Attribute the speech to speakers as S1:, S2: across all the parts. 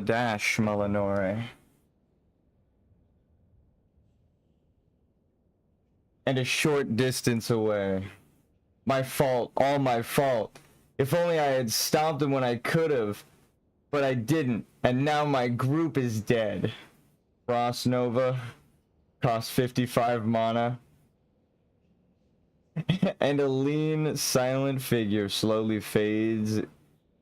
S1: Dash Molinore. And a short distance away. My fault, all my fault. If only I had stopped him when I could have. But I didn't, and now my group is dead. Frost Nova. Cost 55 mana. And a lean, silent figure slowly fades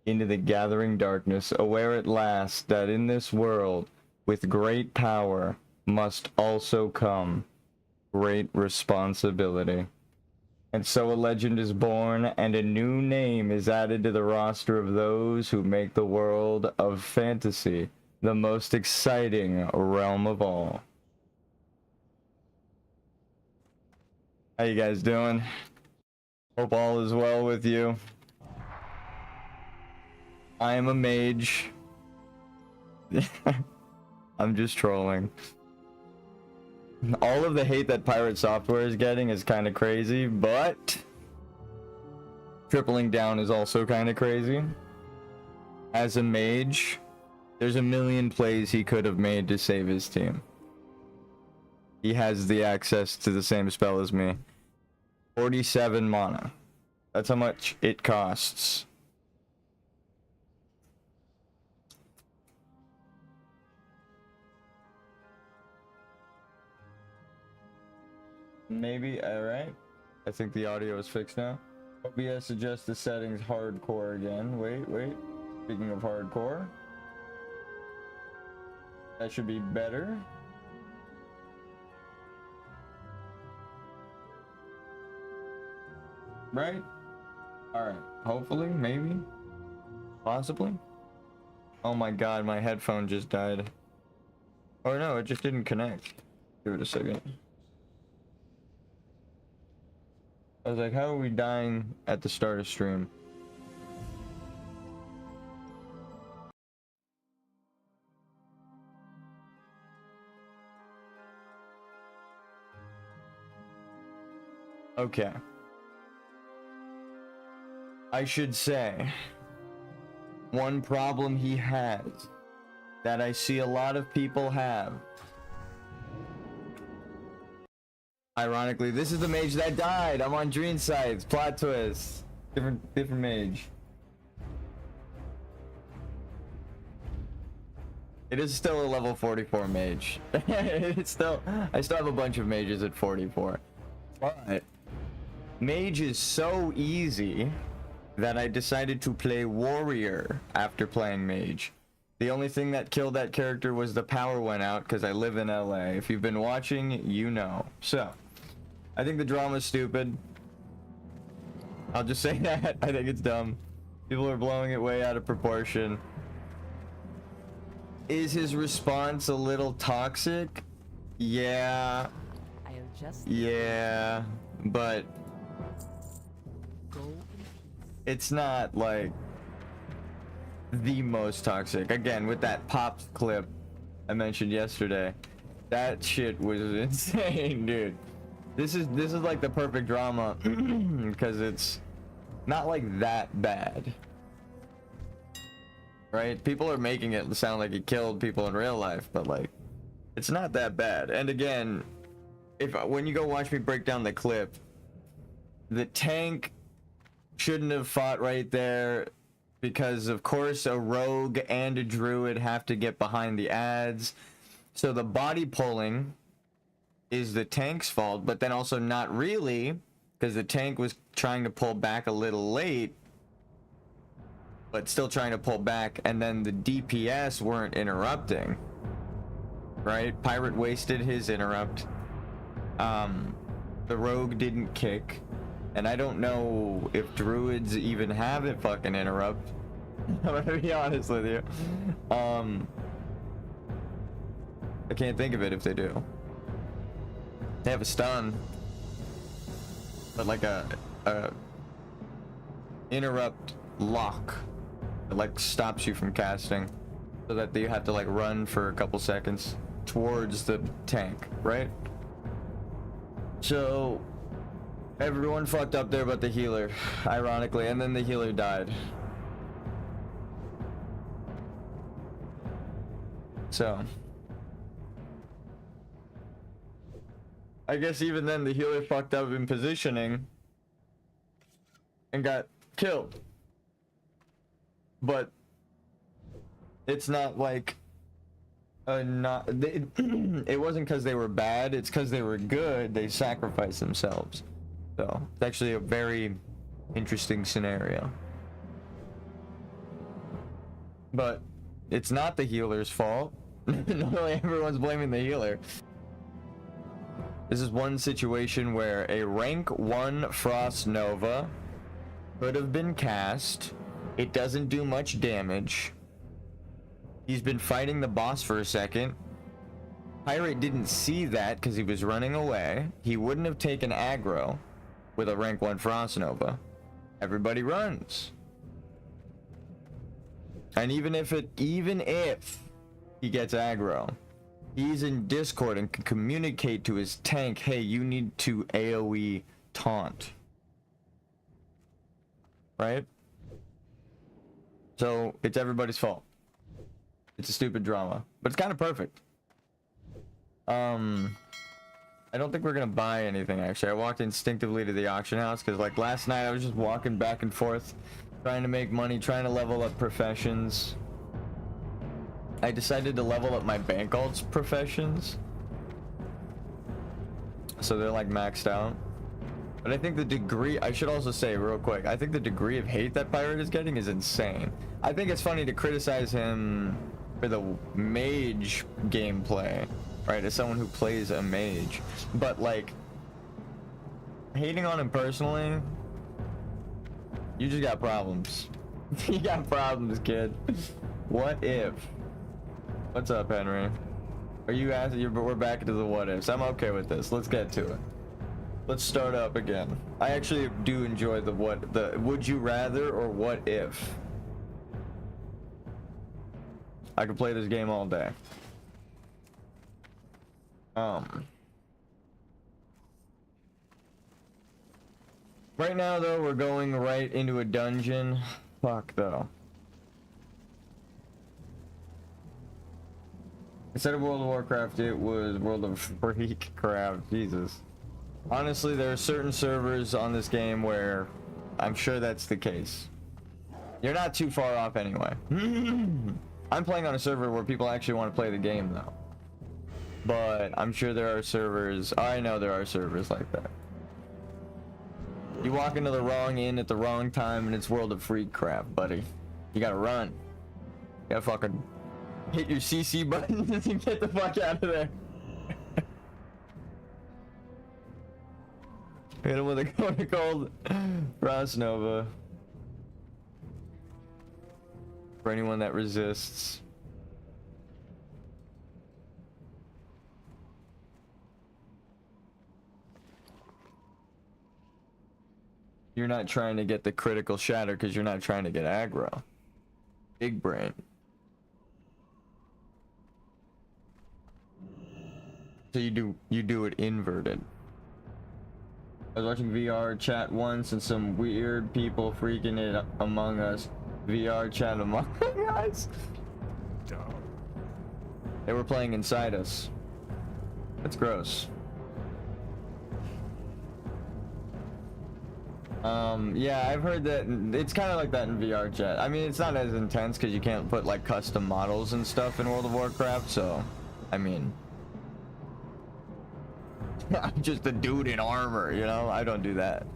S1: into the gathering darkness, aware at last that in this world, with great power, must also come great responsibility. And so a legend is born, and a new name is added to the roster of those who make the world of fantasy the most exciting realm of all. How you guys doing? Hope all is well with you. I am a mage. I'm just trolling. All of the hate that Pirate Software is getting is kind of crazy, but tripling down is also kind of crazy. As a mage, there's a million plays he could have made to save his team. He has the access to the same spell as me. 47 mana. That's how much it costs. Maybe, alright. I think the audio is fixed now. OBS suggests the settings hardcore again. Wait. Speaking of hardcore. That should be better. Right? Alright. Hopefully, maybe. Possibly. Oh my god, my headphone just died. Or no, it just didn't connect. Give it a second. I was like, how are we dying at the start of stream? Okay. I should say, one problem he has that I see a lot of people have. Ironically, this is the mage that died. I'm on Dream Sites. Plot twist. Different mage. It is still a level 44 mage. I still have a bunch of mages at 44. But mage is so easy that I decided to play warrior after playing mage. The only thing that killed that character was the power went out because I live in LA. If you've been watching, you know. So, I think the drama's stupid. I'll just say that. I think it's dumb. People are blowing it way out of proportion. Is his response a little toxic? Yeah. Yeah, but it's not like the most toxic. Again, with that pops clip I mentioned yesterday, that shit was insane, dude. This is like the perfect drama because it's not like that bad, right? People are making it sound like he killed people in real life, but like it's not that bad. And again, when you go watch me break down the clip, the tank shouldn't have fought right there because of course a rogue and a druid have to get behind the adds, so the body pulling is the tank's fault, but then also not really, because the tank was trying to pull back a little late, but still trying to pull back, and then the DPS weren't interrupting, right? Pirate wasted his interrupt. The rogue didn't kick, and I don't know if druids even have a fucking interrupt. I'm gonna be honest with you. I can't think of it if they do. They have a stun, but like a interrupt lock that like stops you from casting, so that you have to like run for a couple seconds towards the tank, right? So everyone fucked up there but the healer, ironically, and then the healer died. So I guess even then the healer fucked up in positioning and got killed. But it's not like it wasn't because they were bad, it's because they were good. They sacrificed themselves. So it's actually a very interesting scenario. But it's not the healer's fault. Normally everyone's blaming the healer. This is one situation where a rank 1 Frost Nova could have been cast. It doesn't do much damage. He's been fighting the boss for a second. Pirate didn't see that because he was running away. He wouldn't have taken aggro with a rank 1 Frost Nova. Everybody runs. And even if he gets aggro, he's in Discord and can communicate to his tank, hey, you need to AoE taunt. Right? So it's everybody's fault. It's a stupid drama, but it's kind of perfect. I don't think we're gonna buy anything actually. I walked instinctively to the auction house because like last night I was just walking back and forth trying to make money, trying to level up professions. I decided to level up my bank alts professions, so they're like maxed out. But I think the degree, I should also say real quick, I think the degree of hate that Pirate is getting is insane. I think it's funny to criticize him for the mage gameplay, right, as someone who plays a mage, but like hating on him personally, you just got problems. You got problems, kid. What if? What's up, Henry? Are you asking? We're back into the what ifs. I'm okay with this. Let's get to it. Let's start up again. I actually do enjoy the would you rather or what if. I could play this game all day. Right now though, we're going right into a dungeon. Fuck though. Instead of World of Warcraft, it was World of Freakcraft. Jesus. Honestly, there are certain servers on this game where I'm sure that's the case. You're not too far off anyway. I'm playing on a server where people actually want to play the game though. But I'm sure there are servers, I know there are servers like that. You walk into the wrong inn at the wrong time and it's World of Freakcraft, buddy. You gotta run. You gotta fucking hit your CC button and get the fuck out of there. Hit him with a cold Frost Nova. For anyone that resists. You're not trying to get the critical shatter because you're not trying to get aggro. Big brain. So you do it inverted. I was watching VR chat once and some weird people freaking it among us. VR chat among us. They were playing inside us. That's gross. Yeah, I've heard that it's kind of like that in VR chat. I mean, it's not as intense because you can't put like custom models and stuff in World of Warcraft, so I mean, I'm just a dude in armor, you know? I don't do that.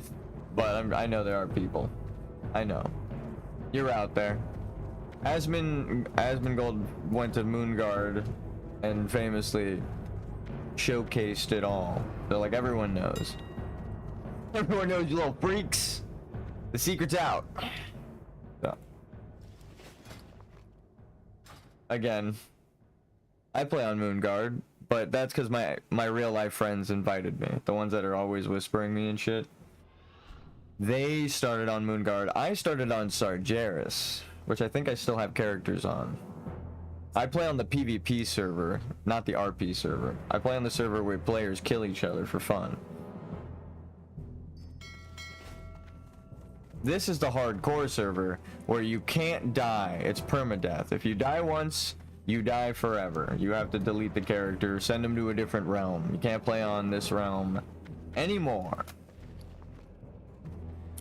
S1: But I know there are people. I know. You're out there. Asmongold went to Moonguard and famously showcased it all. So like everyone knows. Everyone knows, you little freaks. The secret's out. So. Again, I play on Moonguard, but that's because my real life friends invited me. The ones that are always whispering me and shit. They started on Moonguard. I started on Sargeras, which I think I still have characters on. I play on the PvP server, not the RP server. I play on the server where players kill each other for fun. This is the hardcore server where you can't die. It's permadeath. If you die once, you die forever. You have to delete the character, send them to a different realm. You can't play on this realm anymore.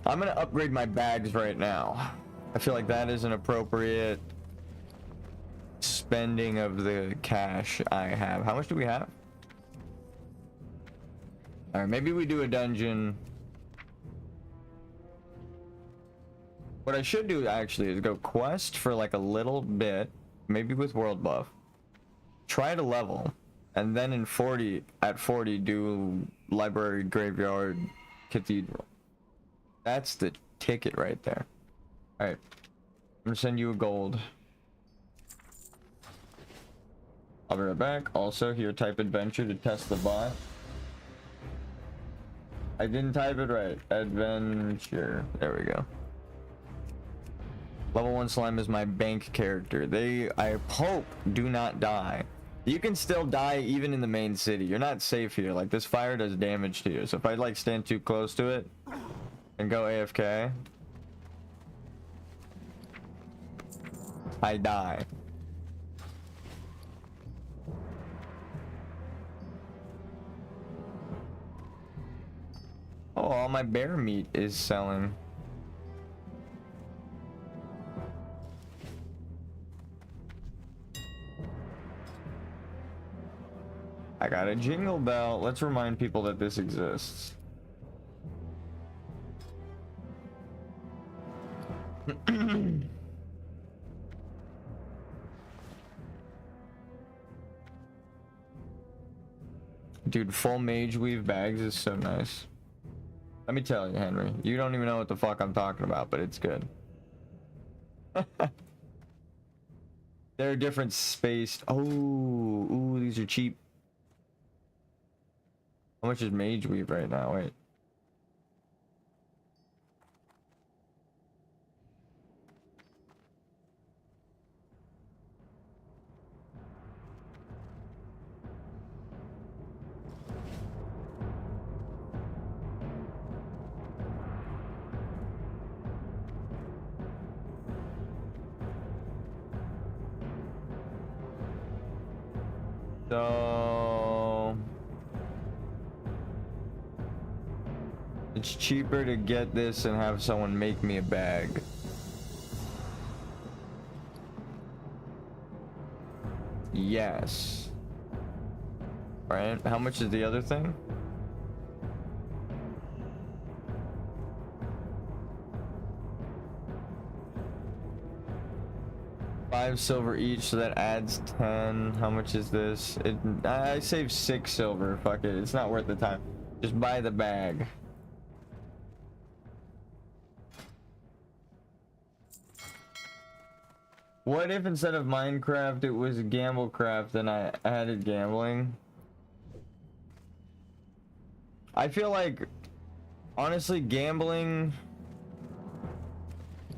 S1: I'm gonna upgrade my bags right now. I feel like that is an appropriate spending of the cash I have. How much do we have? Alright, maybe we do a dungeon. What I should do actually is go quest for like a little bit, maybe with world buff. Try to level, and then at 40 do library, graveyard, cathedral. That's the ticket right there. Alright. I'm gonna send you a gold. I'll be right back. Also, here, type adventure to test the bot. I didn't type it right. Adventure. There we go. Level 1 slime is my bank character. They, I hope, do not die. You can still die even in the main city. You're not safe here. Like, this fire does damage to you. So if I, like, stand too close to it and go AFK, I die. Oh, all my bear meat is selling. I got a jingle bell. Let's remind people that this exists. Dude, full mage weave bags is so nice. Let me tell you, Henry, you don't even know what the fuck I'm talking about, but it's good. They're different spaced. Oh, ooh, these are cheap. How much is mage weave right now? Wait. So it's cheaper to get this and have someone make me a bag. Yes. Right? How much is the other thing? $5 silver each, so that adds 10. How much is this? I save 6 silver. Fuck it. It's not worth the time. Just buy the bag. What if instead of Minecraft it was Gamblecraft and I added gambling? I feel like, honestly, gambling,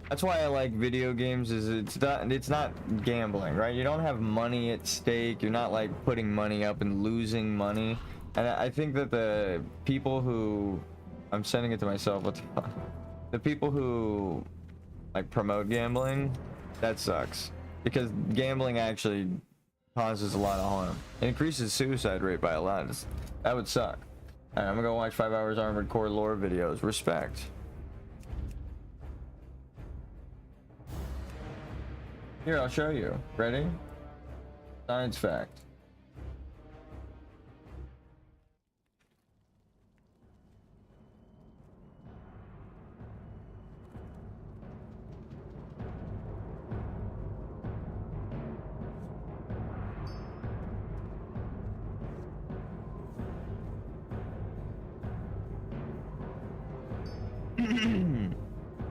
S1: that's why I like video games, is it's not gambling, right? You don't have money at stake. You're not like putting money up and losing money. And I think that the people who, I'm sending it to myself, what the fuck? The people who like promote gambling, that sucks. Because gambling actually causes a lot of harm. It increases suicide rate by a lot. That would suck. Alright, I'm gonna go watch 5 hours Armored Core lore videos. Respect. Here, I'll show you. Ready? Science fact.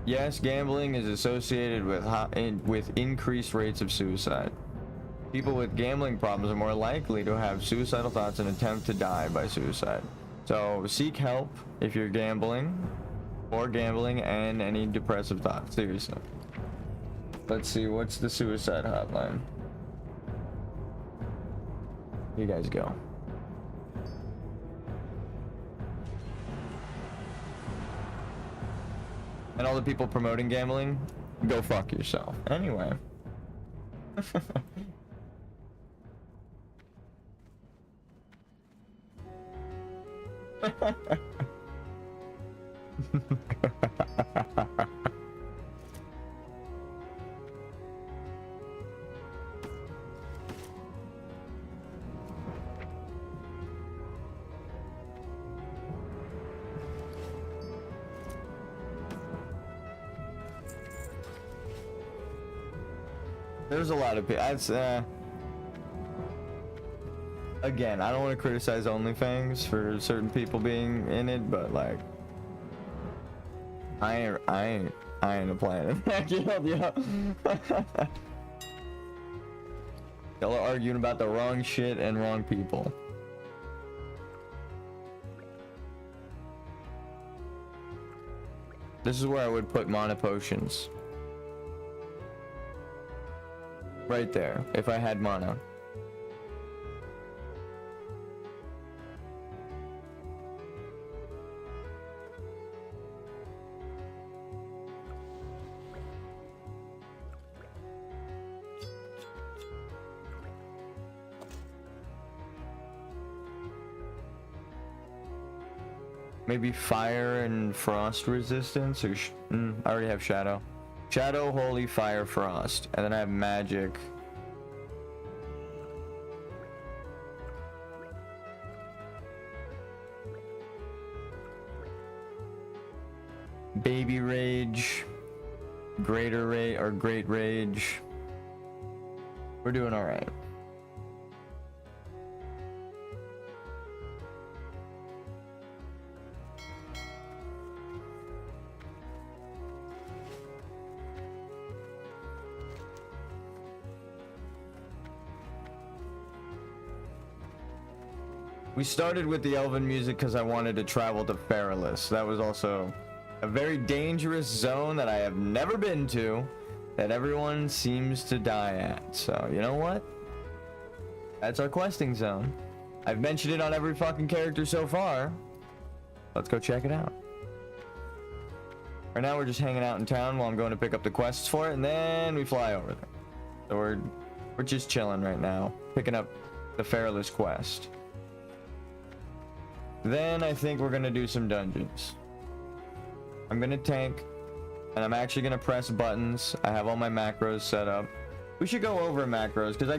S1: Yes, gambling is associated with increased rates of suicide. People with gambling problems are more likely to have suicidal thoughts and attempt to die by suicide. So seek help if you're gambling and any depressive thoughts. Seriously. Let's see, what's the suicide hotline? You guys go. And all the people promoting gambling, go fuck yourself. Anyway. There's a lot of people. Again, I don't want to criticize OnlyFans for certain people being in it, but like, I ain't a planet. Y'all are arguing about the wrong shit and wrong people. This is where I would put mana potions. Right there, if I had mana. Maybe fire and frost resistance, or I already have shadow. Shadow, holy, fire, frost, and then I have magic. Baby rage, greater rage, or great rage. We're doing all right. We started with the elven music because I wanted to travel to Perilous. That was also a very dangerous zone that I have never been to, that everyone seems to die at. So, you know what? That's our questing zone. I've mentioned it on every fucking character so far. Let's go check it out. Right now we're just hanging out in town while I'm going to pick up the quests for it, and then we fly over there. So we're just chilling right now, picking up the Perilous quest. Then I think we're gonna do some dungeons. I'm gonna tank, and I'm actually gonna press buttons. I have all my macros set up. We should go over macros because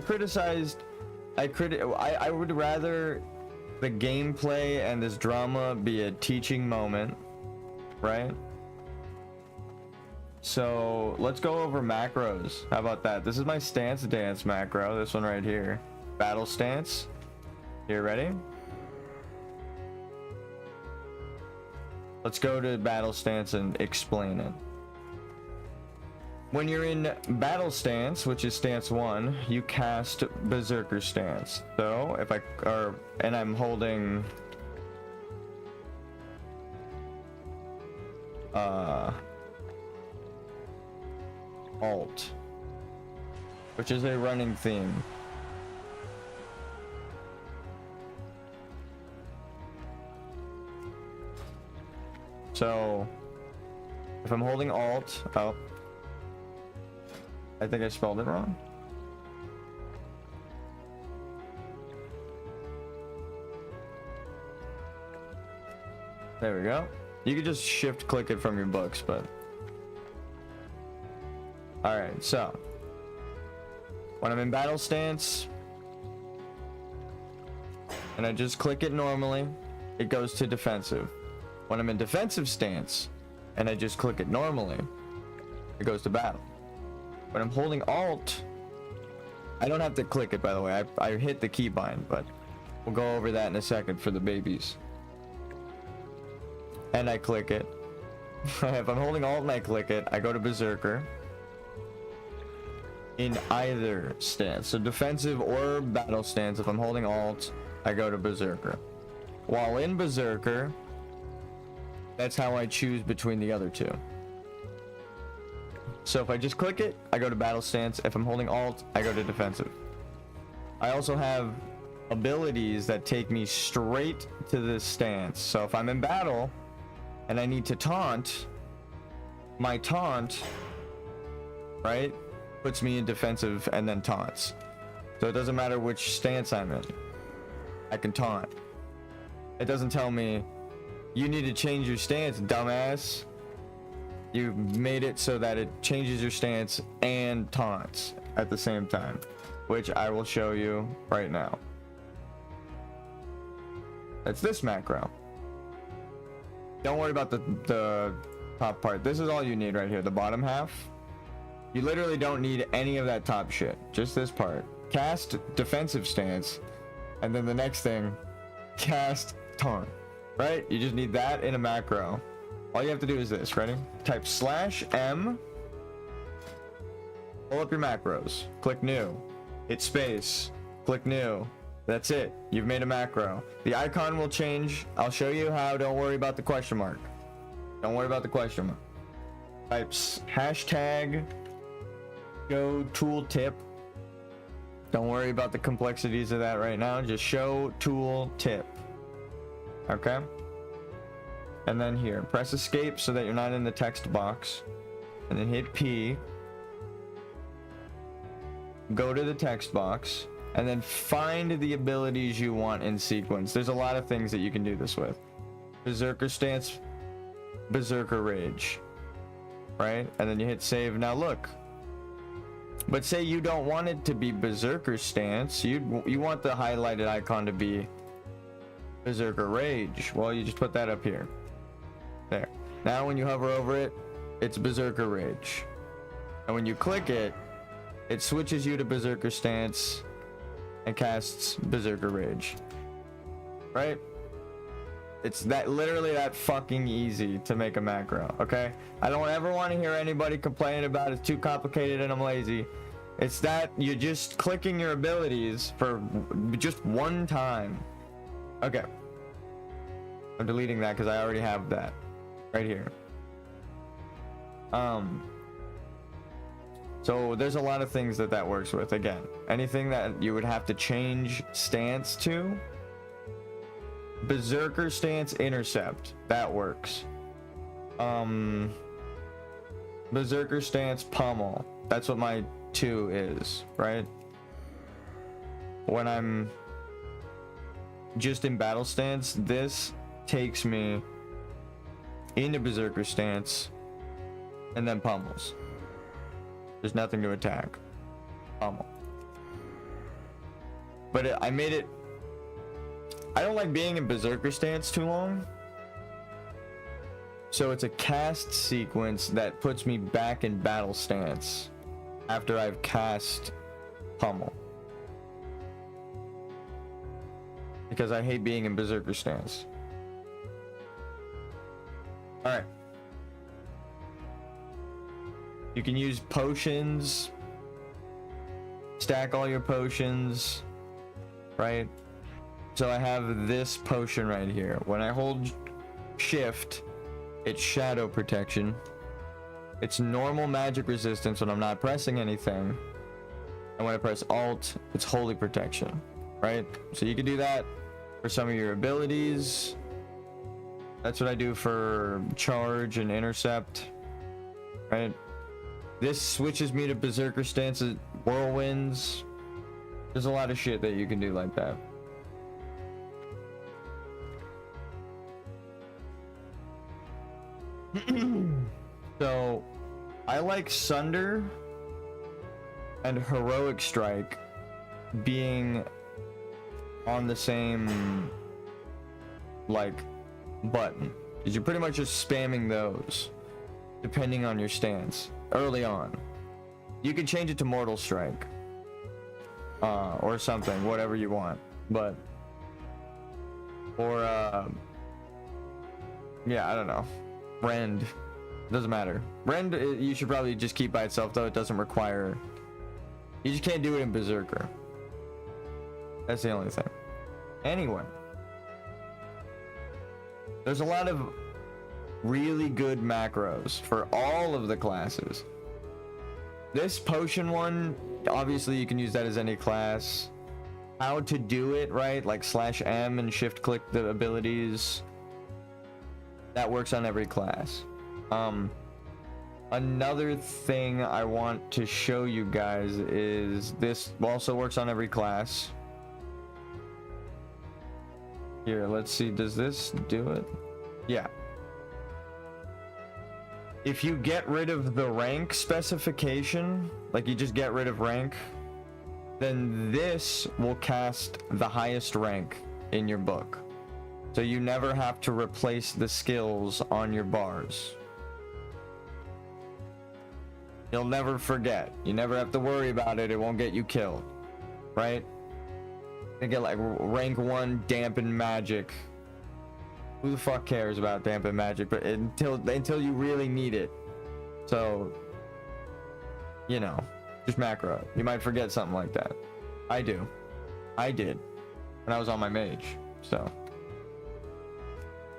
S1: I would rather the gameplay and this drama be a teaching moment, right? So let's go over macros. How about that? This is my stance dance macro. This one right here, battle stance. You ready? Let's go to battle stance and explain it. When you're in battle stance, which is stance 1, you cast berserker stance. So if and I'm holding alt, which is a running theme. So if I'm holding alt, oh, I think I spelled it wrong. There we go. You can just shift click it from your books, but all right. So when I'm in battle stance and I just click it normally, it goes to defensive. When I'm in defensive stance and I just click it normally, it goes to battle. When I'm holding alt, I don't have to click it, by the way. I hit the keybind, but we'll go over that in a second for the babies. And I click it. If I'm holding alt and I click it, I go to berserker in either stance. So defensive or battle stance, if I'm holding alt, I go to berserker. While in berserker, that's how I choose between the other two. So if I just click it, I go to battle stance. If I'm holding alt, I go to defensive. I also have abilities that take me straight to this stance. So if I'm in battle and I need to taunt, my taunt, right, puts me in defensive and then taunts. So it doesn't matter which stance I'm in, I can taunt. It doesn't tell me, you need to change your stance, dumbass. You made it so that it changes your stance and taunts at the same time, which I will show you right now. That's this macro. Don't worry about the top part. This is all you need right here, the bottom half. You literally don't need any of that top shit, just this part. Cast defensive stance, and then the next thing, cast taunt. Right? You just need that in a macro. All you have to do is this. Ready? Type /M. Pull up your macros. Click new. hit space, click new. That's it. You've made a macro. The icon will change. I'll show you how. Don't worry about the question mark. Don't worry about the question mark. Types hashtag show tooltip. Don't worry about the complexities of that right now. Just show tooltip. Okay? And then here, press escape so that you're not in the text box. And then hit P. Go to the text box. And then find the abilities you want in sequence. There's a lot of things that you can do this with. Berserker Stance, Berserker Rage. Right? And then you hit save. Now look. But say you don't want it to be Berserker Stance. You want the highlighted icon to be Berserker Rage. Well, you just put that up here. There. Now when you hover over it, it's Berserker Rage. And when you click it, it switches you to Berserker Stance and casts Berserker Rage. Right? It's that literally that fucking easy to make a macro, okay? I don't ever want to hear anybody complaining about it's too complicated and I'm lazy. It's that you're just clicking your abilities for just one time. Okay. I'm deleting that because I already have that right here. So there's a lot of things that works with. Again, anything that you would have to change stance to. Berserker Stance Intercept, that works. Berserker Stance Pummel, that's what my 2 is, right? When I'm just in battle stance, this takes me into Berserker Stance and then pummels. There's nothing to attack. Pummel. But I made it. I don't like being in Berserker Stance too long. So it's a cast sequence that puts me back in battle stance after I've cast Pummel. Because I hate being in Berserker Stance. Alright. You can use potions. Stack all your potions. Right? So I have this potion right here. When I hold shift, it's shadow protection. It's normal magic resistance when I'm not pressing anything. And when I press alt, it's holy protection. Right? So you can do that for some of your abilities. That's what I do for charge and intercept. Right? This switches me to Berserker Stance, whirlwinds. There's a lot of shit that you can do like that. So I like Sunder and Heroic Strike being on the same like button, because you're pretty much just spamming those depending on your stance early on. You can change it to Mortal Strike or something, whatever you want, but or yeah, I don't know. Rend, doesn't matter. Rend, you should probably just keep by itself, though. It doesn't require, you just can't do it in Berserker. That's the only thing. Anyway, there's a lot of really good macros for all of the classes. This potion one, obviously you can use that as any class. How to do it, right? Like /M and shift click the abilities. That works on every class. Another thing I want to show you guys is this also works on every class. Here, let's see, does this do it? Yeah. If you get rid of the rank specification, like you just get rid of rank, then this will cast the highest rank in your book. So you never have to replace the skills on your bars. You'll never forget. You never have to worry about it. It won't get you killed. Right? You get like rank 1 dampen magic. Who the fuck cares about dampen magic? But until you really need it. So, you know, just macro. You might forget something like that. I do. I did when I was on my mage. So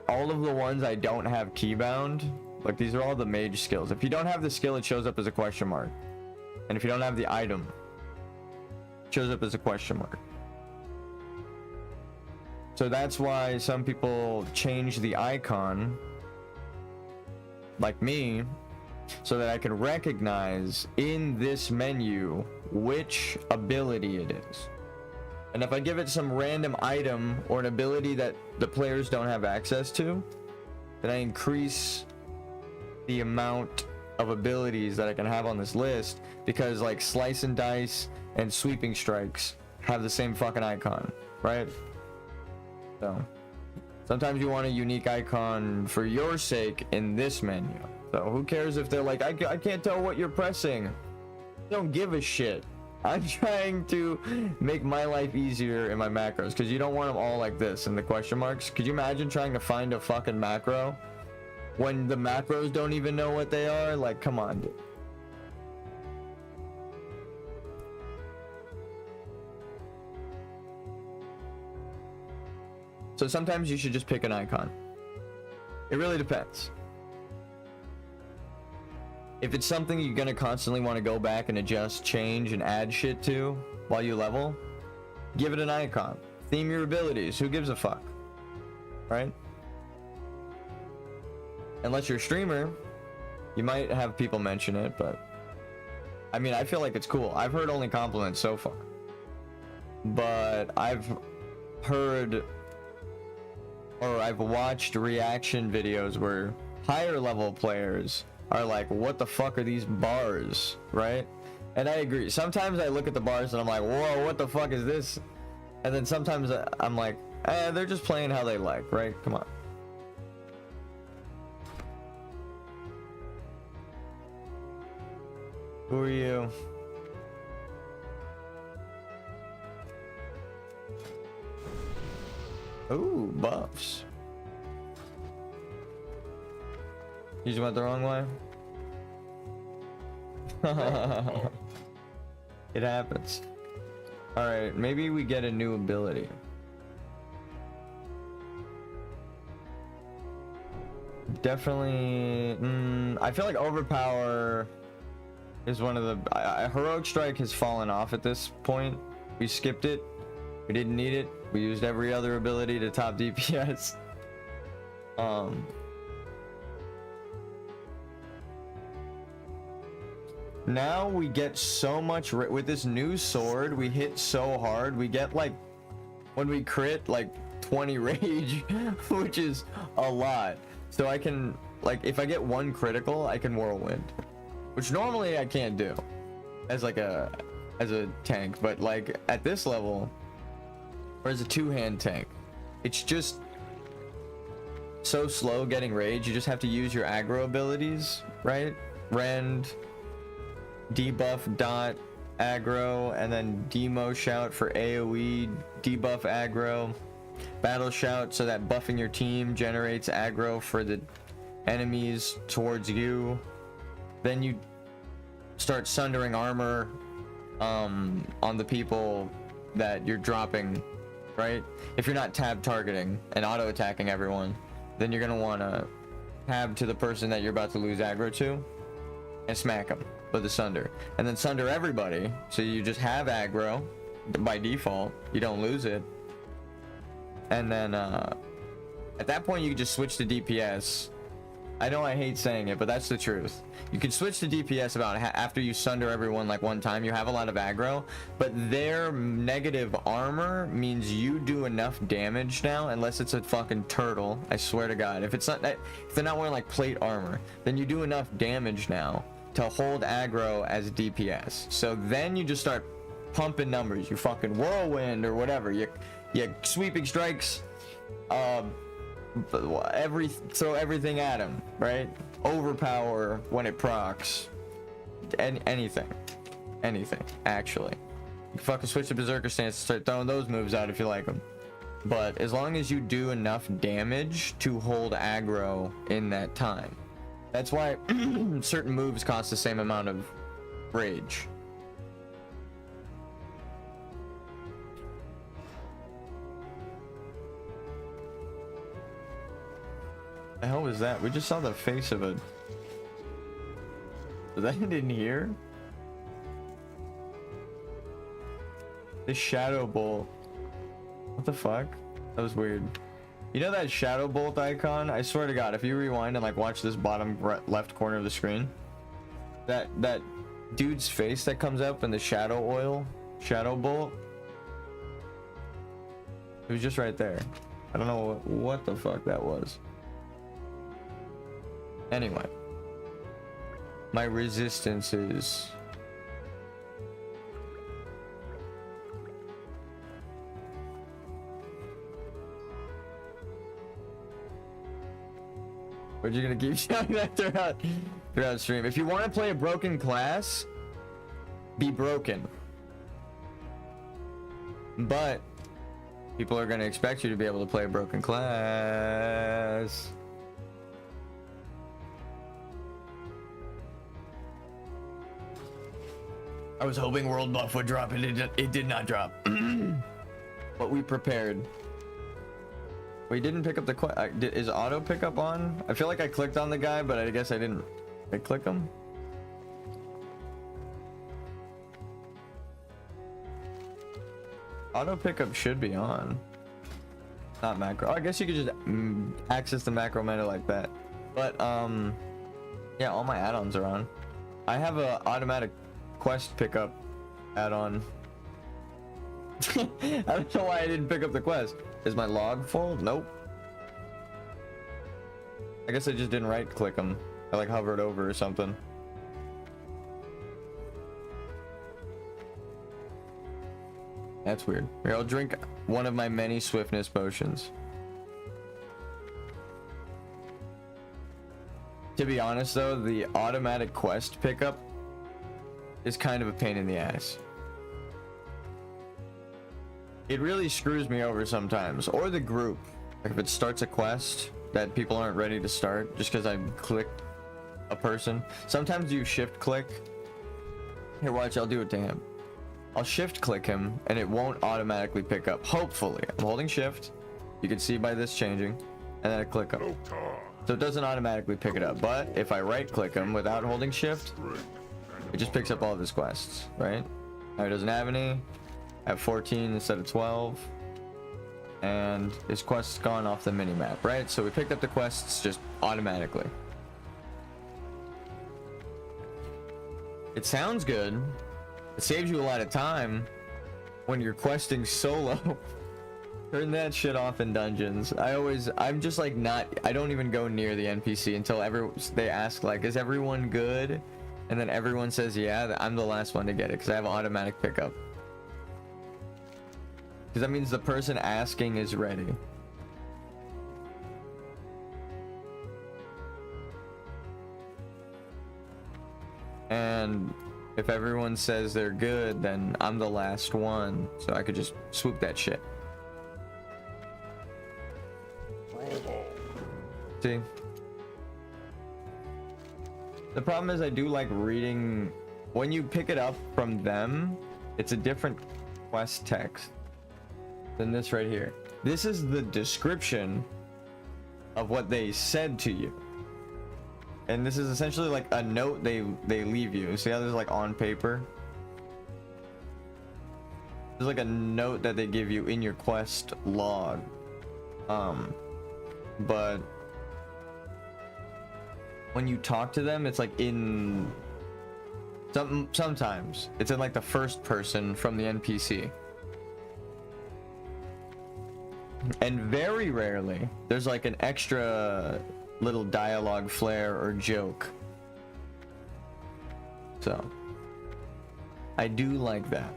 S1: all of the ones I don't have keybound, like these are all the mage skills. If you don't have the skill, it shows up as a question mark. And if you don't have the item, it shows up as a question mark. So that's why some people change the icon, like me, so that I can recognize in this menu which ability it is. And if I give it some random item or an ability that the players don't have access to, then I increase the amount of abilities that I can have on this list, because like Slice and Dice and Sweeping Strikes have the same fucking icon, right? So sometimes you want a unique icon for your sake in this menu. So who cares if they're like, I can't tell what you're pressing. Don't give a shit. I'm trying to make my life easier in my macros, because you don't want them all like this in the question marks. Could you imagine trying to find a fucking macro when the macros don't even know what they are? Like, come on, dude. So sometimes you should just pick an icon. It really depends. If it's something you're gonna constantly want to go back and adjust, change, and add shit to while you level, give it an icon. Theme your abilities. Who gives a fuck? Right? Unless you're a streamer, you might have people mention it, but I mean, I feel like it's cool. I've heard only compliments so far, but I've heard, or I've watched reaction videos where higher level players are like, what the fuck are these bars, right? And I agree. Sometimes I look at the bars and I'm like, whoa, what the fuck is this? And then sometimes I'm like, they're just playing how they like, right? Come on. Who are you? Ooh, buffs. You just went the wrong way? It happens. Alright, maybe we get a new ability. Definitely... I feel like Overpower is one of the... Heroic Strike has fallen off at this point. We skipped it. We didn't need it. We used every other ability to top DPS. Now we get so much with this new sword. We hit so hard. We get like, when we crit, like 20 rage, which is a lot. So I can, like, if I get one critical, I can whirlwind, which normally I can't do as like a tank. But like at this level, or as a two-hand tank, it's just so slow getting rage. You just have to use your aggro abilities, right? Rend, debuff dot aggro, and then demo shout for AoE, debuff aggro, battle shout so that buffing your team generates aggro for the enemies towards you. Then you start sundering armor on the people that you're dropping, right? If you're not tab targeting and auto attacking everyone, then you're gonna want to tab to the person that you're about to lose aggro to and smack them with the sunder, and then sunder everybody, so you just have aggro by default, you don't lose it. And then at that point you can just switch to DPS. I know I hate saying it, but that's the truth. You can switch to DPS about after you sunder everyone like one time. You have a lot of aggro, but their negative armor means you do enough damage now, unless it's a fucking turtle, I swear to God. If it's not that, if they're not wearing like plate armor, then you do enough damage now to hold aggro as DPS. So then you just start pumping numbers. You fucking whirlwind or whatever. You Sweeping Strikes. Throw everything at him, right? Overpower when it procs. And anything actually. You can fucking switch to Berserker stance and start throwing those moves out if you like them. But as long as you do enough damage to hold aggro in that time. That's why certain moves cost the same amount of rage. The hell was that? We just saw the face of it. Was that in here? The shadow bolt. What the fuck? That was weird. You know that shadow bolt icon? I swear to God, if you rewind and like watch this bottom left corner of the screen, that dude's face that comes up in the shadow bolt, it was just right there. I don't know what the fuck that was. Anyway, my resistance is we're just gonna keep shouting that throughout stream. If you want to play a broken class, be broken. But people are gonna expect you to be able to play a broken class. I was hoping World Buff would drop, and it did not drop. But we prepared. We didn't pick up the quest. Is auto pickup on? I feel like I clicked on the guy, but I guess I didn't. I click him. Auto pickup should be on. Not macro. Oh, I guess you could just access the macro meta like that. But yeah, all my add-ons are on. I have a automatic quest pickup add-on. I don't know why I didn't pick up the quest. Is my log full? Nope. I guess I just didn't right click them. I like hovered over or something. That's weird. Here, I'll drink one of my many swiftness potions. To be honest though, the automatic quest pickup is kind of a pain in the ass. It really screws me over sometimes, or the group. Like if it starts a quest that people aren't ready to start just because I clicked a person. Sometimes you shift click. Here, watch, I'll do it to him. I'll shift click him and it won't automatically pick up. Hopefully. I'm holding shift. You can see by this changing, and then I click him. So it doesn't automatically pick it up. But if I right click him without holding shift, it just picks up all of his quests, right? Now he doesn't have any. I have 14 instead of 12. And his quest's gone off the mini map, right? So we picked up the quests just automatically. It sounds good. It saves you a lot of time when you're questing solo. Turn that shit off in dungeons. I'm just like I don't even go near the NPC until they ask like, is everyone good? And then everyone says yeah, I'm the last one to get it because I have automatic pickup. Because that means the person asking is ready. And if everyone says they're good, then I'm the last one. So I could just swoop that shit. See? The problem is I do like reading. When you pick it up from them, it's a different quest text than this right here. This is the description of what they said to you. And this is essentially like a note they leave you. See how there's like on paper? There's like a note that they give you in your quest log. But when you talk to them, it's like in sometimes it's in like the first person from the NPC. And very rarely there's like an extra little dialogue flair or joke. So I do like that.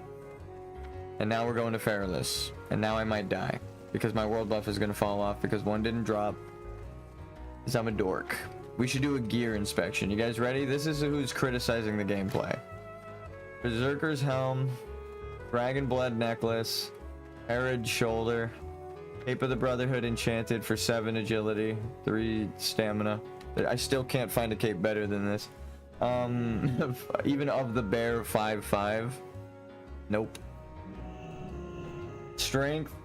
S1: And now we're going to Feralus, and now I might die because my world buff is going to fall off because one didn't drop, because I'm a dork. We should do a gear inspection. You guys ready? This is who's criticizing the gameplay. Berserker's helm, dragon blood necklace, Herod shoulder, Cape of the Brotherhood enchanted for 7 agility, 3 stamina. I still can't find a cape better than this. Even of the bear 5/5. Nope. Strength.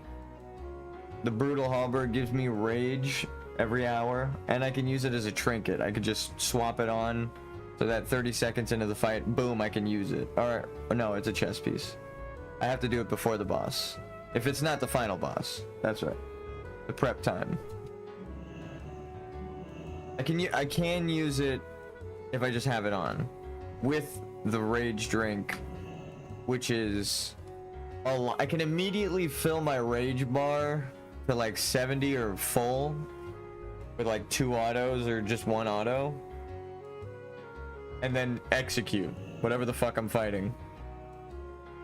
S1: The brutal halberd gives me rage every hour, and I can use it as a trinket. I could just swap it on so that 30 seconds into the fight, boom, I can use it. Or no, it's a chess piece. I have to do it before the boss. If it's not the final boss, that's right. The prep time. I can use it if I just have it on with the rage drink, which is a lot. I can immediately fill my rage bar to like 70 or full with like 2 autos or just 1 auto, and then execute whatever the fuck I'm fighting.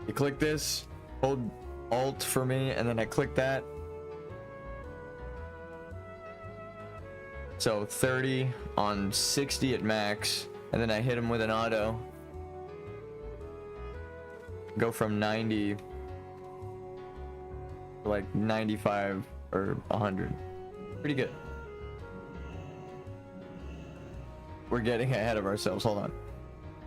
S1: You click this, hold Alt for me, and then I click that. So 30 on 60 at max, and then I hit him with an auto. Go from 90 to like 95 or 100. Pretty good. We're getting ahead of ourselves. Hold on.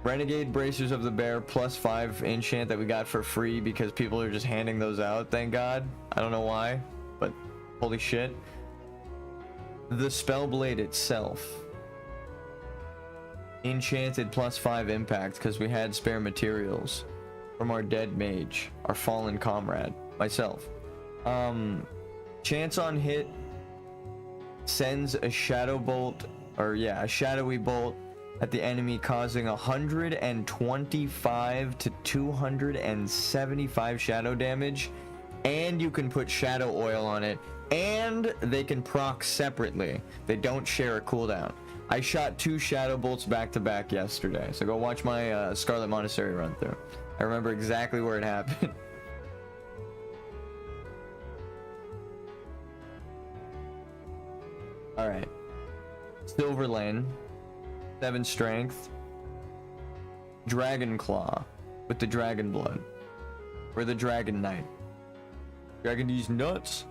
S1: Renegade Bracers of the Bear +5 enchant that we got for free because people are just handing those out. Thank God. I don't know why, but holy shit. The Spellblade itself, enchanted +5 impact because we had spare materials from our dead mage, our fallen comrade, myself. Chance on hit sends a shadow bolt, or yeah, a shadowy bolt at the enemy, causing 125 to 275 shadow damage, and you can put shadow oil on it, and they can proc separately. They don't share a cooldown. I shot 2 shadow bolts back to back yesterday, so go watch my Scarlet Monastery run through. I remember exactly where it happened. All right, Silver Lane, 7 strength, Dragon Claw with the dragon blood, or the Dragon Knight. Dragon D's nuts.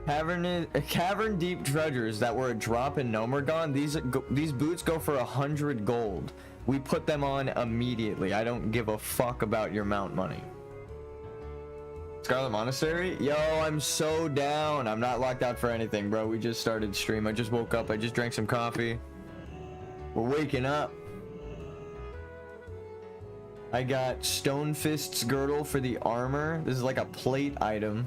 S1: Cavern Deep Treasures that were a drop in Nomergon. These boots go for 100 gold. We put them on immediately. I don't give a fuck about your mount money. Scarlet Monastery? Yo, I'm so down. I'm not locked out for anything, bro. We just started stream. I just woke up. I just drank some coffee. We're waking up. I got Stone Fist's Girdle for the armor. This is like a plate item.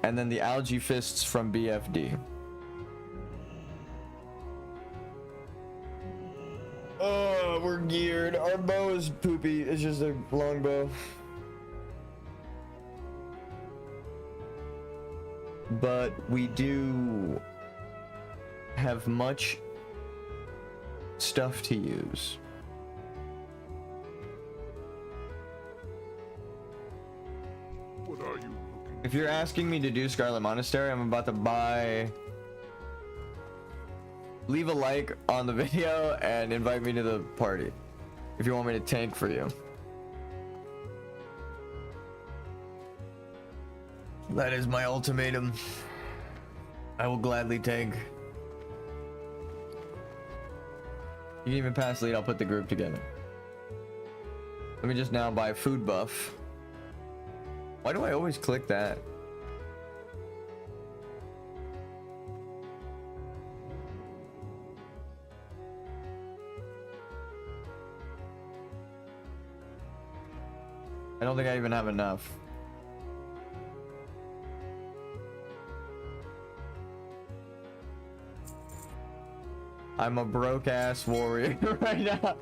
S1: And then the Algae Fists from BFD. Oh, we're geared. Our bow is poopy. It's just a long bow. But we do have much stuff to use.
S2: What are you?
S1: If you're asking me to do Scarlet Monastery, I'm about to buy... Leave a like on the video and invite me to the party if you want me to tank for you. That is my ultimatum. I will gladly tank. You can even pass lead, I'll put the group together. Let me just now buy food buff. Why do I always click that? I don't think I even have enough. I'm a broke ass warrior right now.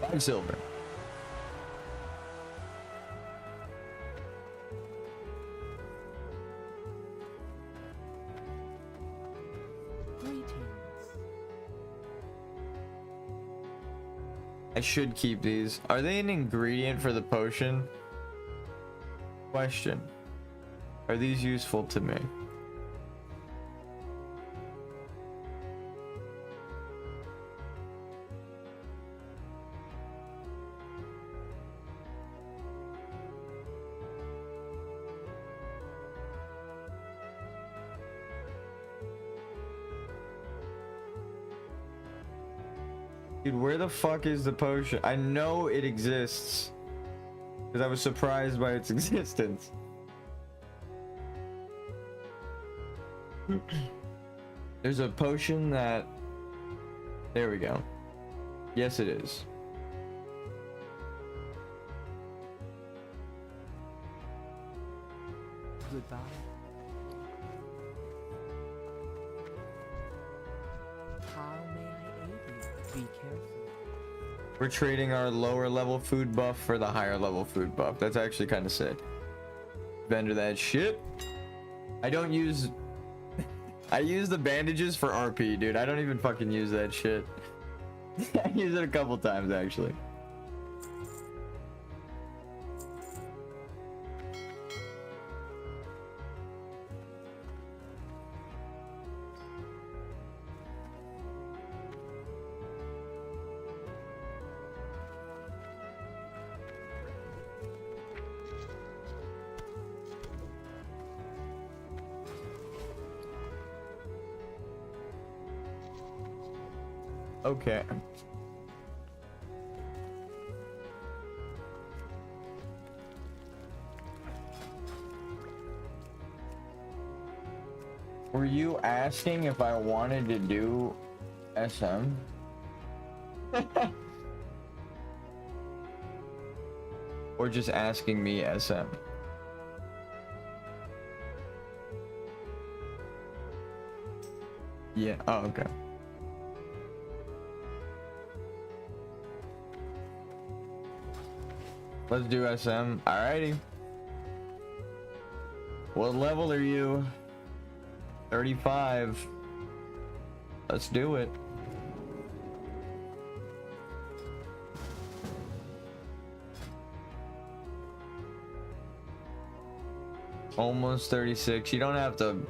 S1: 5 silver. I should keep these. Are they an ingredient for the potion? Question. Are these useful to me? Dude, where the fuck is the potion? I know it exists because I was surprised by its existence. There's a potion that... There we go. Yes, it is.
S3: Goodbye. How may I aid you? Be careful.
S1: We're trading our lower level food buff for the higher level food buff. That's actually kind of sick. Vendor that shit. I don't use... I use the bandages for RP, dude. I don't even fucking use that shit. I use it a couple times, actually. Okay. Were you asking if I wanted to do SM? Or just asking me SM? Yeah, oh, okay. Let's do SM. Alrighty. What level are you? 35. Let's do it. Almost 36. You don't have to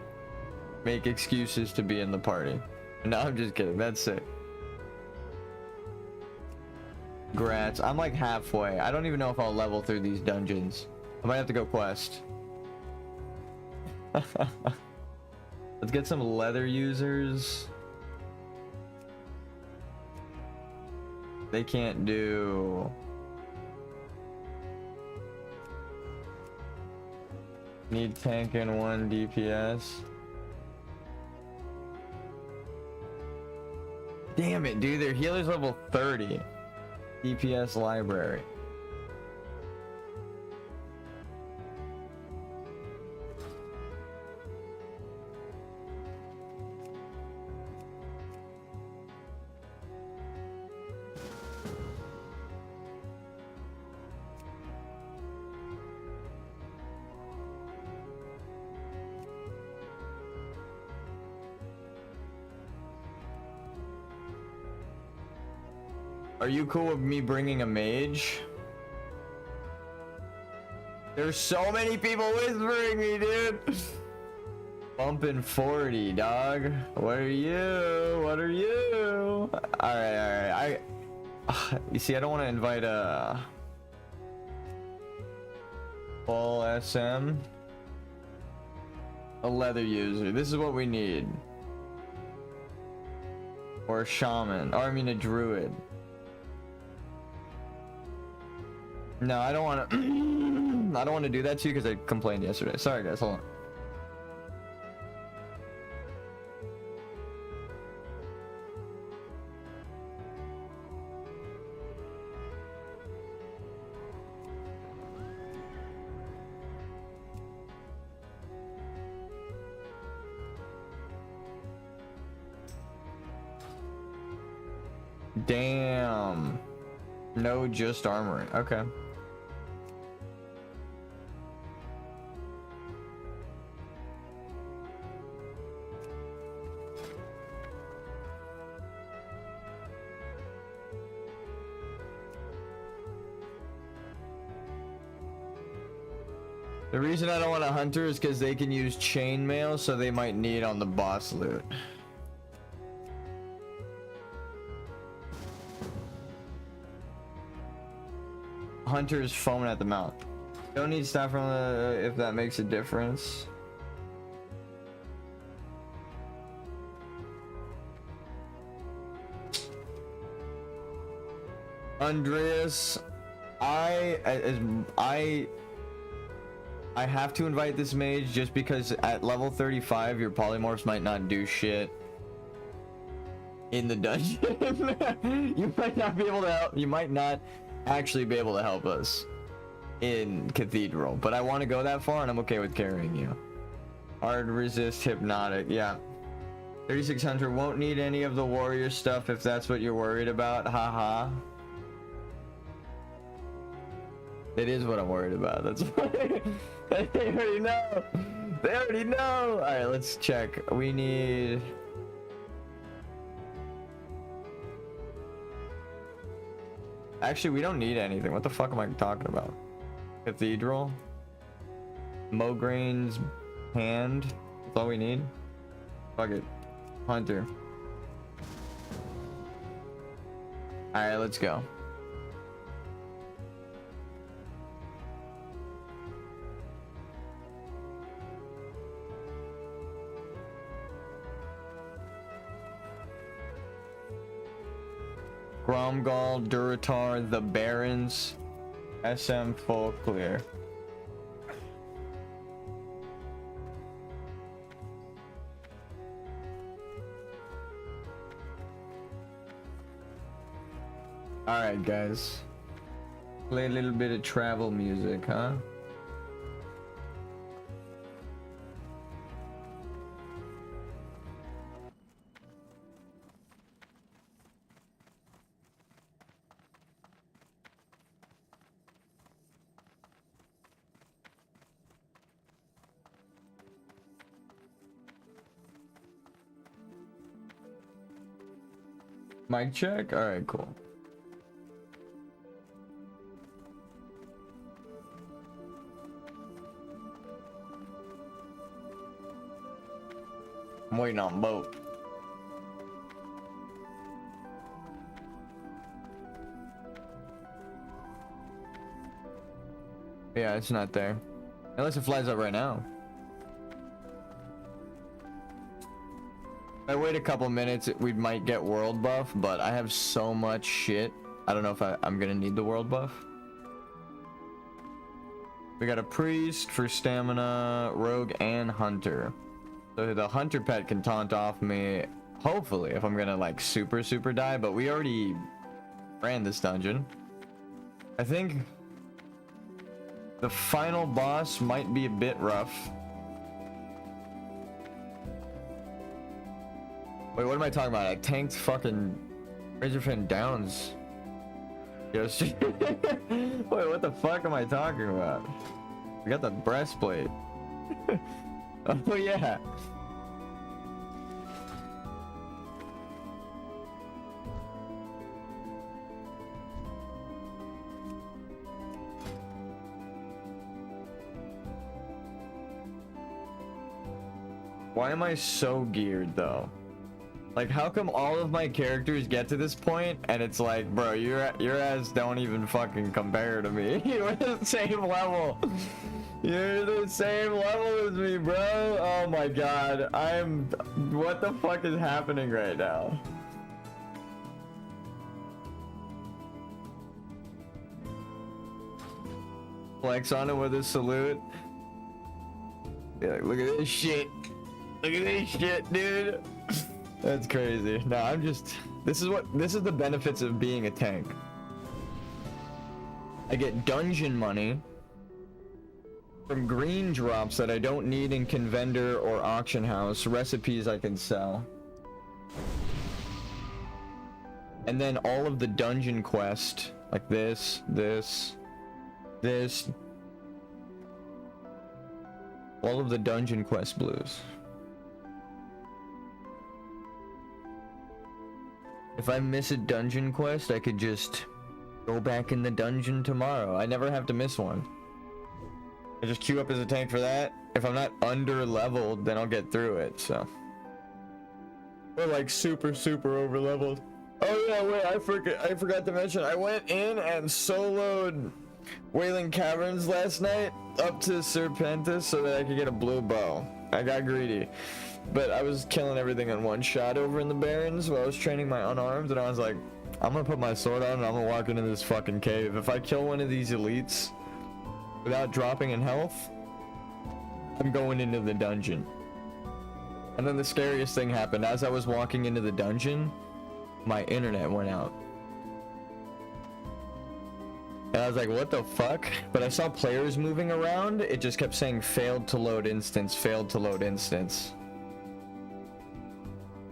S1: make excuses to be in the party. No, I'm just kidding. That's sick. Grats. I'm like halfway. I don't even know if I'll level through these dungeons. I might have to go quest. Let's get some leather users. They can't do... Need tank and 1 DPS. Damn it, dude. Their healer's level 30. DPS library. Are you cool with me bringing a mage? There's so many people whispering me, dude. Bumping 40, dog. What are you? What are you? All right. You see, I don't want to invite a full SM. A leather user. This is what we need. Or a shaman. Or I mean a druid. No, I don't want to. I don't want to do that to you because I complained yesterday. Sorry, guys. Hold on. Damn. No, just armory. Okay. The reason I don't want a hunter is because they can use chainmail, so they might need on the boss loot. Hunter is foaming at the mouth. Don't need stuff from the if that makes a difference. Andreas, I I have to invite this mage just because at level 35 your polymorphs might not do shit in the dungeon. You might not be able to help. You might not actually be able to help us in Cathedral, but I want to go that far and I'm okay with carrying you. Hard resist hypnotic. Yeah. 3600 won't need any of the warrior stuff if that's what you're worried about. Haha. It is what I'm worried about. That's funny. They already know. They already know. All right, let's check. We need. Actually, we don't need anything. What the fuck am I talking about? Cathedral. Mograin's hand. That's all we need. Fuck it. Hunter. All right, let's go. Gromgal, Duratar, the Barons, SM full clear. Alright guys, play a little bit of travel music, huh? Mic check? Alright, cool. I'm waiting on boat. Yeah, it's not there. Unless it flies up right now. If I wait a couple minutes, we might get world buff, but I have so much shit. I don't know if I'm gonna need the world buff. We got a priest for stamina, rogue, and hunter. So the hunter pet can taunt off me, hopefully, if I'm gonna like super die, but we already ran this dungeon. I think the final boss might be a bit rough. Wait, what am I talking about? I tanked fucking Razorfin Downs. Yes. Wait, what the fuck am I talking about? We got the breastplate. Oh yeah. Why am I so geared though? Like, how come all of my characters get to this point and it's like, bro, your ass don't even fucking compare to me. You're the same level. You're the same level as me, bro. Oh my god. What the fuck is happening right now? Flex on it with a salute. Yeah, like, look at this shit. Look at this shit, dude. That's crazy. No, I'm just... This is the benefits of being a tank. I get dungeon money from green drops that I don't need in Convendor or Auction House, recipes I can sell. And then all of the dungeon quest, like this. All of the dungeon quest blues. If I miss a dungeon quest, I could just go back in the dungeon tomorrow. I never have to miss one. I just queue up as a tank for that. If I'm not under leveled, then I'll get through it, so. We're like super over leveled. Oh yeah, wait, I forgot to mention, I went in and soloed Wailing Caverns last night up to Serpentis so that I could get a blue bow. I got greedy. But I was killing everything in one shot over in the Barrens while I was training my unarmed, and I was like, I'm gonna put my sword on and I'm gonna walk into this fucking cave. If I kill one of these elites without dropping in health, I'm going into the dungeon. And then the scariest thing happened. As I was walking into the dungeon, my internet went out. And I was like, what the fuck? But I saw players moving around. It just kept saying failed to load instance, failed to load instance.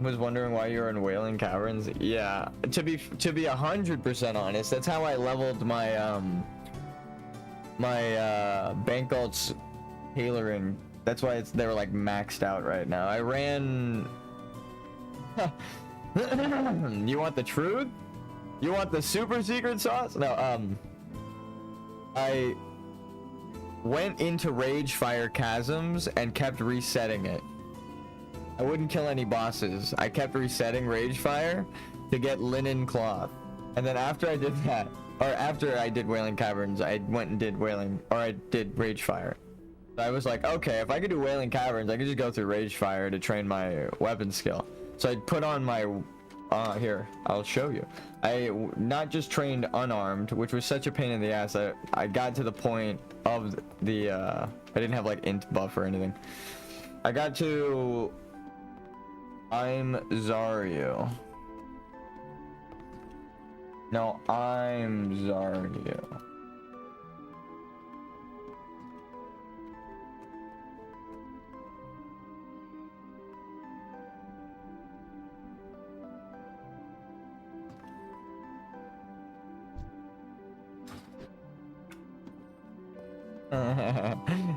S1: Was wondering why you're in Wailing Caverns. Yeah, to be 100% honest, that's how I leveled my bank alts tailoring. That's why they were like maxed out right now. I ran. You want the truth? You want the super secret sauce? No, I went into Rage Fire Chasms and kept resetting it. I wouldn't kill any bosses. I kept resetting Rage Fire to get Linen Cloth. And then after I did that, or after I did Wailing Caverns, I went and did I did Rage Fire. So I was like, okay, if I could do Wailing Caverns, I could just go through Rage Fire to train my weapon skill. So I put on my, here, I'll show you. I not just trained unarmed, which was such a pain in the ass. I got to the point of the, I didn't have like int buff or anything. I got to, I'm Zaryu. No, I'm Zaryu.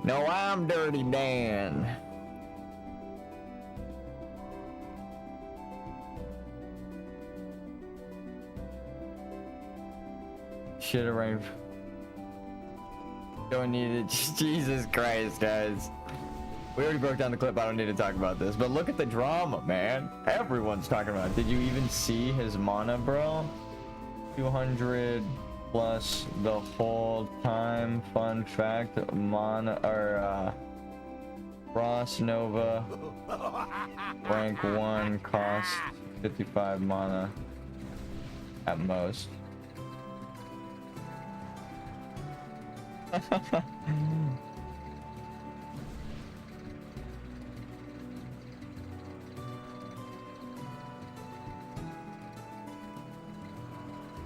S1: No, I'm Dirty Dan. Shit around. Don't need it. Jesus Christ, guys. We already broke down the clip. I don't need to talk about this. But look at the drama, man. Everyone's talking about it. Did you even see his mana, bro? 200 plus the whole time. Fun fact, mana or Frost Nova rank 1 cost 55 mana at most.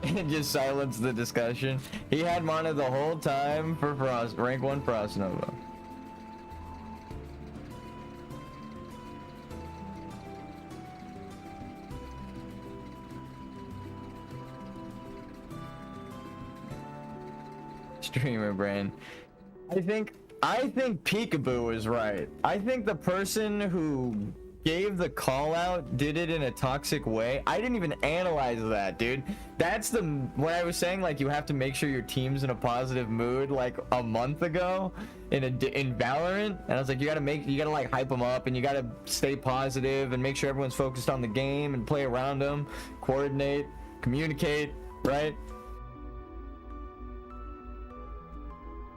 S1: It just silenced the discussion. He had mana the whole time for Frost, rank 1 Frost Nova. Streamer brain. I think Peekaboo is right. I think the person who gave the call out did it in a toxic way. I didn't even analyze that, dude. That's what I was saying, like, you have to make sure your team's in a positive mood, like a month ago in Valorant. And I was like, you gotta like hype them up, and you gotta stay positive and make sure everyone's focused on the game and play around them, coordinate, communicate, right?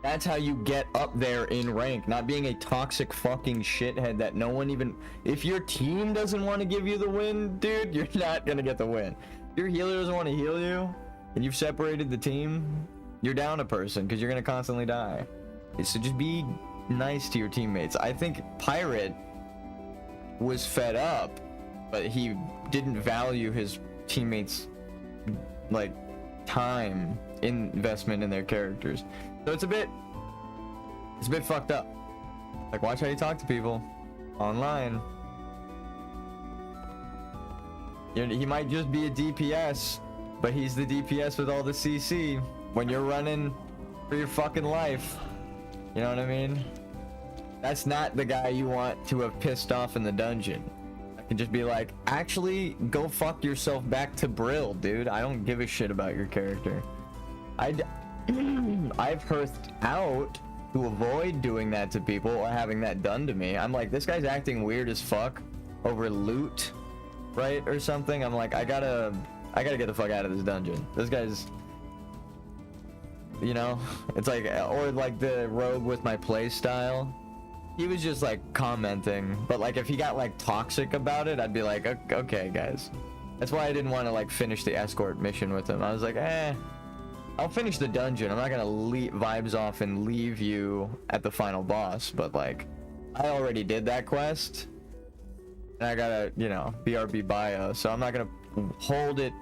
S1: That's how you get up there in rank, not being a toxic fucking shithead that no one even... If your team doesn't want to give you the win, dude, you're not gonna get the win. If your healer doesn't want to heal you, and you've separated the team, you're down a person, because you're gonna constantly die. So just be nice to your teammates. I think Pirate was fed up, but he didn't value his teammates' like time investment in their characters. So it's a bit fucked up. Like, watch how you talk to people online. He might just be a DPS, but he's the DPS with all the CC when you're running for your fucking life. You know what I mean? That's not the guy you want to have pissed off in the dungeon. I can just be like, actually, go fuck yourself back to Brill, dude. I don't give a shit about your character. I've hearthed out to avoid doing that to people or having that done to me. I'm like, this guy's acting weird as fuck over loot, right, or something. I'm like, I gotta get the fuck out of this dungeon. This guy's, you know, it's like, or like the rogue with my play style. He was just like commenting, but like if he got like toxic about it, I'd be like, okay, guys. That's why I didn't want to like finish the escort mission with him. I was like, I'll finish the dungeon. I'm not gonna vibes off and leave you at the final boss, but like, I already did that quest. And I gotta, you know, BRB bio, so I'm not gonna hold it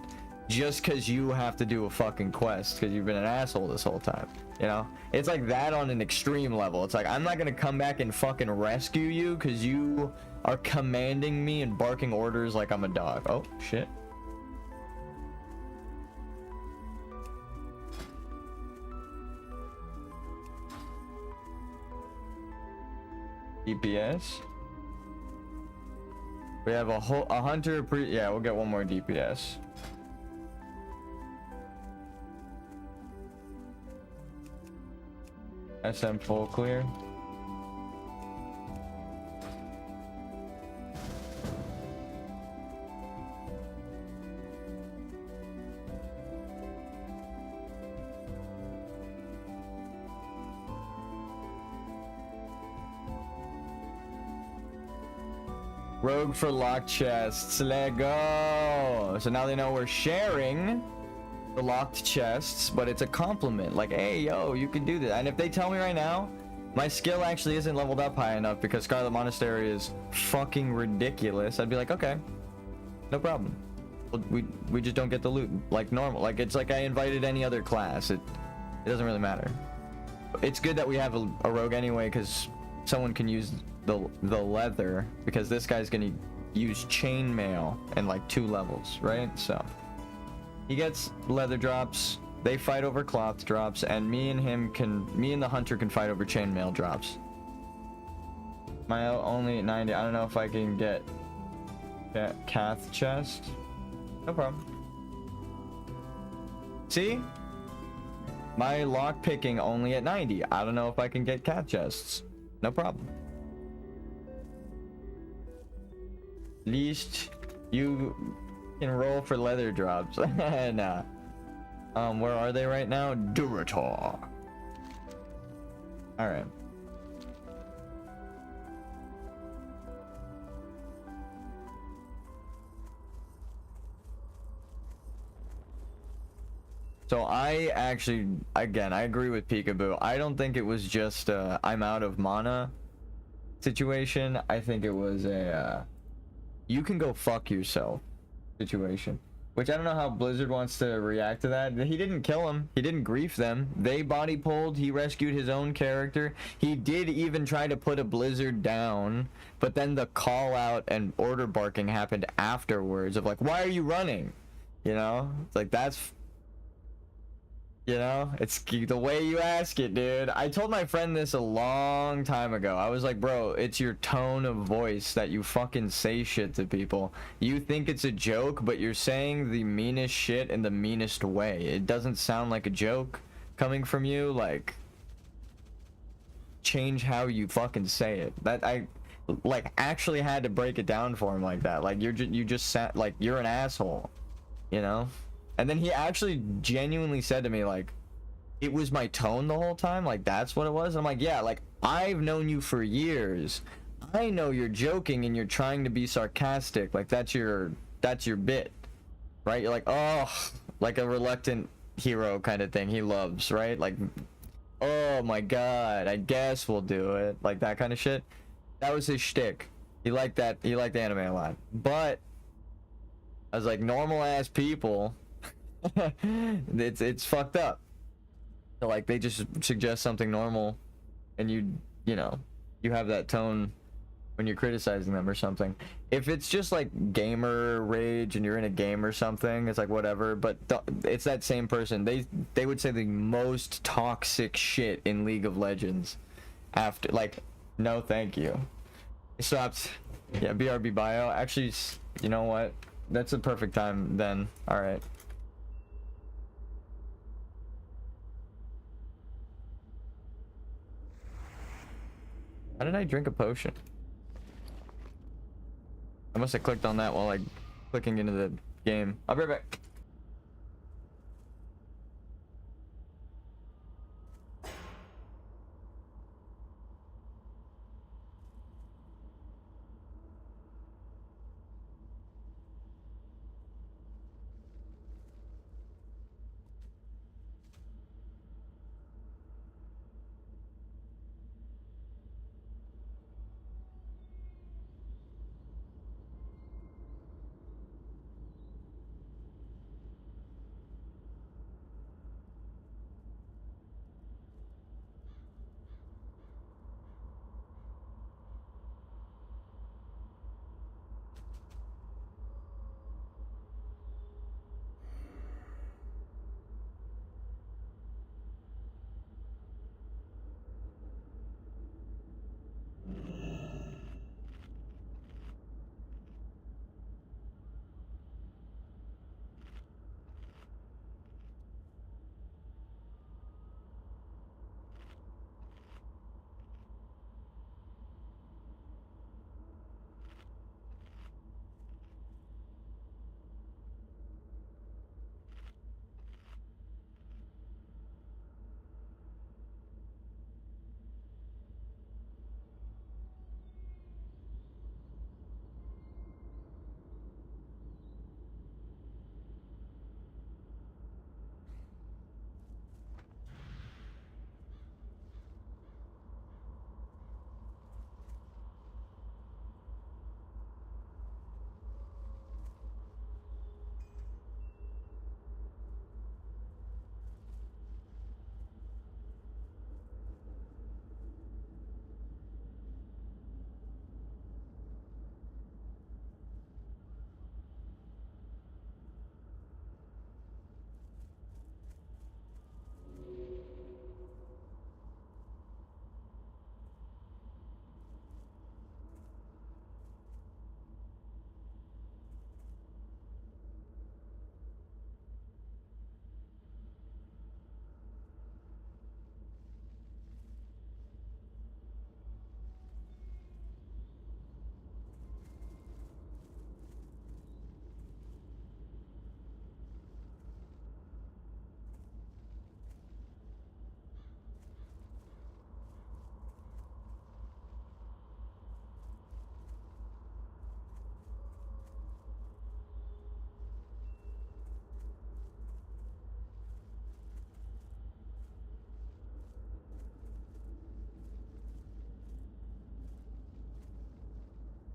S1: just because you have to do a fucking quest because you've been an asshole this whole time, you know? It's like that on an extreme level. It's like, I'm not gonna come back and fucking rescue you because you are commanding me and barking orders like I'm a dog. Oh, shit. DPS. We have a hunter yeah, we'll get one more DPS. SM full clear. Rogue for locked chests. Let go. So now they know we're sharing the locked chests, but it's a compliment. Like, hey, yo, you can do this. And if they tell me right now, my skill actually isn't leveled up high enough because Scarlet Monastery is fucking ridiculous, I'd be like, okay, no problem. We just don't get the loot like normal. Like, it's like I invited any other class. It doesn't really matter. It's good that we have a rogue anyway, because someone can use the leather, because this guy's gonna use chainmail in like 2 levels, right? So he gets leather drops, they fight over cloth drops, and me and the hunter can fight over chainmail drops. My only 90. I don't know if I can get Cath chest. No problem. See? My lock picking only at 90. I don't know if I can get cat chests. No problem. At least you can roll for leather drops. Nah. Where are they right now? Durator. Alright. So I actually, again, I agree with Peekaboo. I don't think it was just a I'm out of mana situation. I think it was a you can go fuck yourself situation. Which I don't know how Blizzard wants to react to that. He didn't kill him. He didn't grief them. They body pulled. He rescued his own character. He did even try to put a Blizzard down, but then the call out and order barking happened afterwards of like, why are you running? You know? It's like, that's... You know, it's the way you ask it, dude. I told my friend this a long time ago. I was like, bro, it's your tone of voice that you fucking say shit to people. You think it's a joke, but you're saying the meanest shit in the meanest way. It doesn't sound like a joke coming from you. Like, change how you fucking say it. That I like actually had to break it down for him like that. Like, you just sat like you're an asshole, you know? And then he actually genuinely said to me, like, it was my tone the whole time? Like, that's what it was? I'm like, yeah, like, I've known you for years. I know you're joking and you're trying to be sarcastic. Like, that's your bit, right? You're like, oh, like a reluctant hero kind of thing he loves, right? Like, oh my god, I guess we'll do it. Like, that kind of shit. That was his shtick. He liked that. He liked anime a lot. But I was like, normal ass people... it's fucked up. So, like, they just suggest something normal and you know, you have that tone when you're criticizing them or something. If it's just like gamer rage and you're in a game or something, it's like whatever, but it's that same person. They would say the most toxic shit in League of Legends after, like, no thank you. I stopped. Yeah, BRB bio. Actually, you know what? That's a perfect time then. All right. How did I drink a potion? I must have clicked on that while clicking into the game. I'll be right back.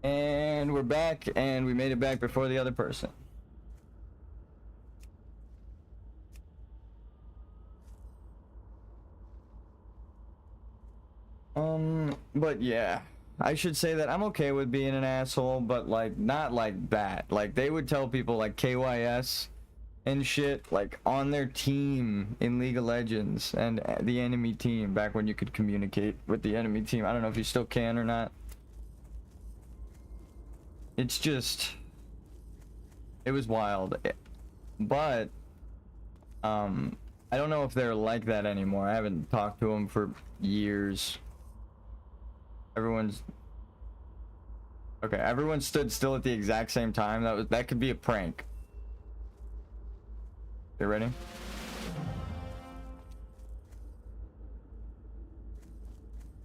S1: And we're back, and we made it back before the other person. But yeah, I should say that I'm okay with being an asshole, but like not like that. Like they would tell people like KYS and shit like on their team in League of Legends and the enemy team back when you could communicate with the enemy team. I don't know if you still can or not. It's just, it was wild. But I don't know if they're like that anymore. I haven't talked to them for years. Everyone's okay. Everyone stood still at the exact same time. That could be a prank. You ready?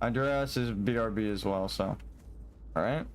S1: Andreas is BRB as well, so all right.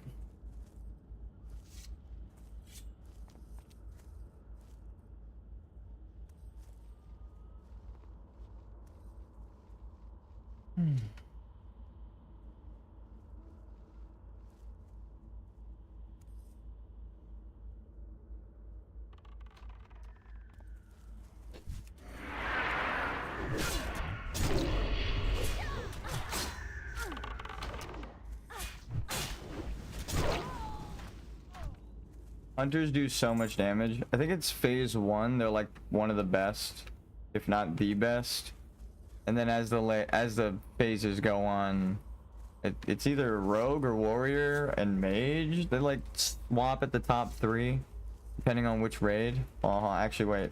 S1: Hunters do so much damage. I think it's phase 1. They're like one of the best, if not the best. And then as the phases go on, it's either rogue or warrior and mage. They like swap at the top 3, depending on which raid. Oh, actually, wait.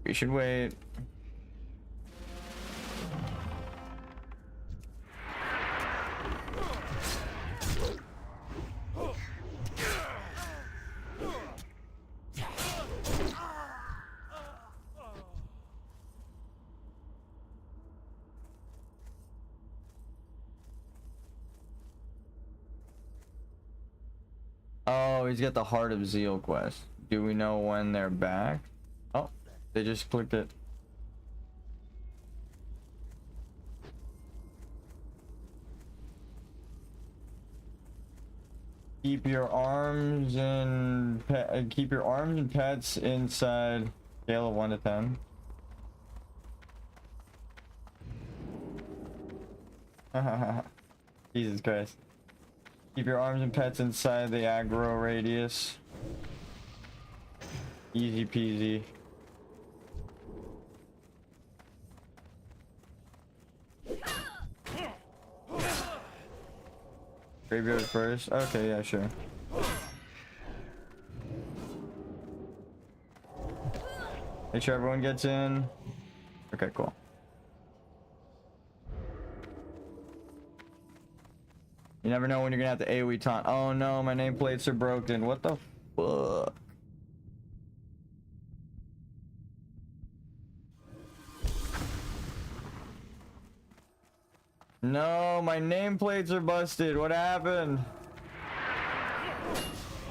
S1: We should wait. Oh, he's got the Heart of Zeal quest. Do we know when they're back? Oh, they just clicked it. Keep your arms and pets inside scale of 1 to 10. Jesus Christ. Keep your arms and pets inside the aggro radius. Easy peasy. Graveyard first? Okay, yeah, sure. Make sure everyone gets in. Okay, cool. You never know when you're gonna have to AoE taunt. Oh no, my nameplates are broken. What the fuck? No, my nameplates are busted. What happened?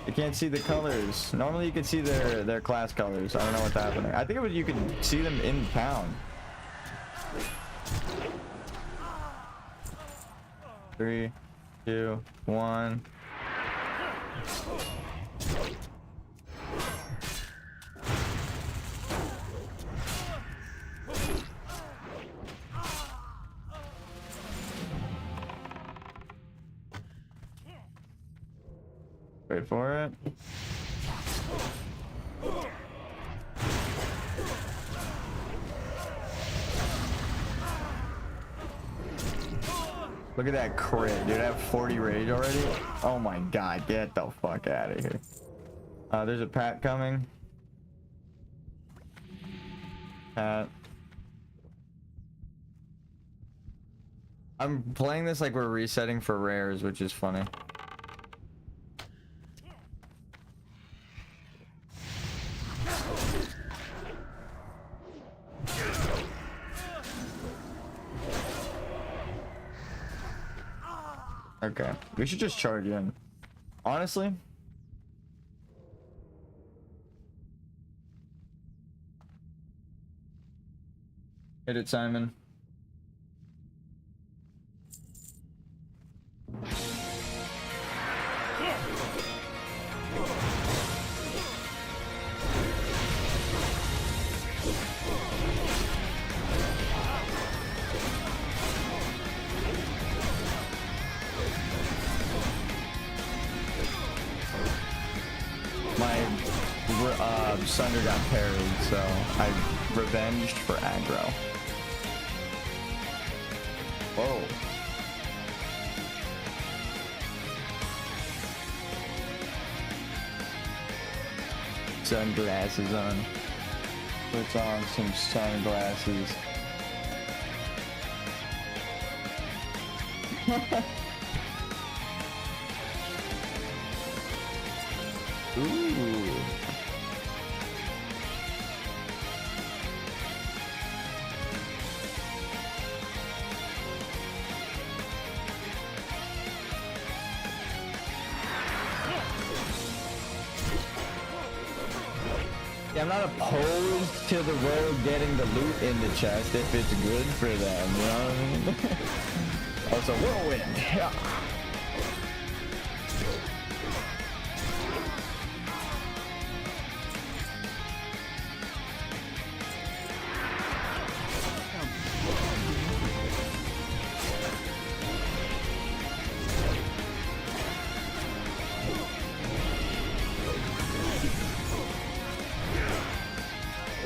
S1: You can't see the colors. Normally you can see their class colors. I don't know what's happening. I think it was you can see them in town. 3, 2, 1. Wait for it. Look at that crit, dude. I have 40 rage already. Oh my god, get the fuck out of here. There's a Pat coming. Pat. I'm playing this like we're resetting for rares, which is funny. Okay, we should just charge in. Honestly. Hit it, Simon. Sunder got parried, so I revenged for aggro. Whoa. Sunglasses on. Puts on some sunglasses. Ooh. Yeah, I'm not opposed to the road getting the loot in the chest if it's good for them, you know what I mean? Also, whirlwind. Yeah.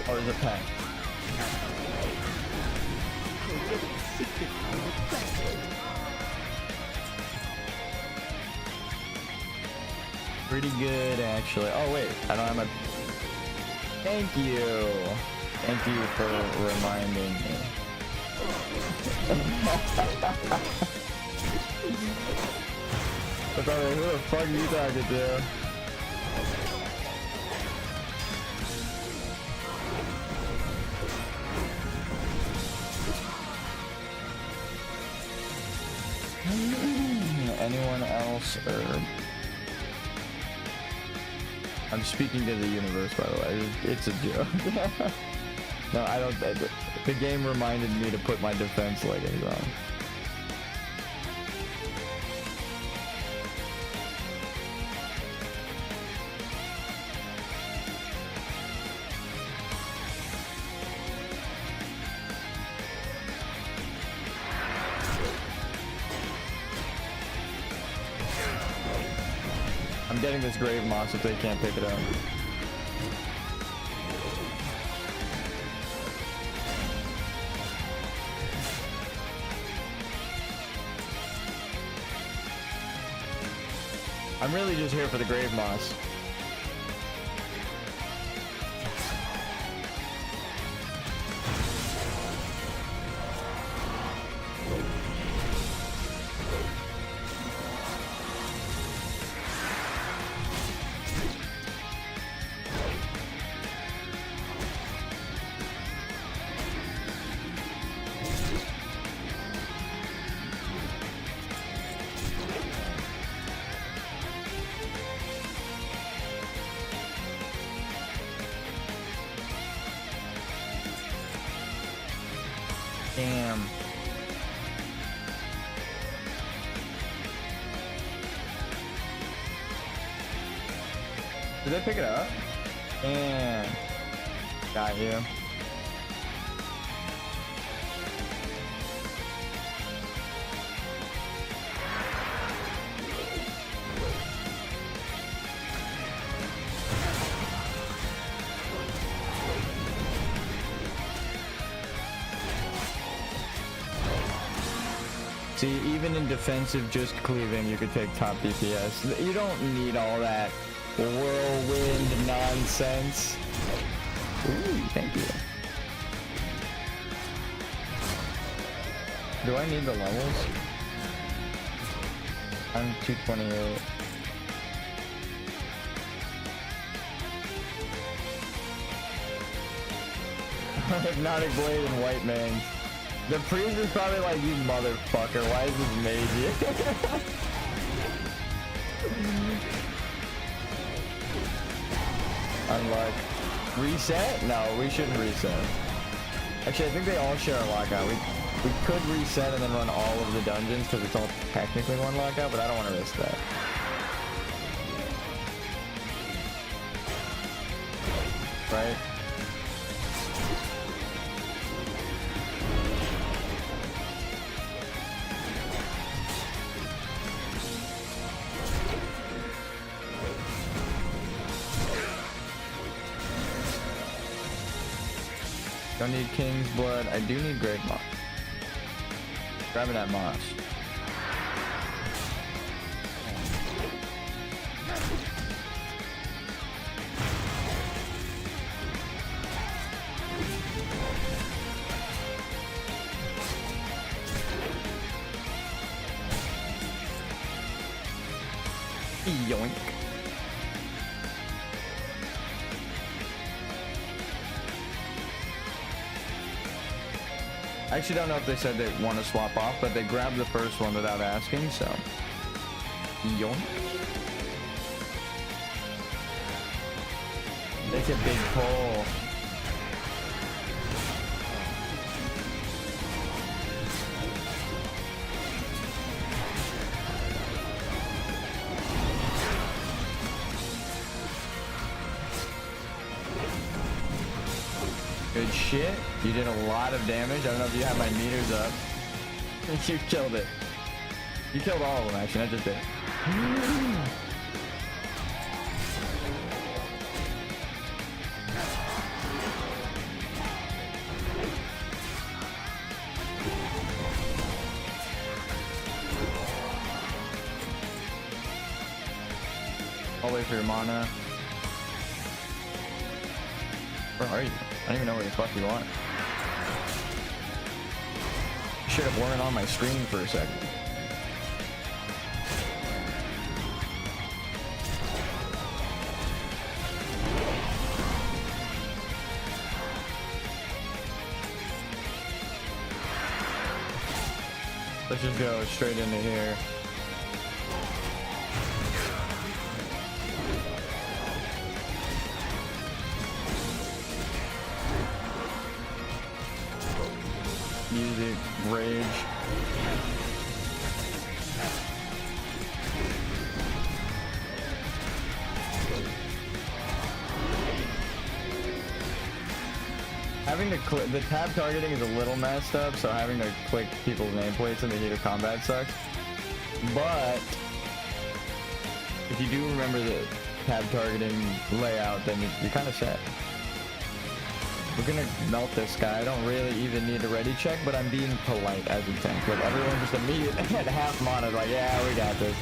S1: Or is it pen? Pretty good, actually. Oh, wait. I don't have my... Thank you. Thank you for reminding me. I thought, who the fuck are you talking to? Anyone else? I'm speaking to the universe, by the way. It's a joke. No, I don't. The game reminded me to put my defense leggings on. I'm getting this grave moss if they can't pick it up. I'm really just here for the grave moss. Damn. Did they pick it up? Damn. Got you. See, even in defensive, just cleaving, you could take top DPS. You don't need all that whirlwind nonsense. Ooh, thank you. Do I need the levels? I'm 228. Hypnotic Blade and White Mane. The priest is probably like, you motherfucker, why is this made you? Unlock. Reset? No, we shouldn't reset. Actually, I think they all share a lockout. We could reset and then run all of the dungeons because it's all technically one lockout, but I don't want to risk that. Right? don't need King's Blood. I do need Grave Moss. Grabbing that moss. Yoink. I actually don't know if they said they want to swap off, but they grabbed the first one without asking, so. Yoink. Take a big pull. Good shit. You did a lot of damage. I don't know if you have my meters up. You killed it. You killed all of them, actually, not just it. I'll wait for your mana. Where are you? I don't even know where the fuck you are. Should have weren't on my screen for a second. Let's just go straight into here. Music, rage. Having to click, the tab targeting is a little messed up, so having to click people's nameplates in the heat of combat sucks. But if you do remember the tab targeting layout, then you're kind of set. We're gonna melt this guy. I don't really even need a ready check, but I'm being polite as a tank. Like everyone just immediately at half mana, like, yeah, we got this.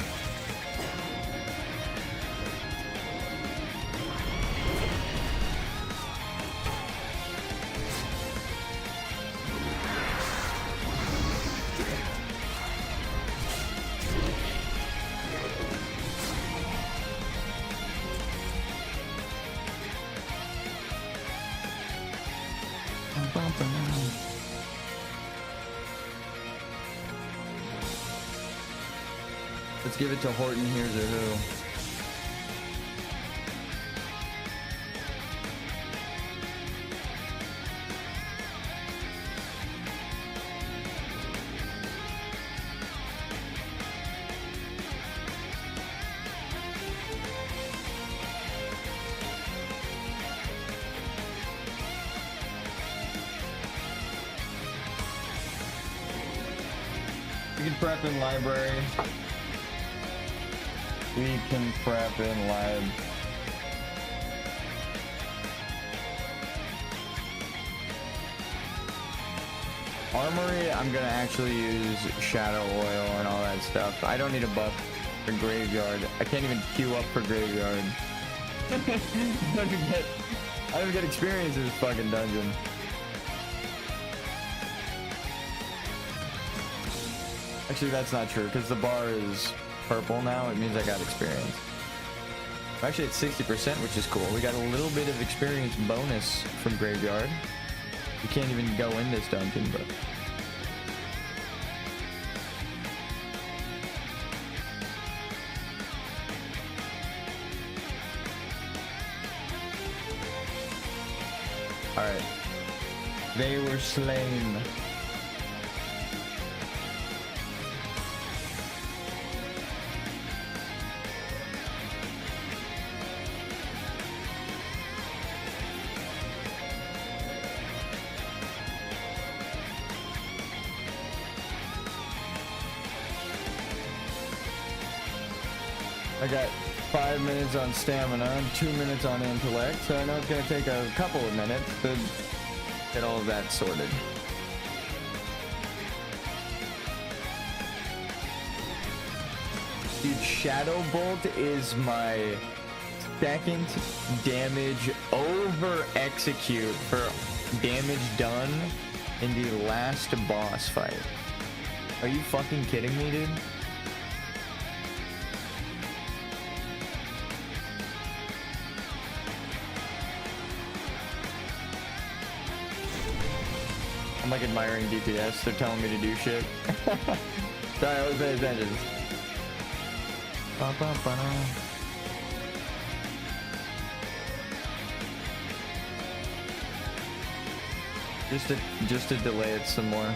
S1: Let's give it to Horton. Here's a who. We can prep in library. We can prep in lab. Armory, I'm gonna actually use Shadow Oil and all that stuff. I don't need a buff for Graveyard. I can't even queue up for Graveyard. I don't even get experience in this fucking dungeon. Actually, that's not true, because the bar is purple now. It means I got experience. I'm actually at 60%, which is cool. We got a little bit of experience bonus from Graveyard. You can't even go in this dungeon, but... Alright. They were slain. I got 5 minutes on stamina and 2 minutes on intellect, so I know it's going to take a couple of minutes to Get all of that sorted. Dude, Shadow Bolt is my second damage over execute for damage done in the last boss fight. Are you fucking kidding me, dude? I'm like admiring DPS. They're telling me to do shit. Sorry, I was paying attention. Ba-ba-ba-da. Just to delay it some more.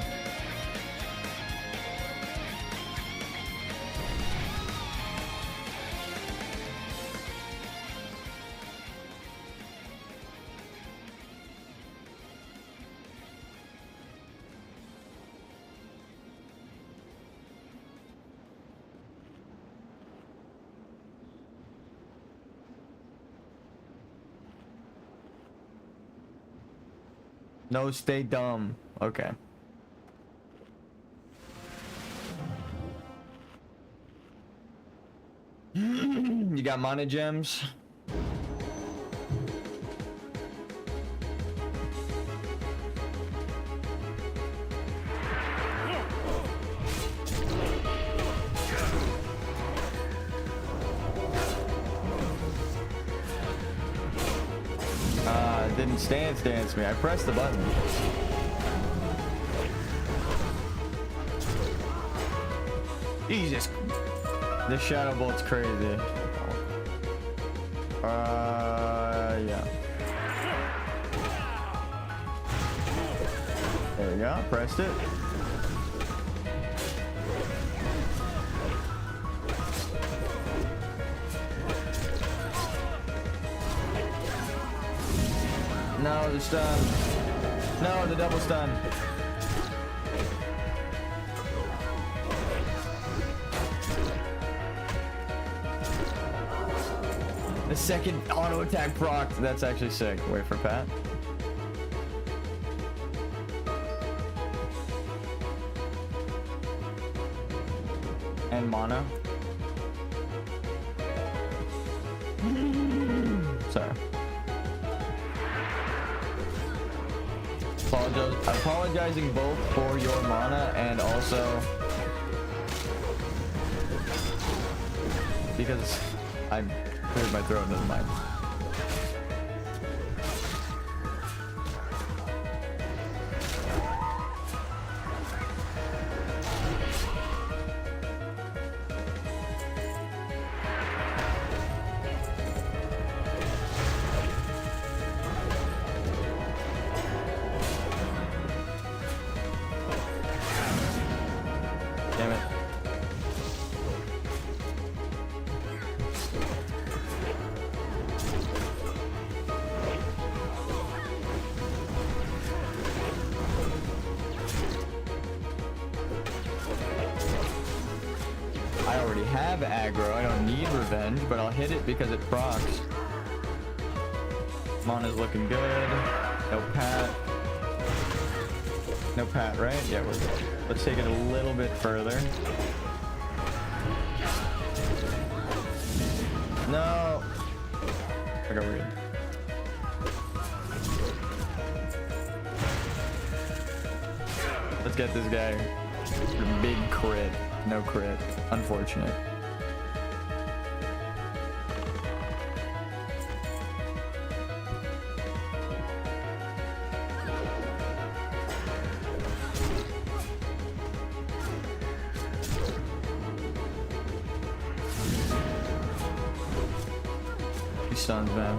S1: No, stay dumb. Okay. You got mana gems? It didn't dance me. I pressed the button. Jesus. This Shadow Bolt's crazy. Yeah. There we go. Pressed it. No, the stun. No, the double stun. The second auto attack proc. That's actually sick. Wait for Pat. And mana. Sorry. Apologizing both for your mana and also because I cleared my throat. Never mind. Damn it. I already have aggro. I don't need revenge, but I'll hit it because it procs. Mana's looking good. No Pat. No Pat, right? Yeah, we're good. Let's take it a little bit further. No. Okay, we're good. Let's get this guy. Big crit. No crit. Unfortunate. He stuns, man.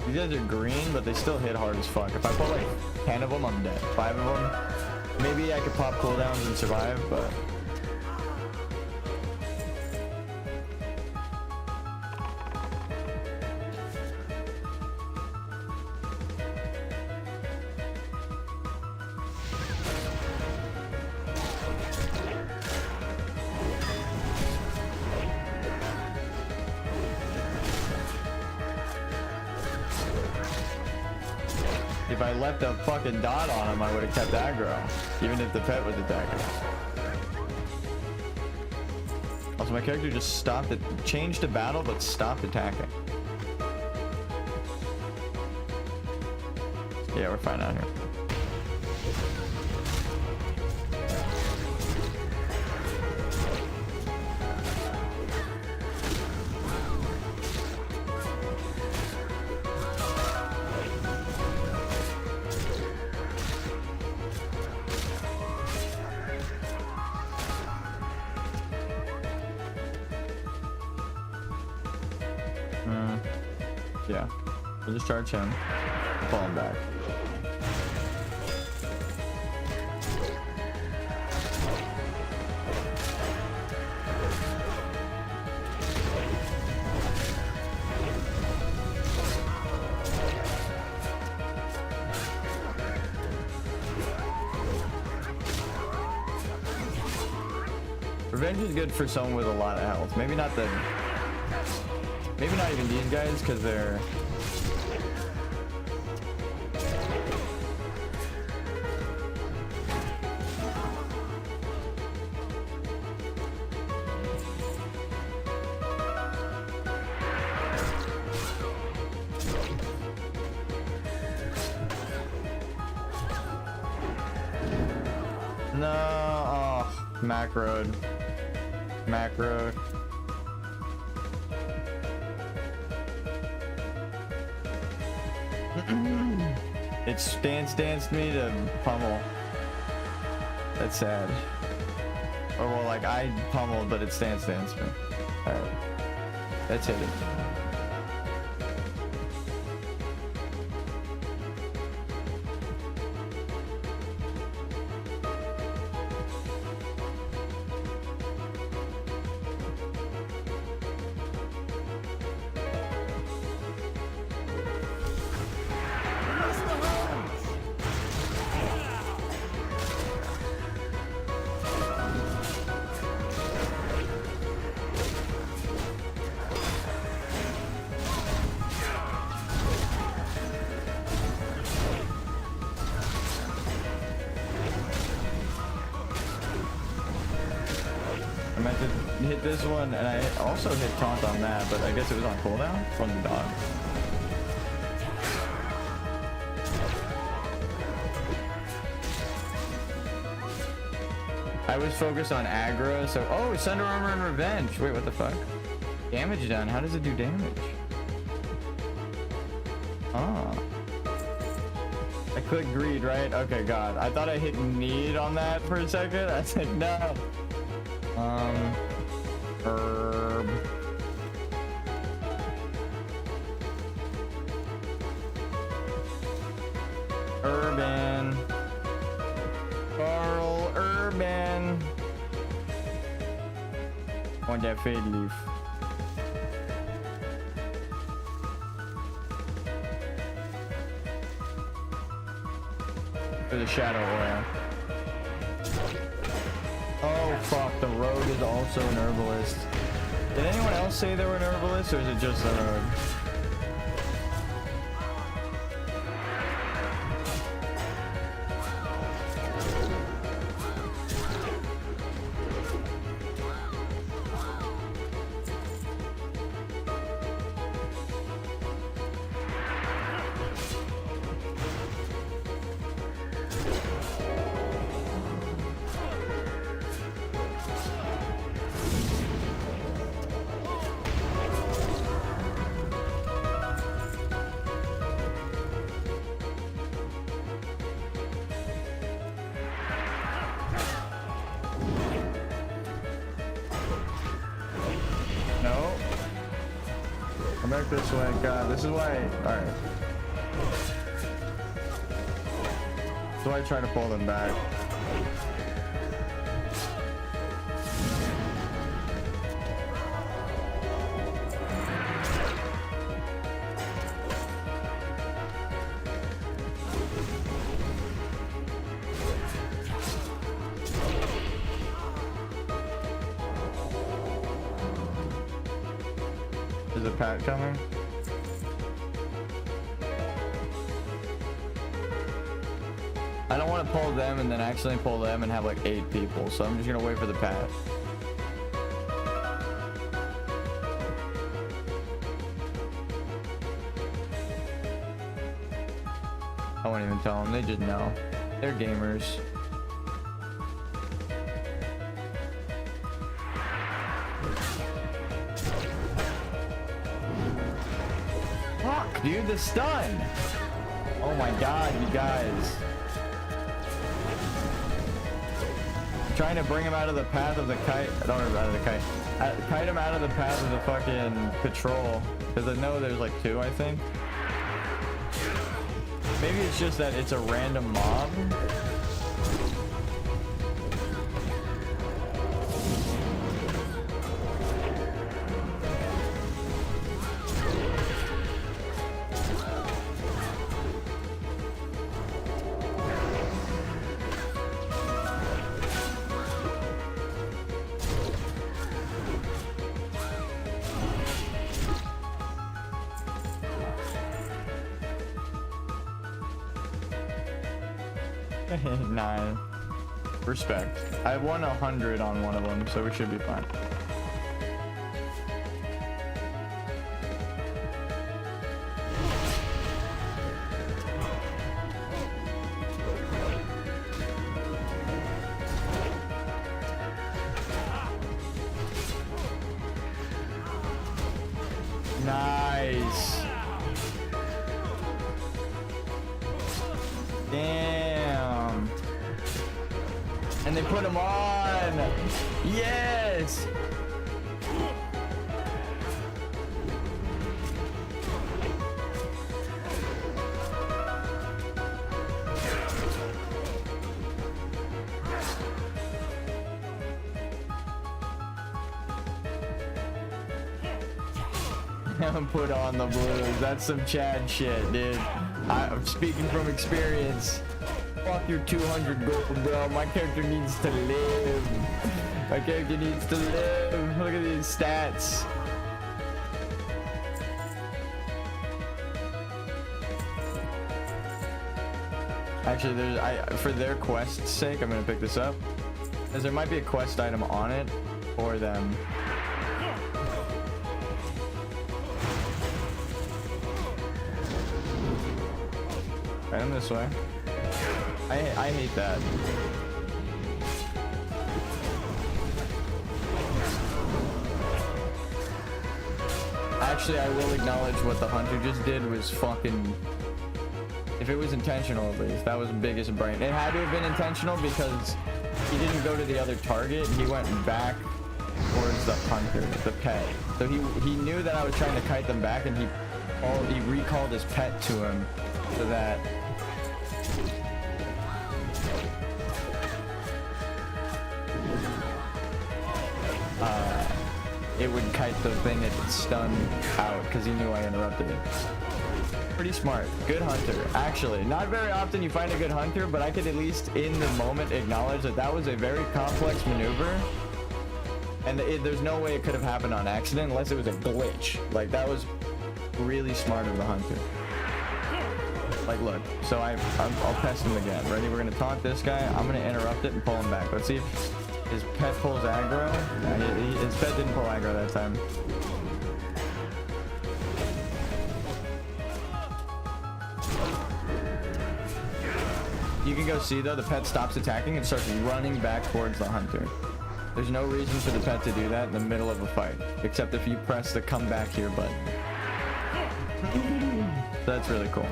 S1: These guys are green, but they still hit hard as fuck. If I put like 10 of them, I'm dead. 5 of them, maybe I could pop cooldowns and survive, but... If I left a fucking dot on him, I would have kept aggro, even if the pet was attacking. Also, my character just stopped it, changed to battle, but stopped attacking. Yeah, we're fine out here. Yeah, we'll just charge him, fall him back. Revenge is good for someone with a lot of health. Maybe not even these guys, because they're... No, oh, macroed. Macroed. It danced me to pummel. That's sad. Or well, like I pummeled, but it danced me. Alright. Let's hit it. I meant to hit this one, and I also hit taunt on that, but I guess it was on cooldown from the dog. I was focused on aggro, so oh, it's Thunder Armor and Revenge. Wait, what the fuck? Damage done. How does it do damage? Oh. I clicked greed, right? Okay, God. I thought I hit need on that for a second. I said no. Herb. Urban. Carl Urban. Want that fade leaf. For the shadow oil. Oh fuck, the rogue is also an herbalist. Did anyone else say they were an herbalist, or is it just the rogue? No. Come back this way. God, this is why. Alright. That's why I try to pull them back. Is a pat coming? I don't want to pull them and then accidentally pull them and have like 8 people. So I'm just gonna wait for the path. I won't even tell them. They just know. They're gamers. Fuck, dude, the stun. Oh my god, you guys. I'm trying to bring him out of the path of the kite. Don't worry about the kite. Kite him out of the path of the fucking patrol. Because I know there's like 2, I think. Maybe it's just that it's a random mob. Nine. Respect. I won 100 on one of them, so we should be fine. Nice. Damn. And they put him on. Yes. Put on the blues. That's some Chad shit, dude. I'm speaking from experience. Fuck your 200 gold, bro. My character needs to live. My character needs to live. Look at these stats. Actually, there's for their quest's sake, I'm gonna pick this up, as there might be a quest item on it for them. Right, I'm this way. I hate that. Actually, I will acknowledge what the hunter just did was fucking... If it was intentional, at least, that was the biggest brain. It had to have been intentional because he didn't go to the other target. He went back towards the hunter, the pet. So he knew that I was trying to kite them back, and he recalled his pet to him so that... it would kite the thing that stunned out because he knew I interrupted it. Pretty smart. Good hunter. Actually, not very often you find a good hunter, but I could at least in the moment acknowledge that that was a very complex maneuver. And there's no way it could have happened on accident unless it was a glitch. Like, that was really smart of the hunter. Like, look. So I'll test him again. Ready? We're going to taunt this guy. I'm going to interrupt it and pull him back. Let's see if... his pet pulls aggro. Nah, his pet didn't pull aggro that time. You can go see though, the pet stops attacking and starts running back towards the hunter. There's no reason for the pet to do that in the middle of a fight, except if you press the come back here button. So that's really cool.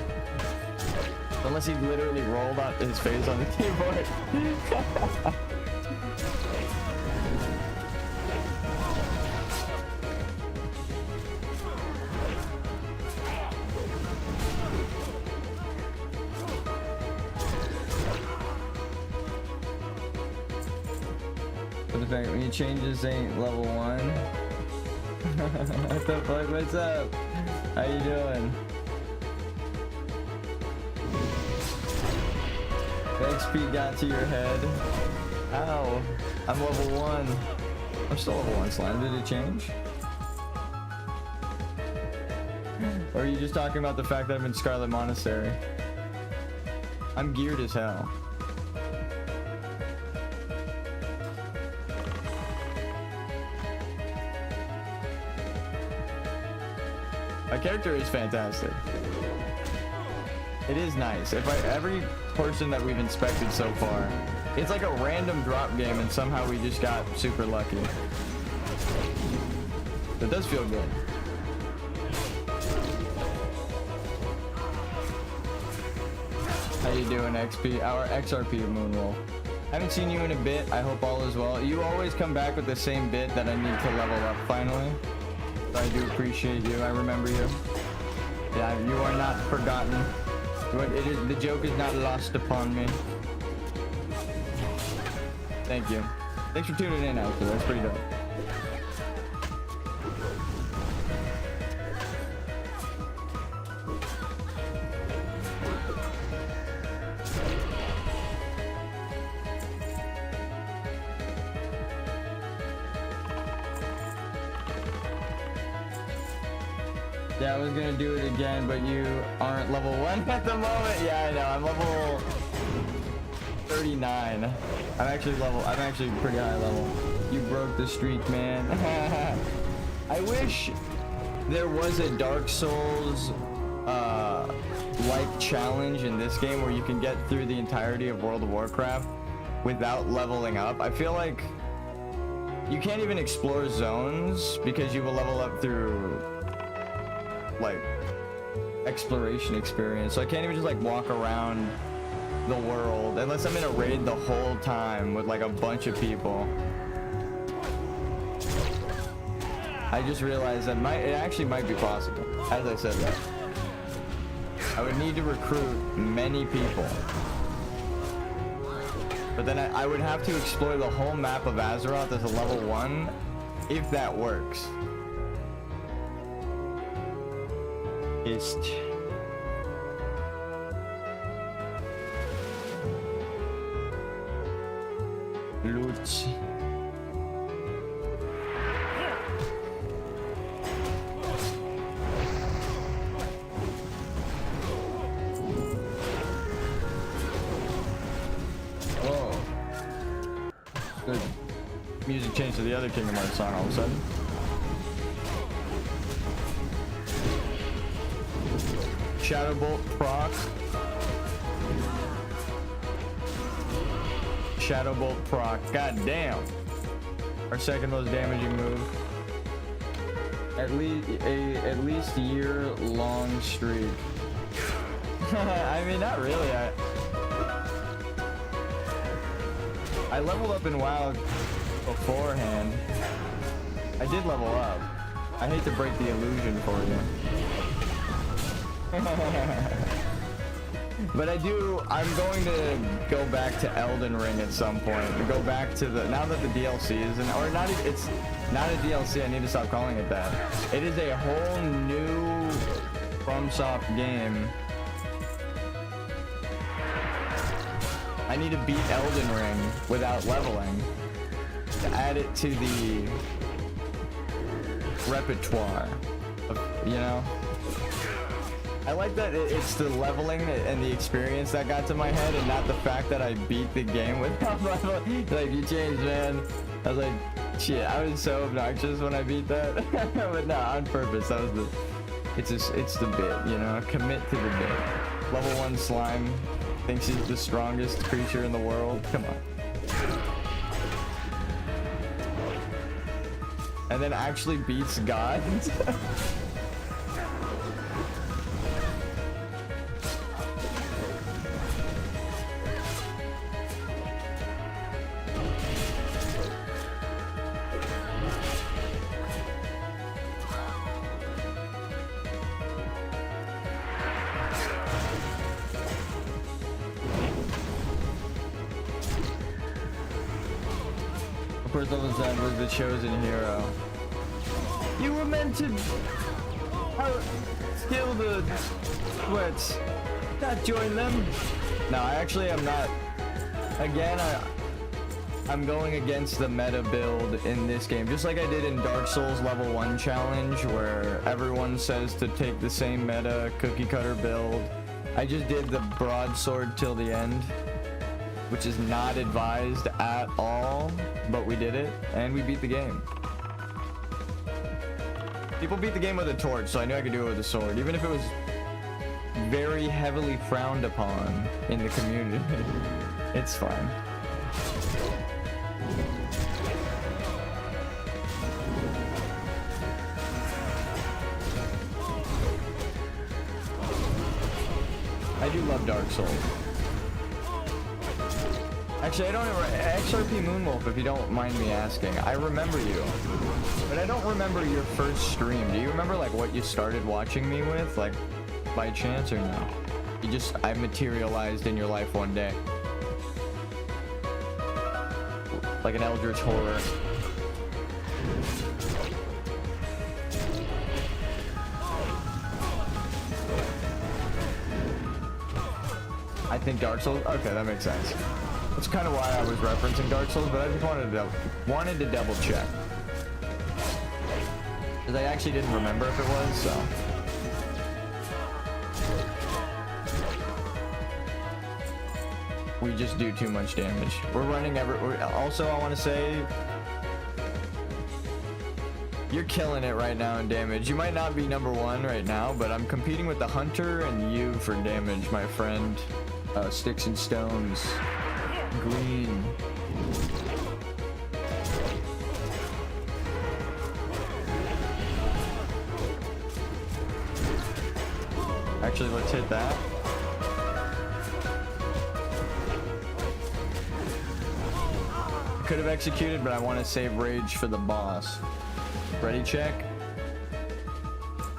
S1: Unless he literally rolled out his face on the keyboard. The fact when you change this ain't level 1. What the fuck? What's up? How you doing? The XP got to your head. Ow. I'm level 1. I'm still level 1, Slime. Did it change? Or are you just talking about the fact that I'm in Scarlet Monastery? I'm geared as hell. My character is fantastic. It is nice. Every person that we've inspected so far, it's like a random drop game and somehow we just got super lucky. It does feel good. How you doing, XP? Our XRP Moonroll. Haven't seen you in a bit. I hope all is well. You always come back with the same bit that I need to level up finally. So I do appreciate you. I remember you. Yeah, you are not forgotten. The joke is not lost upon me. Thank you. Thanks for tuning in, actually. That's pretty dope. Yeah, I was gonna do it again, but you aren't level 1 at the moment. Yeah, I know. I'm level 39. I'm actually pretty high level. You broke the streak, man. I wish there was a Dark Souls like challenge in this game where you can get through the entirety of World of Warcraft without leveling up. I feel like you can't even explore zones because you will level up through like exploration experience. So I can't even just like walk around the world unless I'm in a raid the whole time with like a bunch of people. I just realized that it actually might be possible. As I said that, I would need to recruit many people, but then I would have to explore the whole map of Azeroth as a level 1 if that works. Loot. Whoa. The music changed to the other Kingdom Hearts song all of a sudden. Shadow Bolt proc. Shadow Bolt proc. God damn. Our second most damaging move. At least year-long streak. I mean, not really. I leveled up in WoW beforehand. I did level up. I hate to break the illusion for you. But I'm going to go back to Elden Ring at some point. Go back to now that the DLC is it's not a DLC, I need to stop calling it that. It is a whole new FromSoft game. I need to beat Elden Ring without leveling to add it to the repertoire of, you know? I like that it's the leveling and the experience that got to my head and not the fact that I beat the game without leveling. Like, you changed, man. I was like, shit, I was so obnoxious when I beat that. But no, on purpose. That was it's the bit, you know? Commit to the bit. Level 1 slime thinks he's the strongest creature in the world. Come on. And then actually beats God. First level design was the chosen hero. You were meant to kill the sweats, not join them. No, I actually am not. Again, I'm going against the meta build in this game, just like I did in Dark Souls level 1 challenge, where everyone says to take the same meta cookie cutter build. I just did the broadsword till the end, which is not advised at all, but we did it and we beat the game. People beat the game with a torch, so I knew I could do it with a sword, even if it was very heavily frowned upon in the community. It's fine. I do love Dark Souls. Actually, I don't ever... XRP Moonwolf, if you don't mind me asking. I remember you. But I don't remember your first stream. Do you remember, like, what you started watching me with? Like, by chance or no? You just... I materialized in your life one day. Like an eldritch horror. I think Dark Souls... Okay, that makes sense. That's kind of why I was referencing Dark Souls, but I just wanted to double check. Because I actually didn't remember if it was, so... We just do too much damage. We're running also, I want to say... You're killing it right now in damage. You might not be number one right now, but I'm competing with the Hunter and you for damage, my friend. Sticks and Stones. Green. Actually, let's hit that. Could have executed, but I want to save rage for the boss. Ready, check.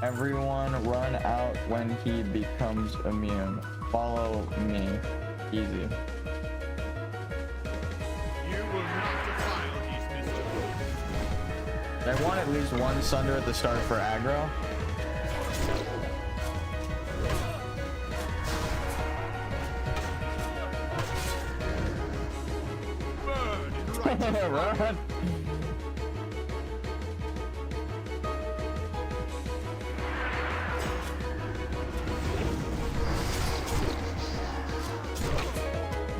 S1: Everyone run out when he becomes immune. Follow me. Easy.
S2: You will not defile these mysteries.
S1: I want at least one Sunder at the start for aggro.
S2: Burn in right.
S1: Run.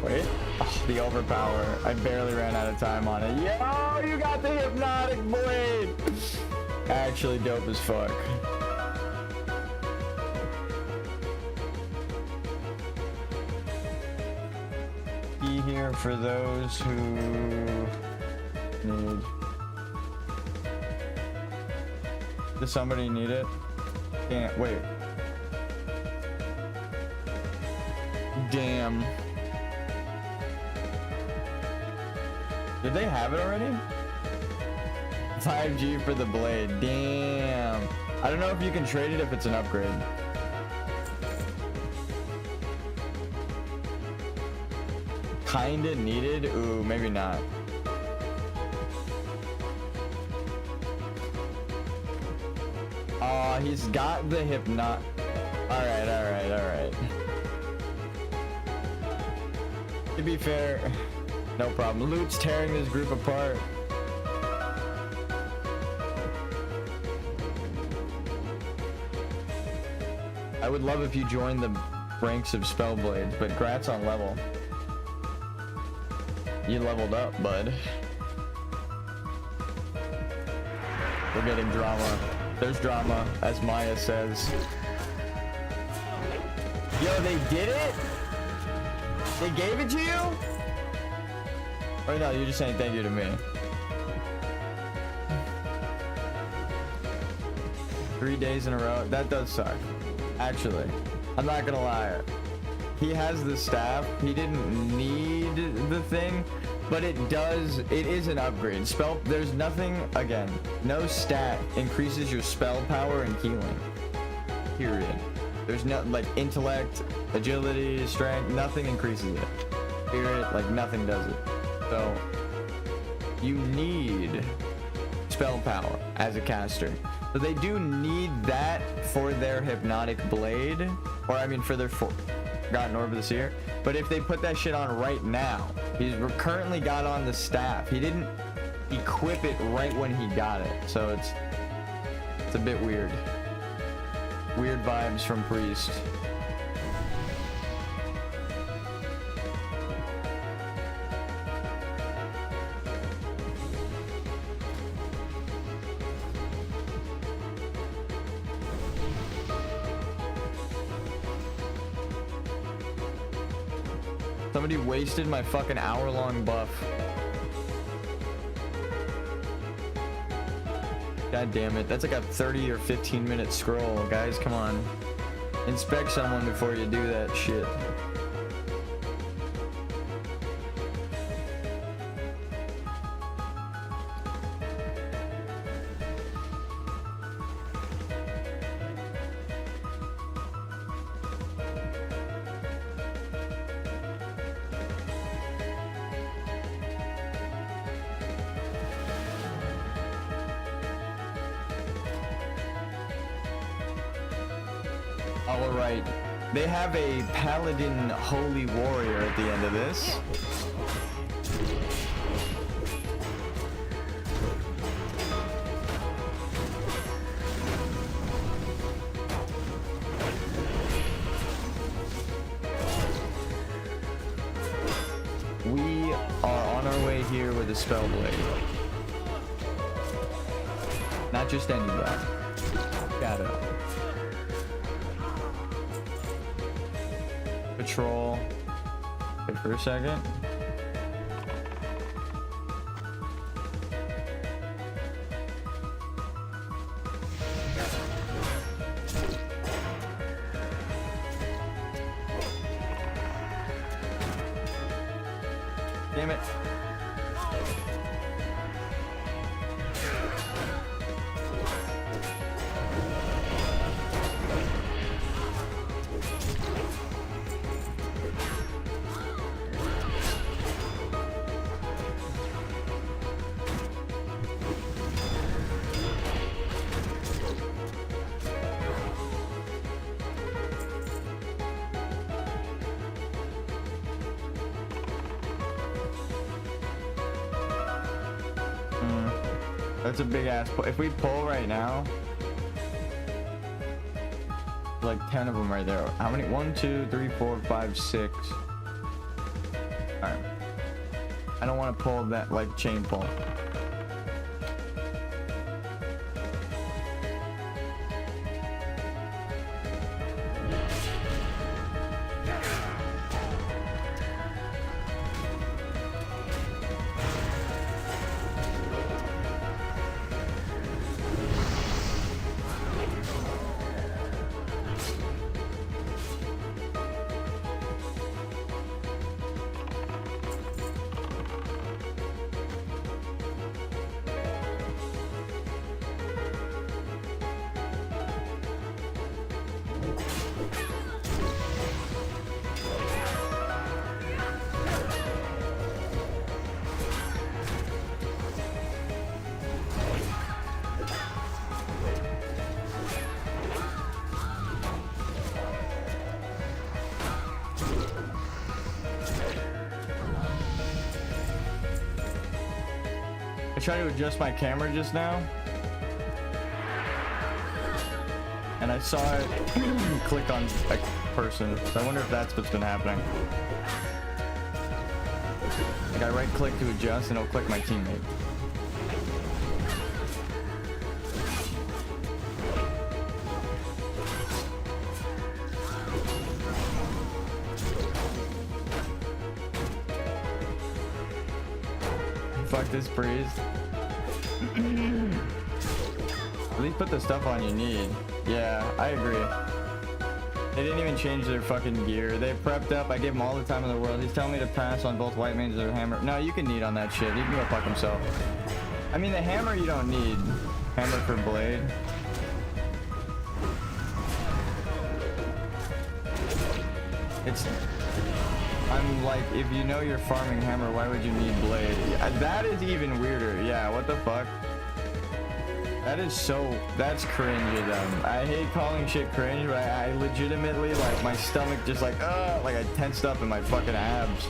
S1: Wait. Oh, the overpower. I barely ran out of time on it. Yo, you got the hypnotic blade. Actually dope as fuck. Key here for those who need. Does somebody need it? Can't wait. Damn. Did they have it already? 5G for the blade. Damn. I don't know if you can trade it if it's an upgrade. Kinda needed. Ooh, maybe not. Aw, he's got the hypnot. Alright, alright, alright. To be fair, no problem. Loot's tearing this group apart. I would love if you joined the ranks of Spellblades, but grats on level. You leveled up, bud. We're getting drama. There's drama, as Maya says. Yo, they did it? They gave it to you? Or no, you're just saying thank you to me. 3 days in a row. That does suck. Actually, I'm not gonna lie. He has the staff. He didn't need the thing, but it is an upgrade. There's nothing, again, no stat increases your spell power and healing. Period. There's no, like, intellect, agility, strength, nothing increases it. Spirit, like, nothing does it. So, you need spell power as a caster. So they do need that for their hypnotic blade, or I mean for their Forgotten Orb of the Seer. But if they put that shit on right now, he's currently got on the staff. He didn't equip it right when he got it, so it's a bit weird. Weird vibes from Priest. Somebody wasted my fucking hour-long buff. God damn it. That's like a 30 or 15-minute scroll. Guys, come on. Inspect someone before you do that shit. All right. They have a paladin holy warrior at the end of this. We are on our way here with a spell blade. Not just any guy. Shadow. Patrol. Wait for a second. Damn it. That's a big ass pull. If we pull right now, like 10 of them right there. How many? 1, 2, 3, 4, 5, 6. Alright. I don't want to pull that like chain pull. I tried to adjust my camera just now, and I saw it click on a person. So I wonder if that's what's been happening. Like I right click to adjust and it'll click my teammate. Fuck this breeze. At least put the stuff on you need. Yeah, I agree. They didn't even change their fucking gear. They prepped up. I gave him all the time in the world. He's telling me to pass on both white mains or hammer. No, you can need on that shit. He can go fuck himself. I mean, the hammer you don't need. Hammer for blade. It's... I'm like, if you know you're farming hammer, why would you need blade? That is even weirder. Yeah, what the fuck? That is so... That's cringe of them. I hate calling shit cringe, but I legitimately, like, my stomach just like I tensed up in my fucking abs.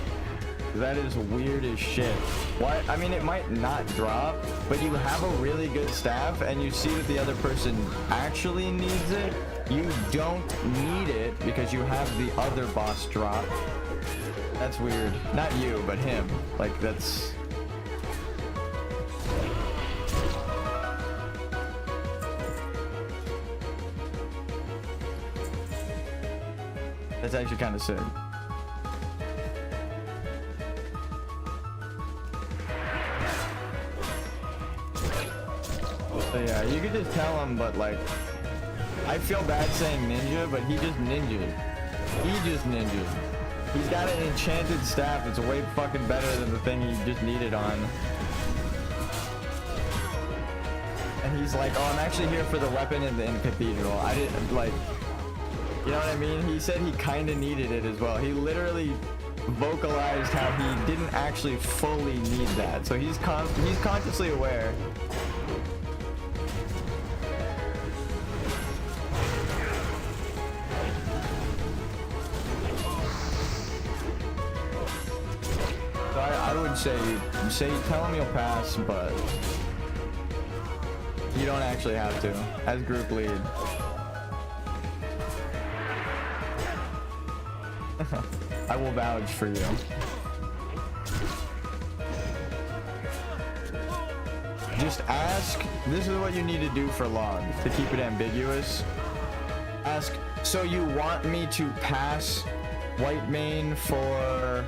S1: That is weird as shit. Why? I mean, it might not drop, but you have a really good staff, and you see that the other person actually needs it. You don't need it because you have the other boss drop. That's weird. Not you, but him. Like, that's... That's actually kind of sick. yeah, you could just tell him, but like, I feel bad saying ninja, but he just ninja. He just ninja. He's got an enchanted staff. It's way fucking better than the thing he just needed on. And he's like, oh, I'm actually here for the weapon in Cathedral. I didn't, like, you know what I mean? He said he kind of needed it as well. He literally vocalized how he didn't actually fully need that. So he's consciously aware. So I would say tell him you'll pass, but you don't actually have to as group lead. I will vouch for you. Just ask, this is what you need to do for log to keep it ambiguous. Ask, so you want me to pass white mane for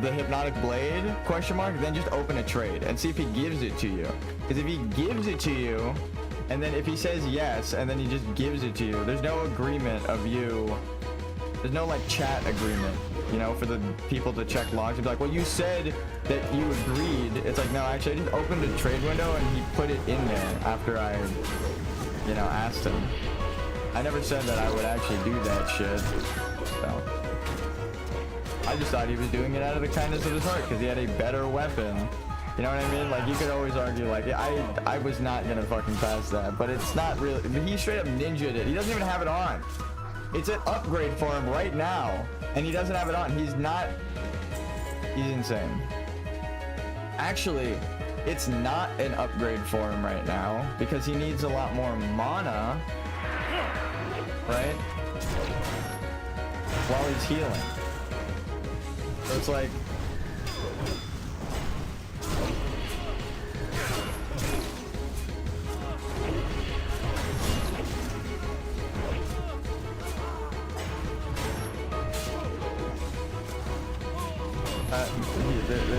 S1: the hypnotic blade, question mark, then just open a trade and see if he gives it to you. Because if he gives it to you, and then if he says yes, and then he just gives it to you, there's no agreement of you. There's no like chat agreement, you know, for the people to check logs and be like, well, you said that you agreed. It's like, no, actually, I just opened a trade window and he put it in there after I, you know, asked him. I never said that I would actually do that shit. So I just thought he was doing it out of the kindness of his heart because he had a better weapon. You know what I mean? Like, you could always argue, like, I was not gonna fucking pass that, but it's not really. He straight up ninja'd it. He doesn't even have it on. It's an upgrade for him right now, and he doesn't have it on. He's insane. Actually, it's not an upgrade for him right now because he needs a lot more mana, right? While he's healing. So it's like,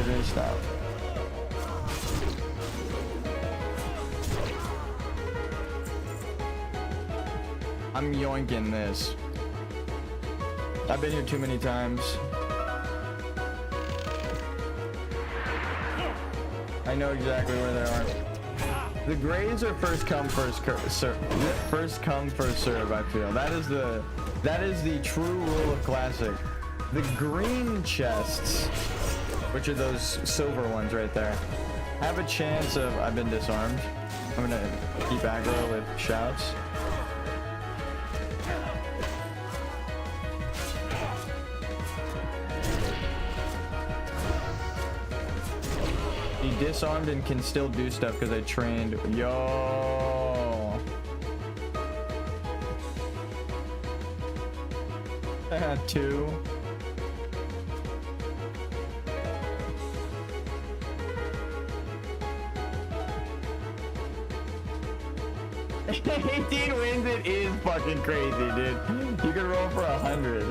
S1: they stop. I'm yoinking this. I've been here too many times. I know exactly where they are. The grays are first come, first serve. First come, first serve. I feel that is the true rule of classic. The green chests, which are those silver ones right there, have a chance of. I've been disarmed. I'm gonna keep aggro with shouts. He disarmed and can still do stuff because I trained. Yo. 2. 18 wins, it is fucking crazy, dude. You can roll for 100.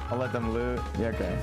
S1: I'll let them loot. Yeah, okay.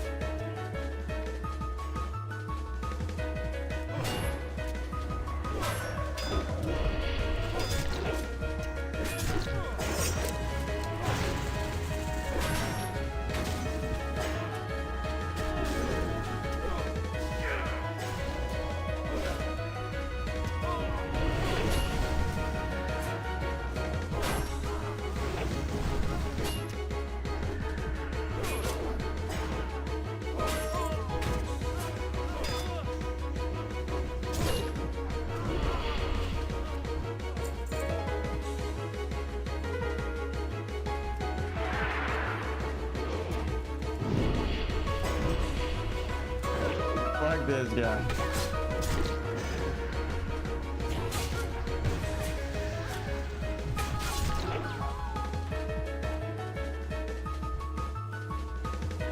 S1: Fuck this guy.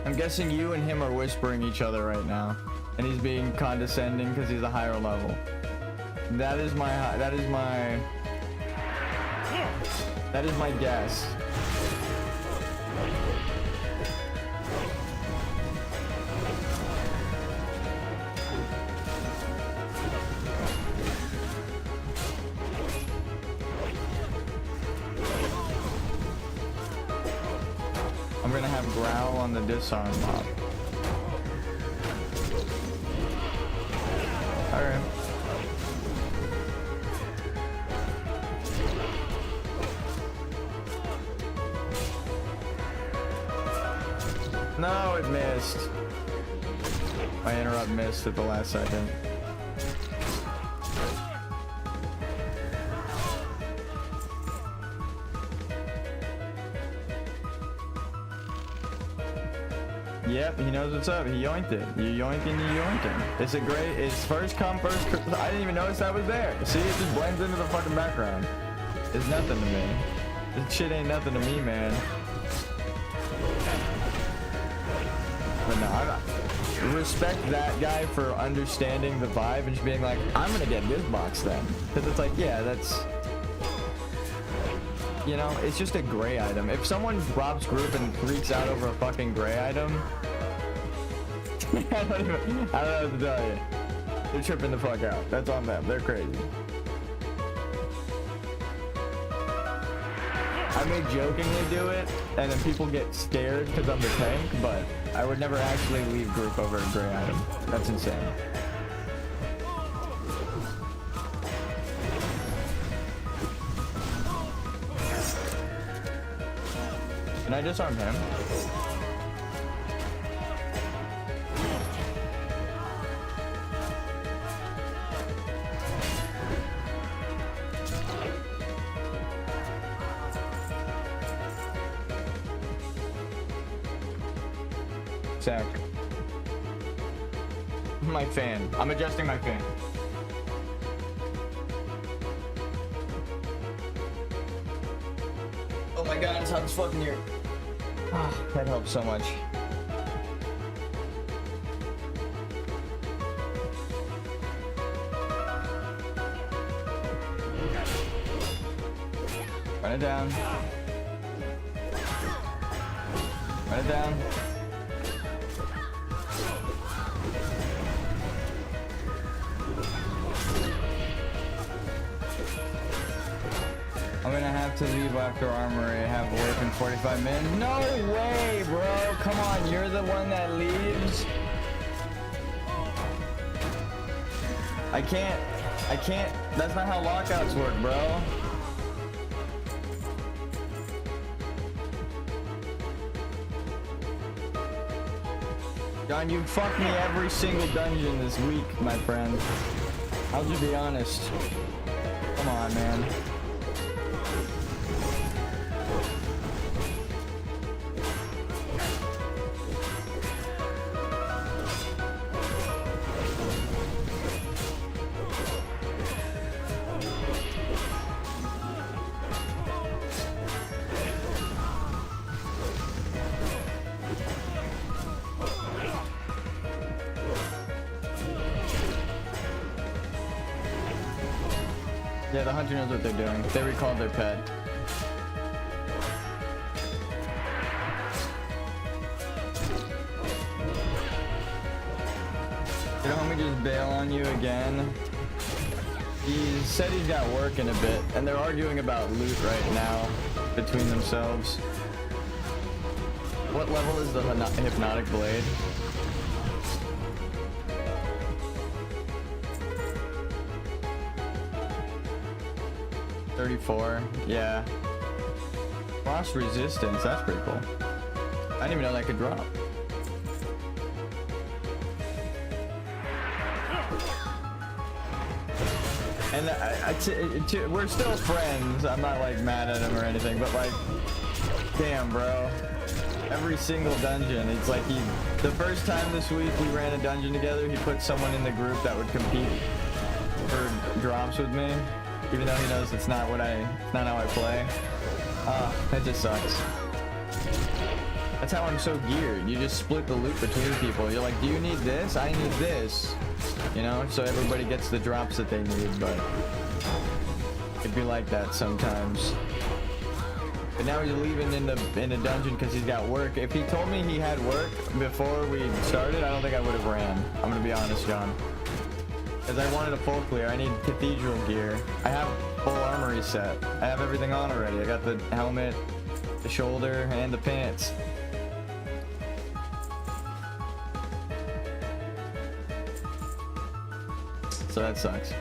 S1: I'm guessing you and him are whispering each other right now, and he's being condescending because he's a higher level. That is my guess. I'm gonna have growl on the disarm mob. Alright. No, it missed. My interrupt missed at the last second. Yep, he knows what's up. He yoinked it. You yoinking, you yoinking. It's a great, it's first come, first. I didn't even notice that was there. See, it just blends into the fucking background. It's nothing to me. This shit ain't nothing to me, man. But no, I respect that guy for understanding the vibe and just being like, I'm gonna get this box then. Because it's like, yeah, that's, you know, it's just a gray item. If someone drops group and freaks out over a fucking gray item, I don't know what to tell you. They're tripping the fuck out. That's on them. They're crazy. I may jokingly do it, and then people get scared because I'm the tank, but I would never actually leave group over a gray item. That's insane. Can I disarm him? Sack. My fan. I'm adjusting my fan. Oh my god, it's hot as fucking here. Oh, that helps so much. Run it down. Run it down. I'm gonna have to leave after armory. I have work in 45 minutes. No way, bro. Come on, you're the one that leaves. I can't. That's not how lockouts work, bro. John, you fucked me every single dungeon this week, my friend. I'll just be honest. Come on, man. Yeah, the hunter knows what they're doing. They recalled their pet. Did homie just bail on you again? He said he's got work in a bit, and they're arguing about loot right now between themselves. What level is the hypnotic blade? 34, yeah. Frost resistance, that's pretty cool. I didn't even know that could drop. And we're still friends. I'm not like mad at him or anything, but like, damn, bro. Every single dungeon, it's like the first time this week we ran a dungeon together, he put someone in the group that would compete for drops with me. Even though he knows it's not not how I play. That just sucks. That's how I'm so geared. You just split the loot between people. You're like, do you need this? I need this. You know, so everybody gets the drops that they need, but it'd be like that sometimes. But now he's leaving in a dungeon because he's got work. If he told me he had work before we started, I don't think I would have ran. I'm gonna be honest, John. Because I wanted a full clear. I need cathedral gear. I have full armory set. I have everything on already. I got the helmet, the shoulder, and the pants. so that sucks.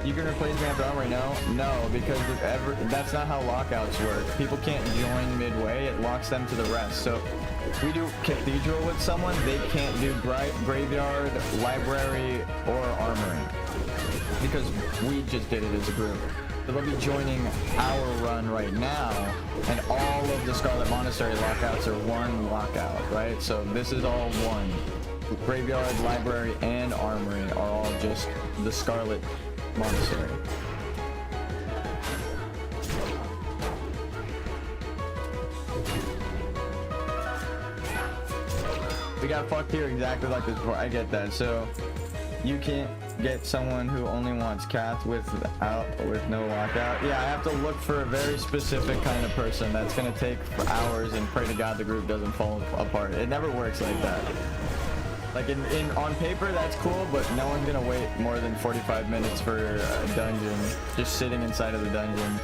S1: You can replace me after armory? No, because that's not how lockouts work. People can't join midway, it locks them to the rest. So we do cathedral with someone, they can't do graveyard, library, or armory. Because we just did it as a group. So they'll be joining our run right now, and all of the Scarlet Monastery lockouts are one lockout, right? So this is all one. Graveyard, library, and armory are all just the Scarlet Monastery. We got fucked here exactly like this before. I get that. So you can't get someone who only wants Cath with no lockout. Yeah, I have to look for a very specific kind of person that's gonna take for hours and pray to God the group doesn't fall apart. It never works like that. Like on paper that's cool, but no one's gonna wait more than 45 minutes for a dungeon, just sitting inside of the dungeon.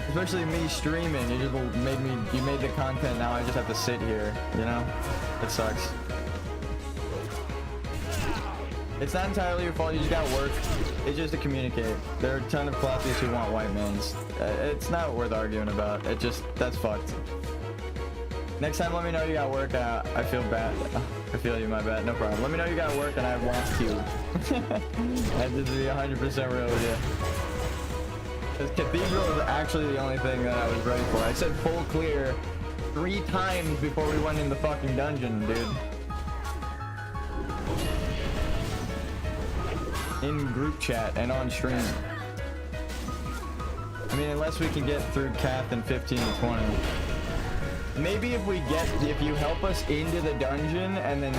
S1: Especially me streaming, you made the content, now I just have to sit here, you know? It sucks. It's not entirely your fault, you just got work. It's just to communicate. There are a ton of classes who want white mans. It's not worth arguing about. That's fucked. Next time, let me know you got work. I feel bad. I feel you, my bad. No problem. Let me know you got work and I want you. I have to be 100% real with you. Because Cathedral is actually the only thing that I was ready for. I said full clear 3 times before we went in the fucking dungeon, dude. In group chat and on stream. I mean, unless we can get through Cath in 15 to 20. Maybe if you help us into the dungeon and then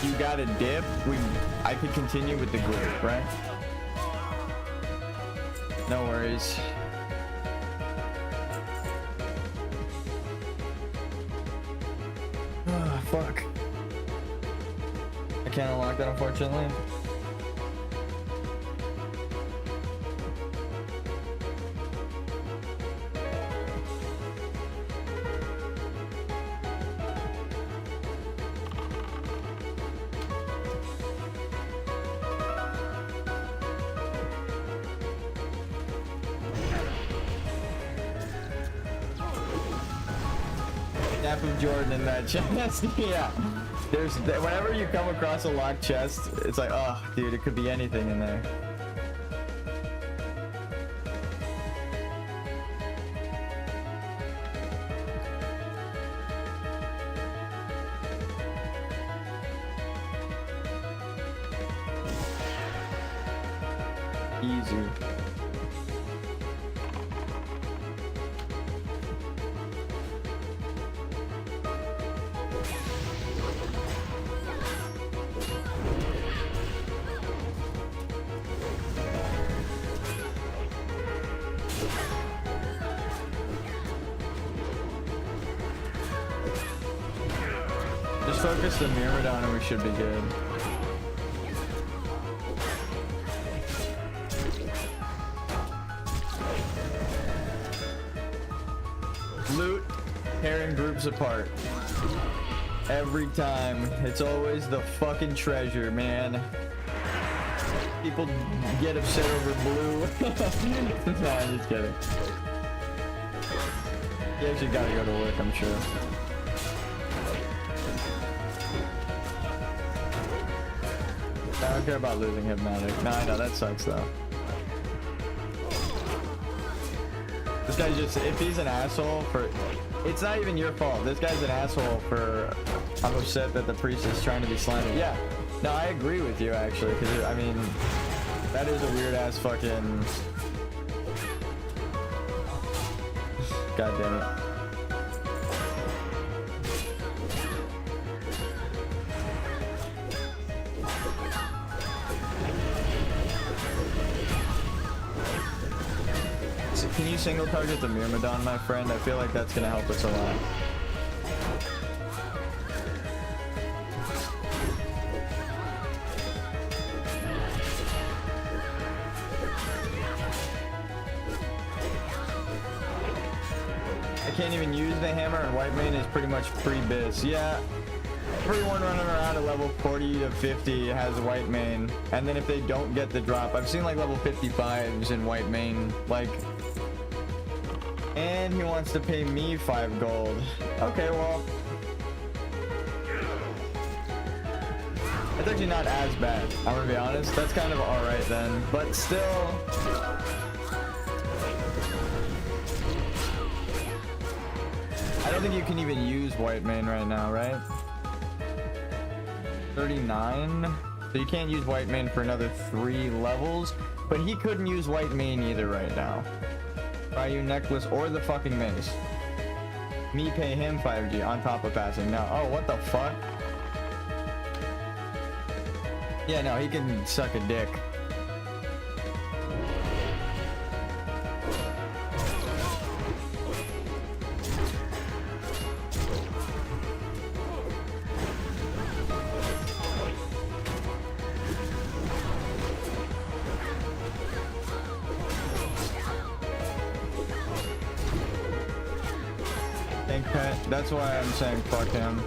S1: you got a dip, I could continue with the group, right? No worries. Oh, fuck. I can't unlock that, unfortunately. Of Jordan in that chest. Yeah, whenever you come across a locked chest, it's like, oh dude, it could be anything in there. Easy. Focus the Myrmidon and we should be good. Loot tearing groups apart. Every time. It's always the fucking treasure, man. People get upset over blue. No, I'm just kidding. You actually gotta go to work, I'm sure. I don't care about losing Hypnotic. No, I know, that sucks though. This guy's just, if he's an asshole for, it's not even your fault. This guy's an asshole for, I'm upset that the priest is trying to be slimy. Yeah, no, I agree with you actually, because I mean, that is a weird ass fucking, god damn it. Can you single target the Myrmidon, my friend? I feel like that's gonna help us a lot. I can't even use the hammer, and white main is pretty much free biz. Yeah, everyone running around at level 40 to 50 has a white main, and then if they don't get the drop, I've seen like level 55s in white main, like, and he wants to pay me 5 gold. Okay, well, it's actually not as bad, I'm gonna be honest. That's kind of alright then, but still, I don't think you can even use white main right now, right? 39, so you can't use white main for another 3 levels, but he couldn't use white main either right now. Buy you necklace or the fucking mace. Me pay him 5G on top of passing now. Oh, what the fuck? Yeah, no, he can suck a dick. That's why I'm saying fuck him.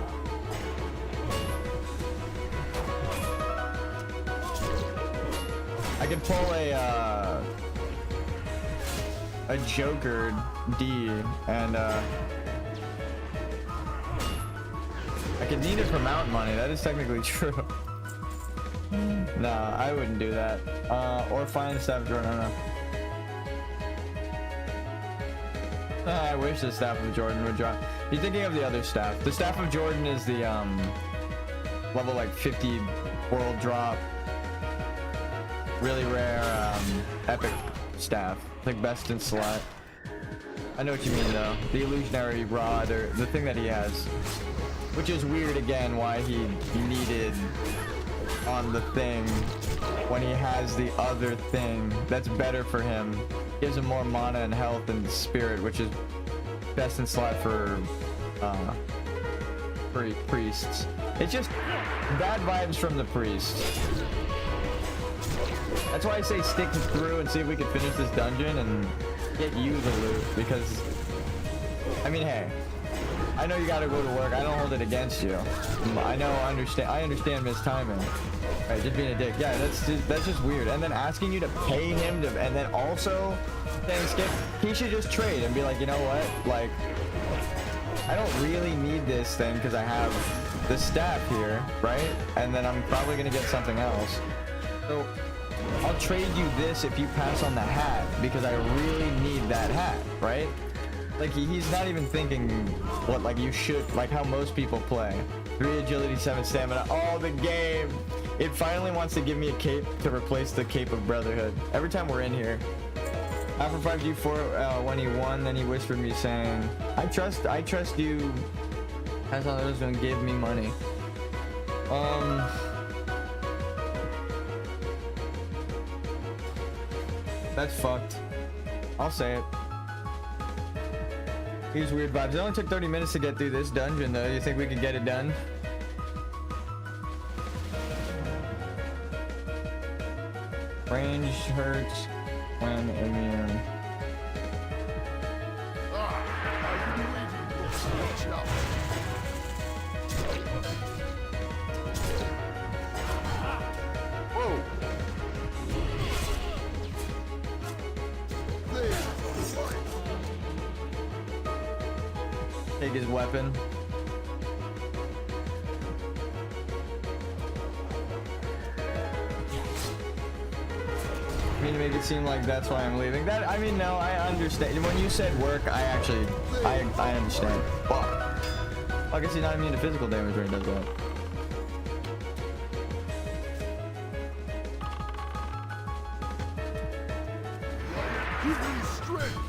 S1: I could pull a Joker D, and I could need it for mount money. That is technically true. Nah, I wouldn't do that. Or find Staff of Jordan. I don't know. I wish the Staff of Jordan would drop. You're thinking of the other staff. The Staff of Jordan is the level like 50 world drop, really rare epic staff, like best in slot. I know what you mean though. The illusionary rod, or the thing that he has, which is weird again why he needed on the thing when he has the other thing that's better for him. Gives him more mana and health and spirit, which is best in slot for priests. It's just bad vibes from the priest. That's why I say stick through and see if we can finish this dungeon and get you the loot, because I mean, hey, I know you gotta go to work. I don't hold it against you. I understand mistiming. Right, just being a dick. Yeah, that's just weird. And then asking you to pay him to, and then also saying skip. He should just trade and be like, you know what? Like, I don't really need this thing because I have the staff here, right? And then I'm probably gonna get something else. So I'll trade you this if you pass on the hat, because I really need that hat, right? Like he's not even thinking what like you should, like how most people play. 3 agility, 7 stamina. Oh, the game! It finally wants to give me a cape to replace the cape of brotherhood. Every time we're in here. After 5G4, when he won, then he whispered me saying, I trust you. That's how was gonna give me money. That's fucked. I'll say it. Here's weird vibes. It only took 30 minutes to get through this dungeon though. You think we could get it done? Range hurts when immune.
S2: Whoa!
S1: Take his weapon. I mean, to make it seem like that's why I'm leaving. That, I mean, no, I understand. When you said work, I understand. Fuck. I guess he's not immune to physical damage when he does that.
S2: Give me strength!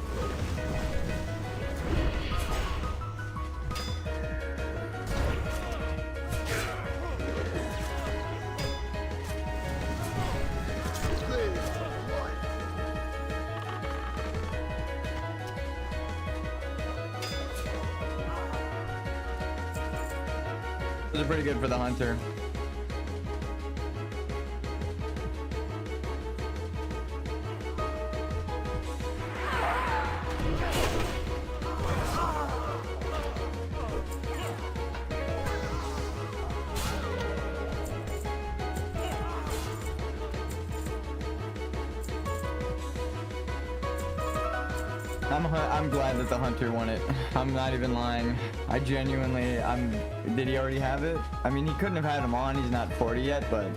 S1: Those are pretty good for the hunter. I'm glad that the hunter won it. I'm not even lying. I genuinely, did he already have it? I mean, he couldn't have had him on. He's not 40 yet, but.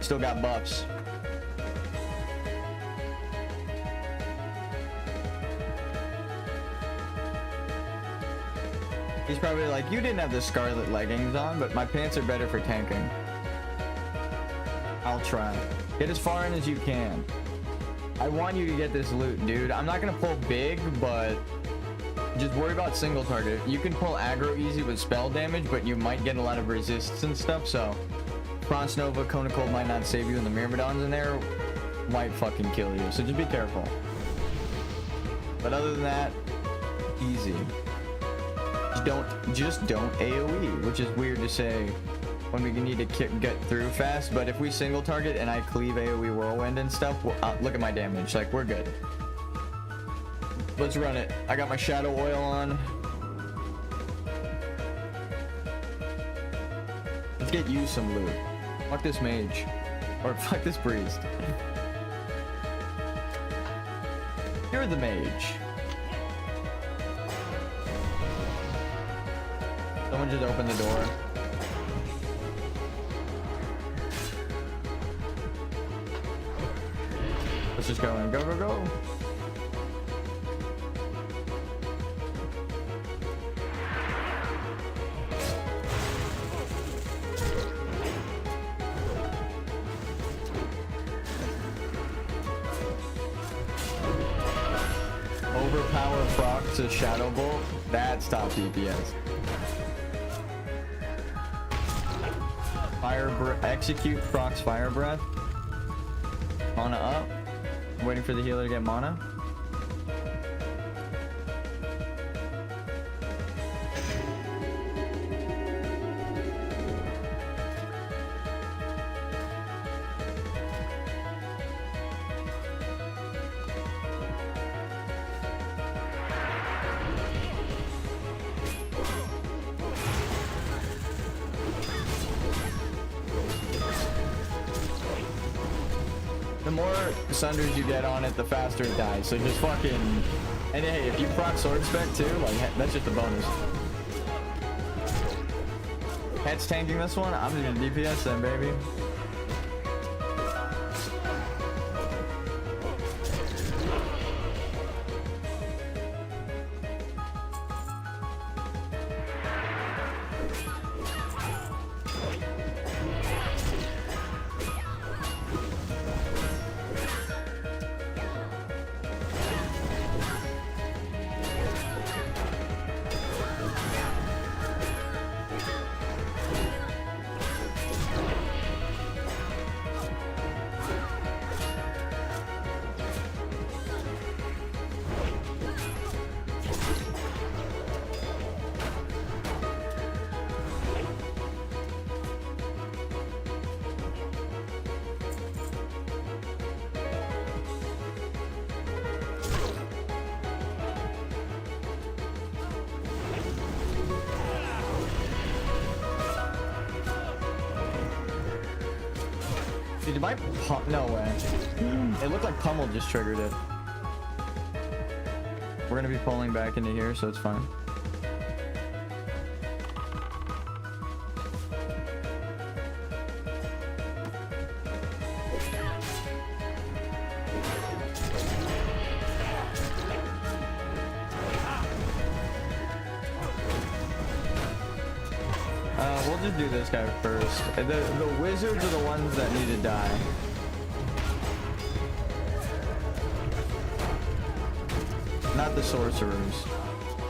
S1: Still got buffs. He's probably like, you didn't have the scarlet leggings on, but my pants are better for tanking. I'll try. Get as far in as you can. I want you to get this loot, dude. I'm not gonna pull big, but just worry about single target. You can pull aggro easy with spell damage, but you might get a lot of resists and stuff, so Frost Nova, Cone of Cold might not save you, and the Myrmidons in there might fucking kill you, so just be careful. But other than that, easy. Just don't AoE, which is weird to say when we need to get through fast, but if we single target and I cleave AoE whirlwind and stuff, look at my damage, like we're good. Let's run it. I got my shadow oil on. Let's get you some loot. Fuck this mage. Or fuck this priest. You're the mage. Someone just opened the door. Let's just go in. Go, go, go. Overpower proc to Shadow Bolt. That's top DPS. Execute procs Fire Breath. Mana up. I'm waiting for the healer to get mana. The more sunders you get on it, the faster it dies. So just fucking... And hey, if you proc sword spec too, like, that's just a bonus. Head's tanking this one. I'm just gonna DPS then, baby. Dude, my no way. It looked like Pummel just triggered it. We're gonna be pulling back into here, so it's fine. We'll just do this guy first. The wizards are the ones that need to die. Not the sorcerers.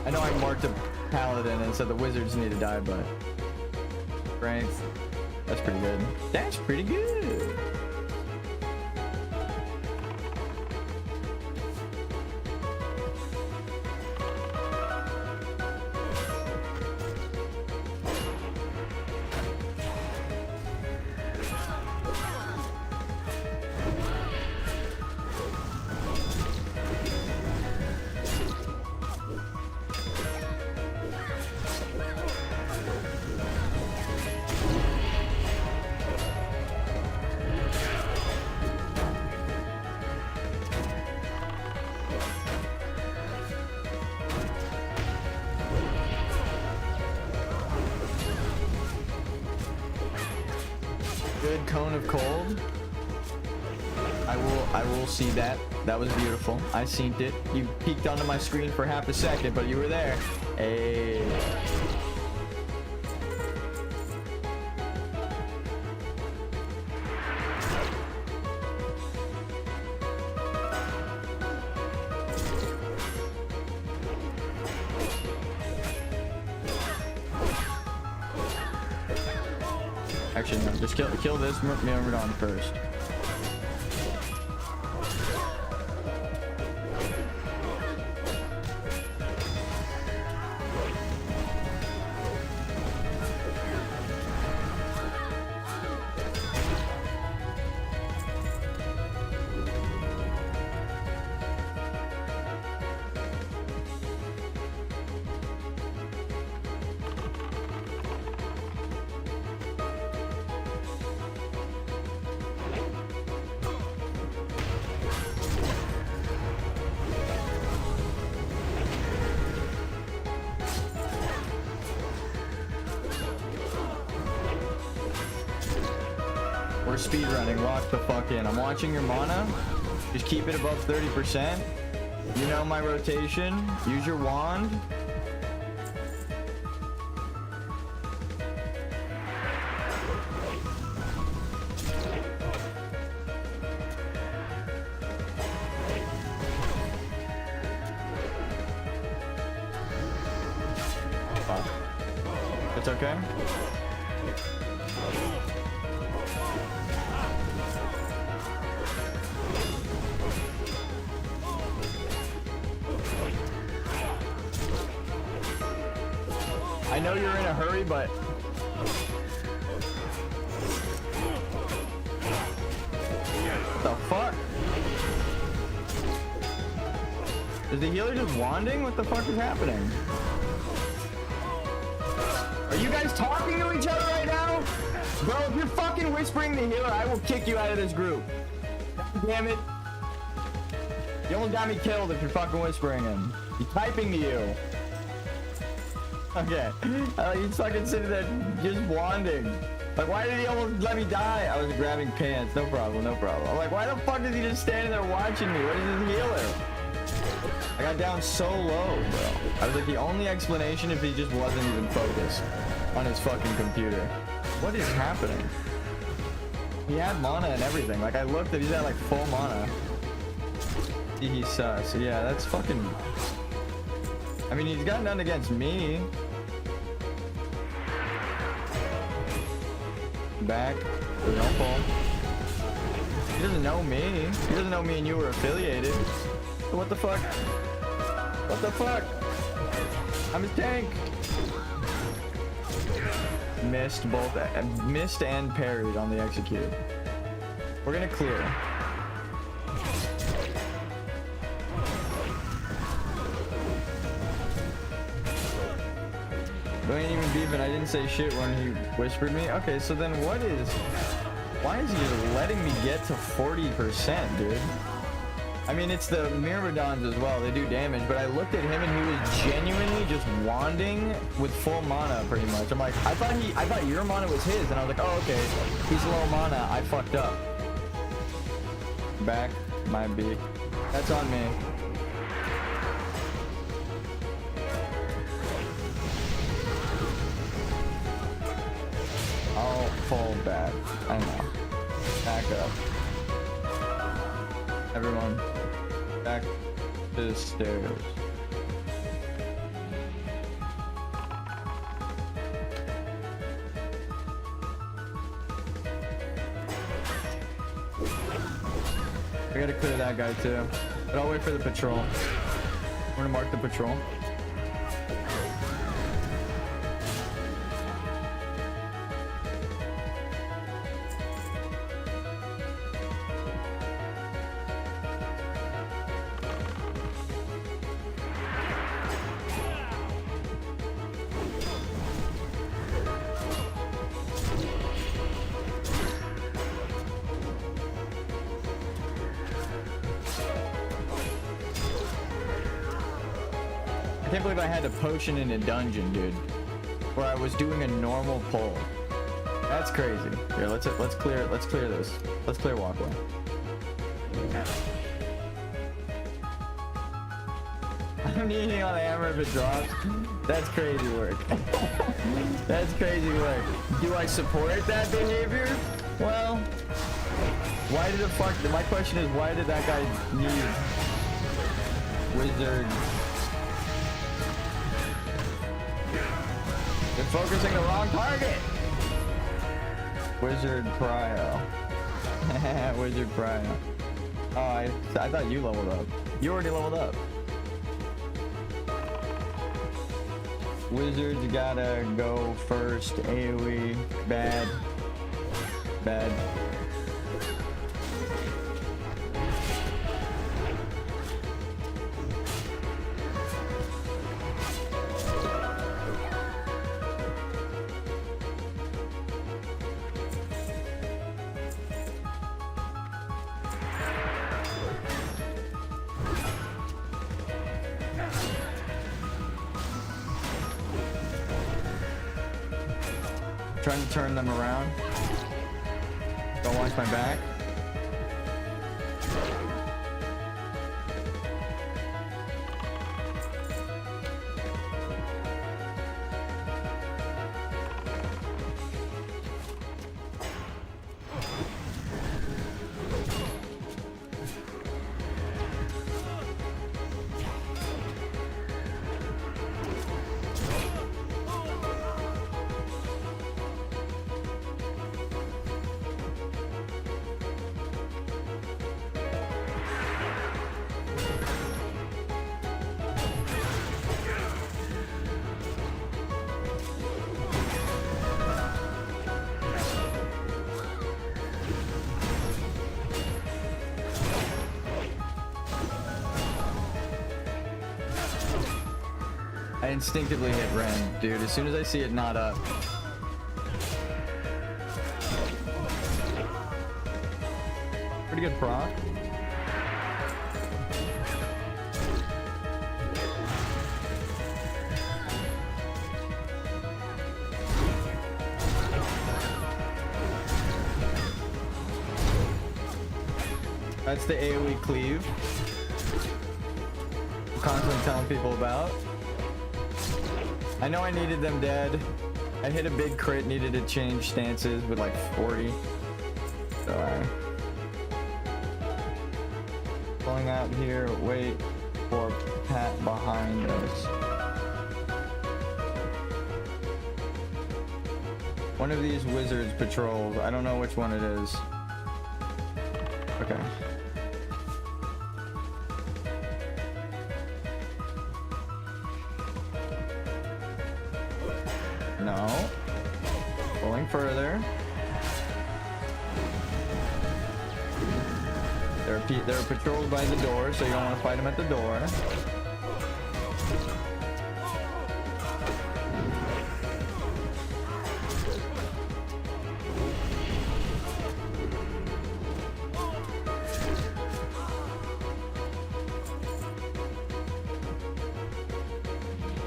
S1: I know I marked a paladin and said the wizards need to die, but... Strength. That's pretty good. That's pretty good. cone of cold. I will see that. That was beautiful. I seen it. You peeked onto my screen for half a second, but you were there. Hey. Actually, no. Just kill this Myrmidon first. We're speedrunning. Lock the fuck in. I'm watching your mana. Just keep it above 30%. You know my rotation. Use your wand. Fuck. It's okay. I know you're in a hurry, but what the fuck? Is the healer just wanding? What the fuck is happening? Are you guys talking to each other right now? Bro, if you're fucking whispering the healer, I will kick you out of this group. God damn it. You almost got me killed if you're fucking whispering him. He's typing to you. Okay. He's fucking sitting there just wanding. Like, why did he almost let me die? I was grabbing pants. No problem, no problem. I'm like, why the fuck is he just standing there watching me? What is his healer? I got down so low, bro. I was like, the only explanation if he just wasn't even focused on his fucking computer. What is happening? He had mana and everything. Like, I looked at, he's at like full mana. He sus. Yeah, that's fucking... I mean, he's got none against me. Back. Don't pull. He doesn't know me. He doesn't know me and you were affiliated. So what the fuck? What the fuck? I'm his tank. Missed both. Missed and parried on the execute. We're gonna clear. We ain't even beefing. I didn't say shit when he whispered me. Okay, so then what is... Why is he just letting me get to 40%, dude? I mean, it's the Myrmidons as well. They do damage, but I looked at him and he was genuinely just wanding with full mana, pretty much. I'm like, I thought your mana was his, and I was like, oh, okay. He's low mana. I fucked up. Back. My B. That's on me. I'll fall back. I know. Back up. Everyone, back to the stairs. I gotta clear that guy too. But I'll wait for the patrol. I'm gonna mark the patrol. I can't believe I had a potion in a dungeon, dude, where I was doing a normal pull. That's crazy. Here, let's clear this. Let's clear walkway. I'm eating on the hammer if it drops. That's crazy work. That's crazy work. Do I support that behavior? Well, why did the fuck? My question is, why did that guy need wizard? You're focusing the wrong target. Wizard Prio. Wizard Prio. Oh, I thought you leveled up. You already leveled up. Wizards gotta go first. AoE. Bad. Bad. Trying to turn them around. Don't watch my back. I instinctively hit Ren, dude, as soon as I see it not up. Pretty good proc. That's the AoE cleave. I'm constantly telling people about. I know I needed them dead. I hit a big crit, needed to change stances with like 40. So pulling out here, wait for Pat behind us. One of these wizards patrols. I don't know which one it is. Okay. No. Pulling further. They're patrolled by the door, so you don't want to fight them at the door.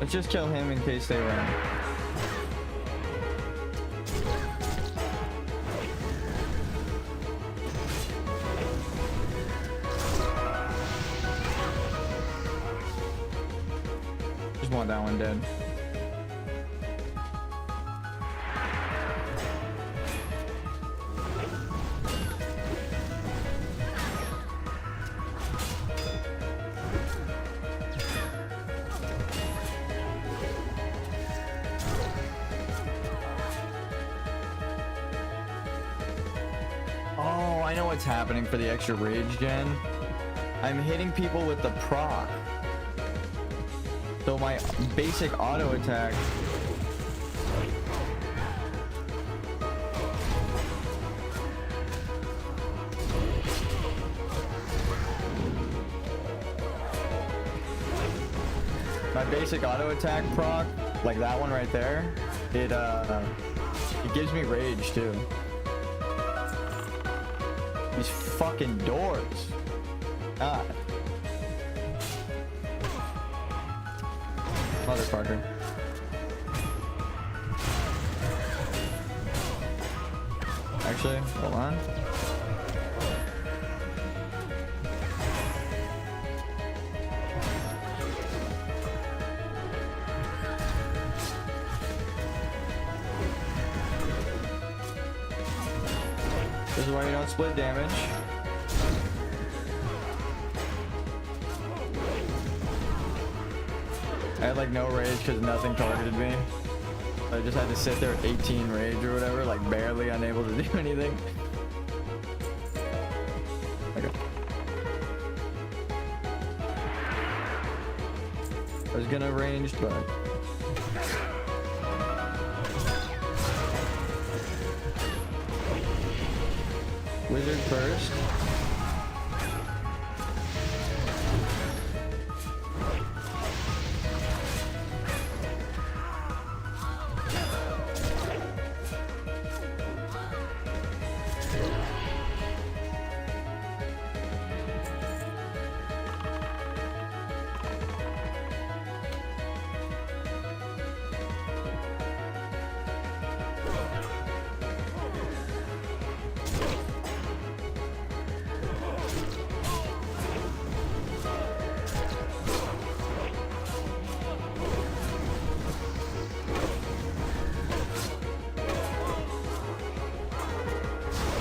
S1: Let's just kill him in case they run. Just want that one dead. Oh, I know what's happening for the extra rage gen. I'm hitting people with the proc. So my basic auto attack. My basic auto attack proc, like that one right there, it gives me rage too. These fucking doors. God. Motherfucker. Actually, hold on. This is why you don't split damage. I had like no rage because nothing targeted me. I just had to sit there at 18 rage or whatever, like barely unable to do anything. Okay. I was gonna range, but wizard first.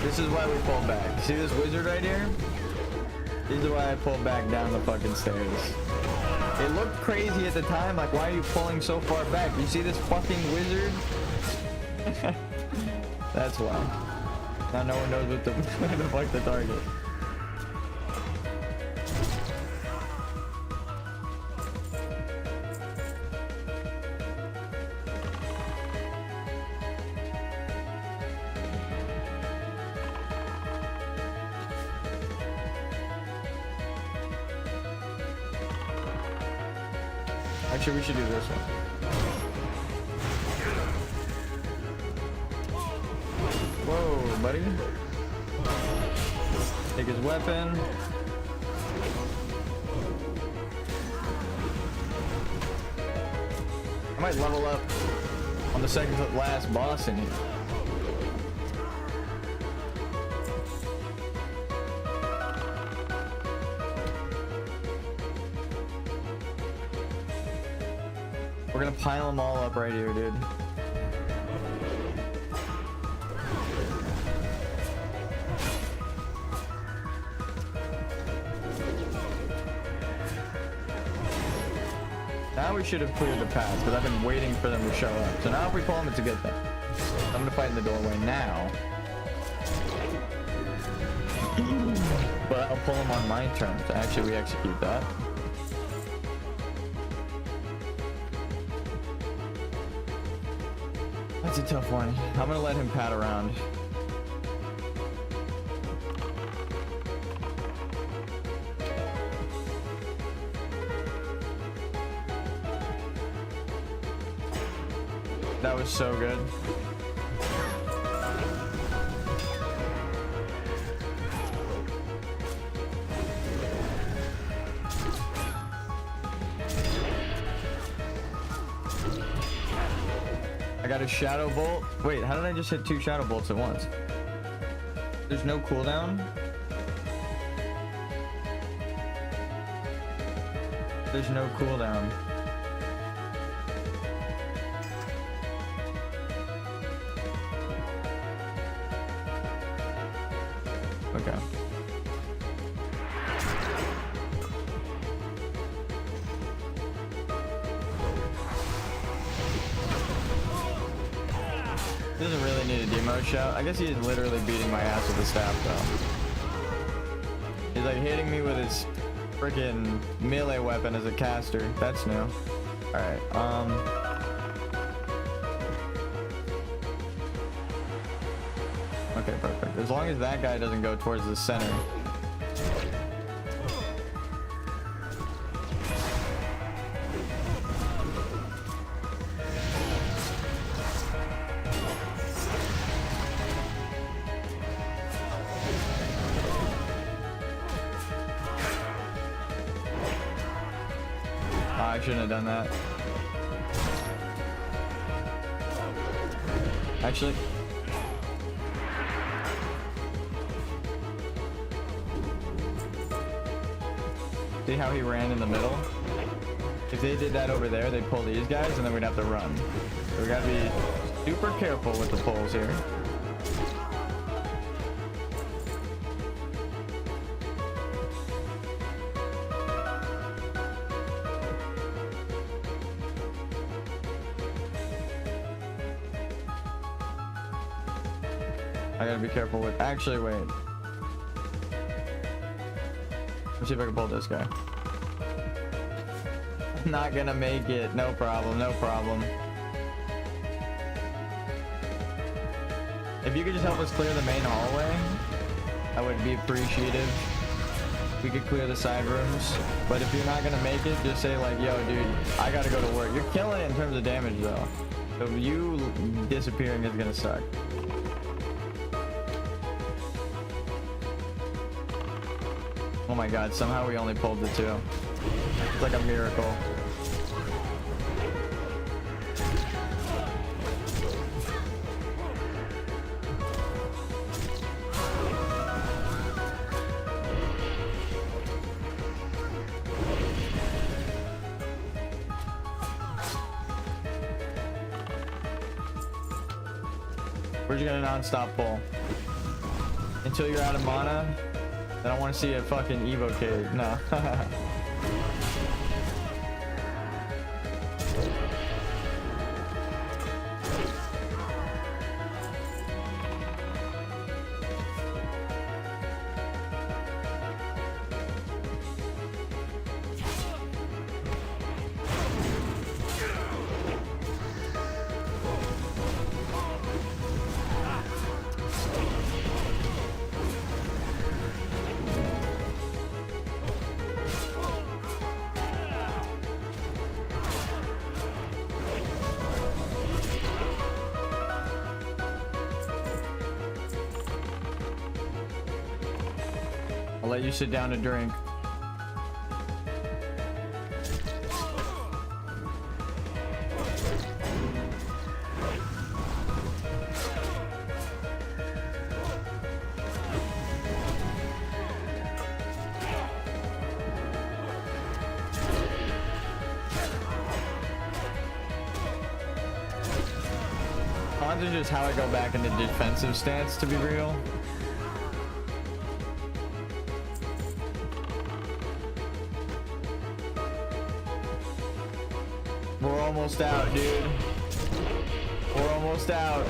S1: This is why we pull back. See this wizard right here? This is why I pulled back down the fucking stairs. It looked crazy at the time, like why are you pulling so far back? You see this fucking wizard? That's why. Now no one knows what the, where the fuck the target. Actually, we should do this one. Whoa, buddy. Take his weapon. I might level up on the second to last boss in here. We're gonna pile them all up right here, dude. Now we should have cleared the path, because I've been waiting for them to show up. So now if we pull them, it's a good thing. I'm gonna fight in the doorway now. But I'll pull them on my terms. Actually, we execute that. That's a tough one. I'm gonna let him pat around. That was so good. I got a shadow bolt. Wait, how did I just hit 2 shadow bolts at once? There's no cooldown? There's no cooldown. Okay. He doesn't really need a demo shout. I guess he's literally beating my ass with the staff though. He's like hitting me with his freaking melee weapon as a caster. That's new. Alright, okay, perfect. As long as that guy doesn't go towards the center. I shouldn't have done that. Actually, See how he ran in the middle? If they did that over there, they'd pull these guys, and then we'd have to run. So we gotta be super careful with the pulls here. I gotta be careful with. Actually, wait. Let's see if I can pull this guy. Not gonna make it. No problem. No problem. If you could just help us clear the main hallway, I would be appreciative. We could clear the side rooms. But if you're not gonna make it, just say like, yo, dude, I gotta go to work. You're killing it in terms of damage, though. So you disappearing is gonna suck. Oh my god, somehow we only pulled the two. It's like a miracle. We're just gonna non-stop pull. Until you're out of mana. I don't want to see a fucking evocade. No. I'll let you sit down to drink. Cons is just how I go back into defensive stance, to be real. We're almost out, dude. We're almost out.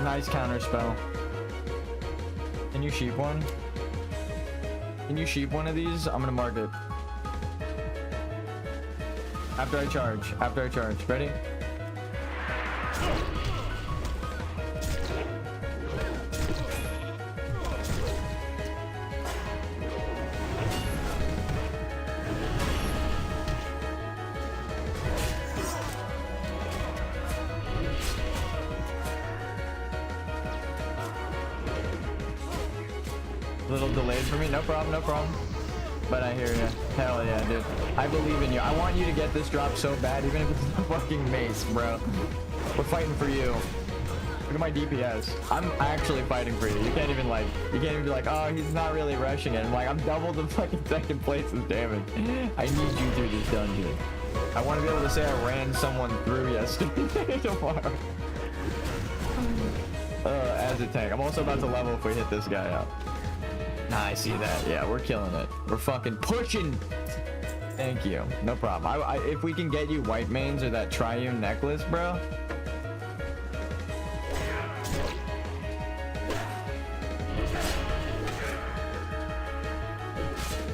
S1: Nice counter spell. Can you sheep one? Can you sheep one of these? I'm gonna mark it. After I charge. After I charge. Ready? A little delayed for me. No problem, no problem. But I hear you. Hell yeah, dude. I believe in you. I want you to get this drop so bad, even if it's a fucking mace, bro. We're fighting for you. Look at my DPS. I'm actually fighting for you. You can't even be like, oh, he's not really rushing it. I'm like, I'm double the fucking second place's damage. I need you through this dungeon. I want to be able to say I ran someone through yesterday tomorrow. As a tank. I'm also about to level if we hit this guy up. Nah, I see that. Yeah, we're killing it. We're fucking pushing. Thank you. No problem. If we can get you white mains or that triune necklace, bro.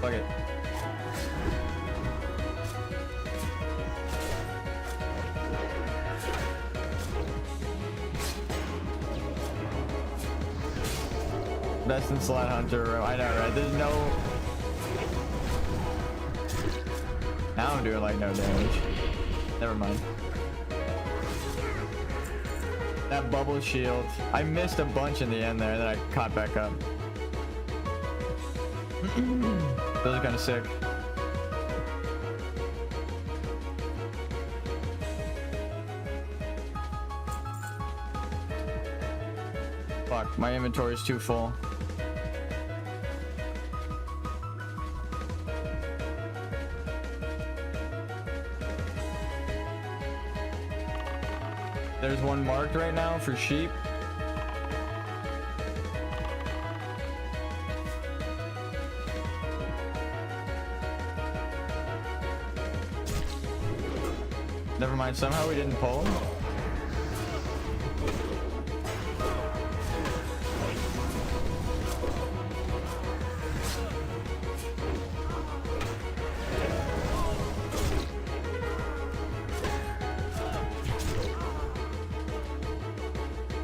S1: Fuck it. Best in Slot Hunter. I know, right? There's no... Now I'm doing like no damage. Never mind. That bubble shield. I missed a bunch in the end there, then I caught back up. Those are kind of sick. Fuck, my inventory is too full. There's one marked right now for sheep. Never mind, somehow we didn't pull him.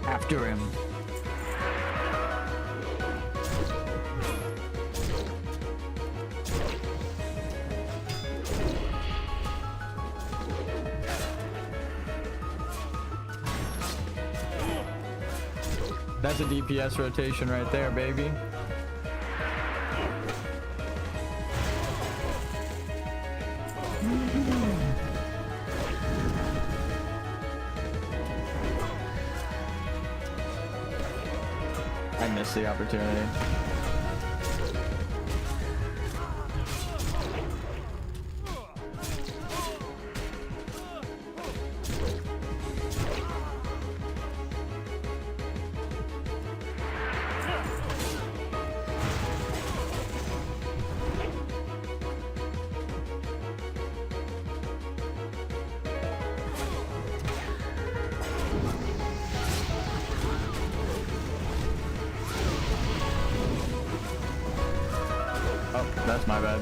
S1: After him. That's a DPS rotation right there, baby. I missed the opportunity. Oh, that's my bad.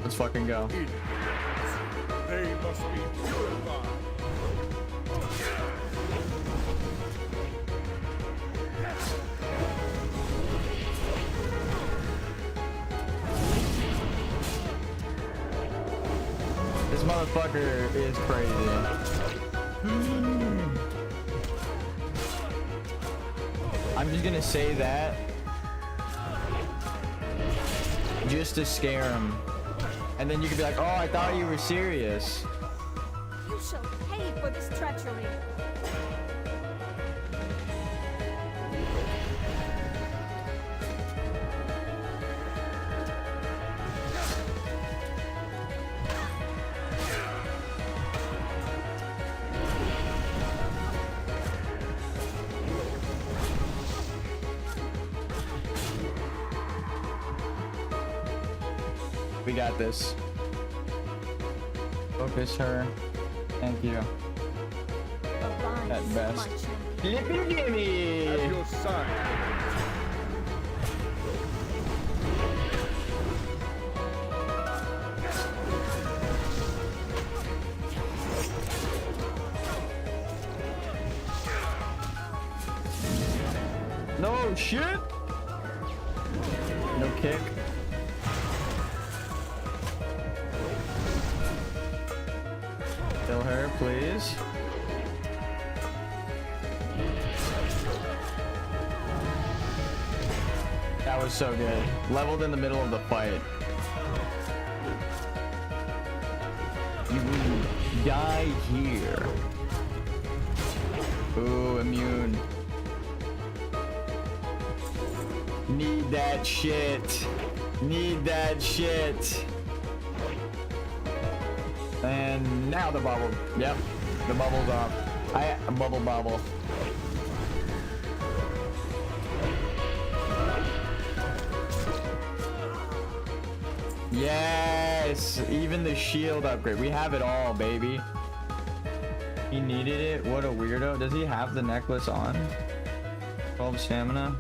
S1: Let's fucking go.
S2: They must be purified.
S1: This motherfucker is crazy. I'm just gonna say that just to scare him. And then you could be like, oh, I thought you were serious.
S4: You shall pay for this treachery.
S1: We got this. Focus her. Thank you. At best. Flippy gimme!
S2: At your side.
S1: No shit! No kick. Kill her, please. That was so good. Leveled in the middle of the fight. You will die here. Ooh, immune. Need that shit. Need that shit. And now the bubble. Yep, the bubble's off. Bubble bobble. Yes, even the shield upgrade. We have it all, baby. He needed it. What a weirdo. Does he have the necklace on? 12 stamina.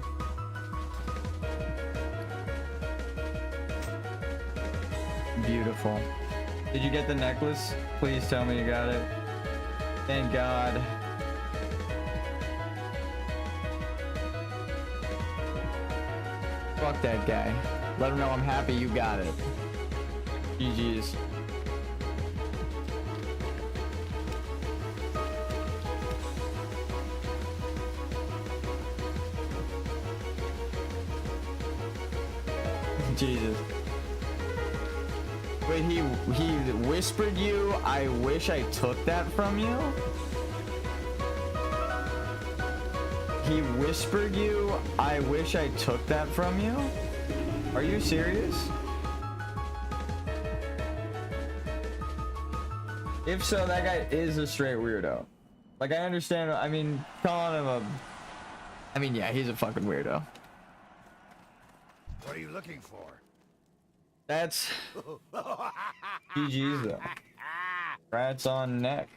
S1: Beautiful. Did you get the necklace? Please tell me you got it. Thank God. Fuck that guy. Let him know I'm happy you got it. GG's. Jesus. Wait, he whispered you, I wish I took that from you? He whispered you, I wish I took that from you? Are you serious? If so, that guy is a straight weirdo. Like, I understand, I mean, calling him a... I mean, yeah, he's a fucking weirdo.
S2: What are you looking for?
S1: That's... GG's though. Rats on neck.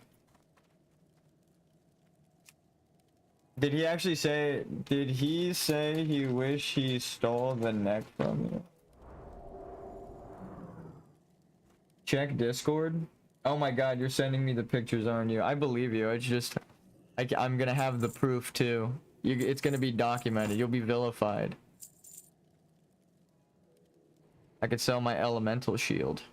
S1: Did he actually say... Did he say he wish he stole the neck from you? Check Discord. Oh my god, you're sending me the pictures, aren't you? I believe you. It's just... I'm gonna have the proof too. It's gonna be documented. You'll be vilified. I could sell my elemental shield.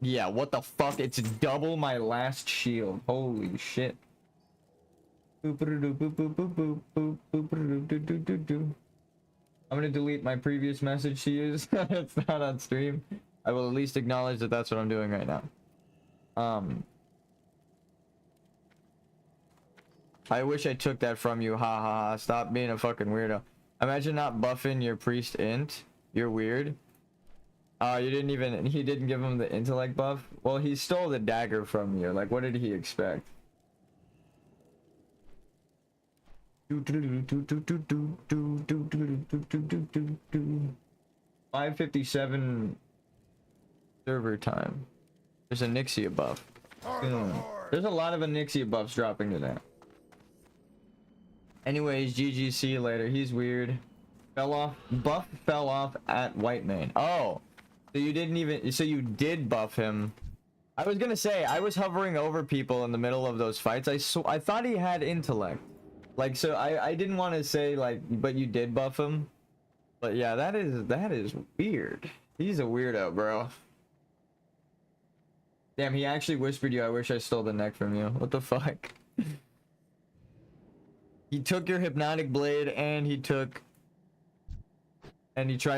S1: Yeah, what the fuck? It's double my last shield. Holy shit. I'm gonna delete my previous message to you. It's not on stream. I will at least acknowledge that that's what I'm doing right now. I wish I took that from you. Ha ha ha. Stop being a fucking weirdo. Imagine not buffing your priest int. You're weird. You didn't even... He didn't give him the intellect buff. Well, he stole the dagger from you. Like, what did he expect? 5:57 server time. There's a Nixia buff. There's a lot of Nixia buffs dropping today. Anyways, GG, see you later. He's weird. Fell off. Buff fell off at Whitemane. Oh, so you didn't even... So you did buff him. I was gonna say, I was hovering over people in the middle of those fights. I thought he had intellect. Like, so I didn't want to say, like, but you did buff him. But yeah, that is weird. He's a weirdo, bro. Damn, he actually whispered you, I wish I stole the neck from you. What the fuck? He took your hypnotic blade and he tried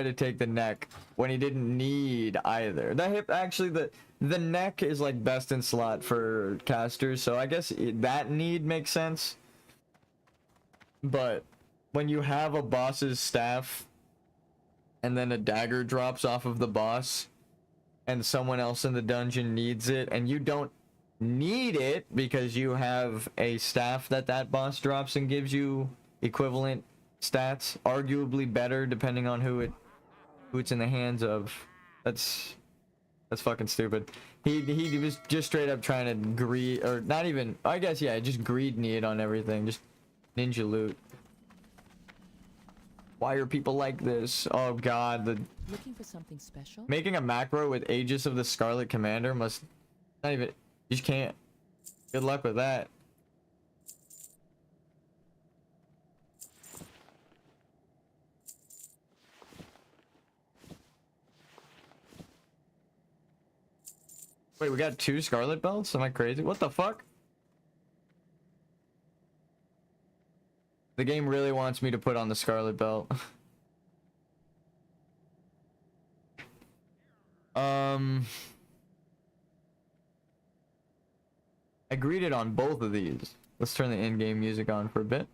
S1: to take the neck when he didn't need either. The neck is like best in slot for casters, so I guess that need makes sense. But when you have a boss's staff and then a dagger drops off of the boss and someone else in the dungeon needs it and you don't need it because you have a staff that boss drops and gives you equivalent stats, arguably better depending on who it's in the hands of. That's fucking stupid. He was just straight up trying to greed, or not even, I guess, yeah, just greed need on everything, just ninja loot. Why are people like this? Oh god,
S3: Looking for something special?
S1: making a macro with Aegis of the Scarlet Commander must not even... You just can't. Good luck with that. Wait, we got 2 Scarlet Belts? Am I crazy? What the fuck? The game really wants me to put on the Scarlet Belt. I greeted on both of these. Let's turn the in-game music on for a bit.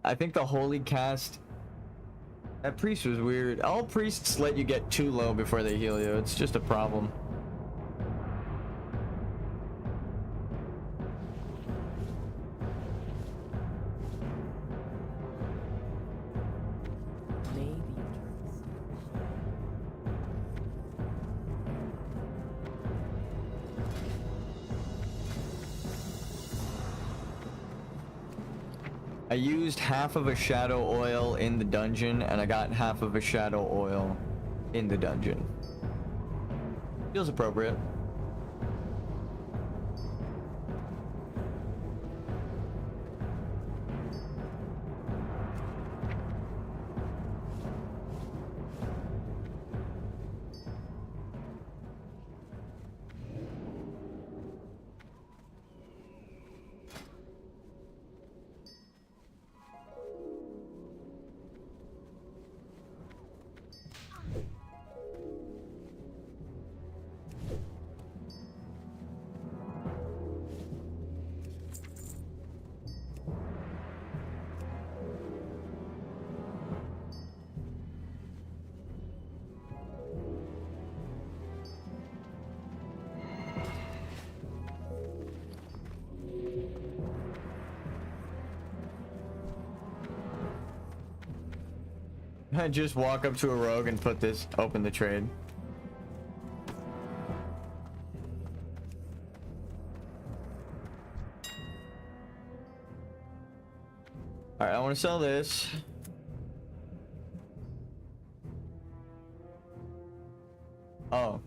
S1: I think the Holy Cast... That priest was weird. All priests let you get too low before they heal you. It's just a problem. I used half of a shadow oil in the dungeon, and I got half of a shadow oil in the dungeon. Feels appropriate. Just walk up to a rogue and put this, open the trade. Alright, I want to sell this. Oh.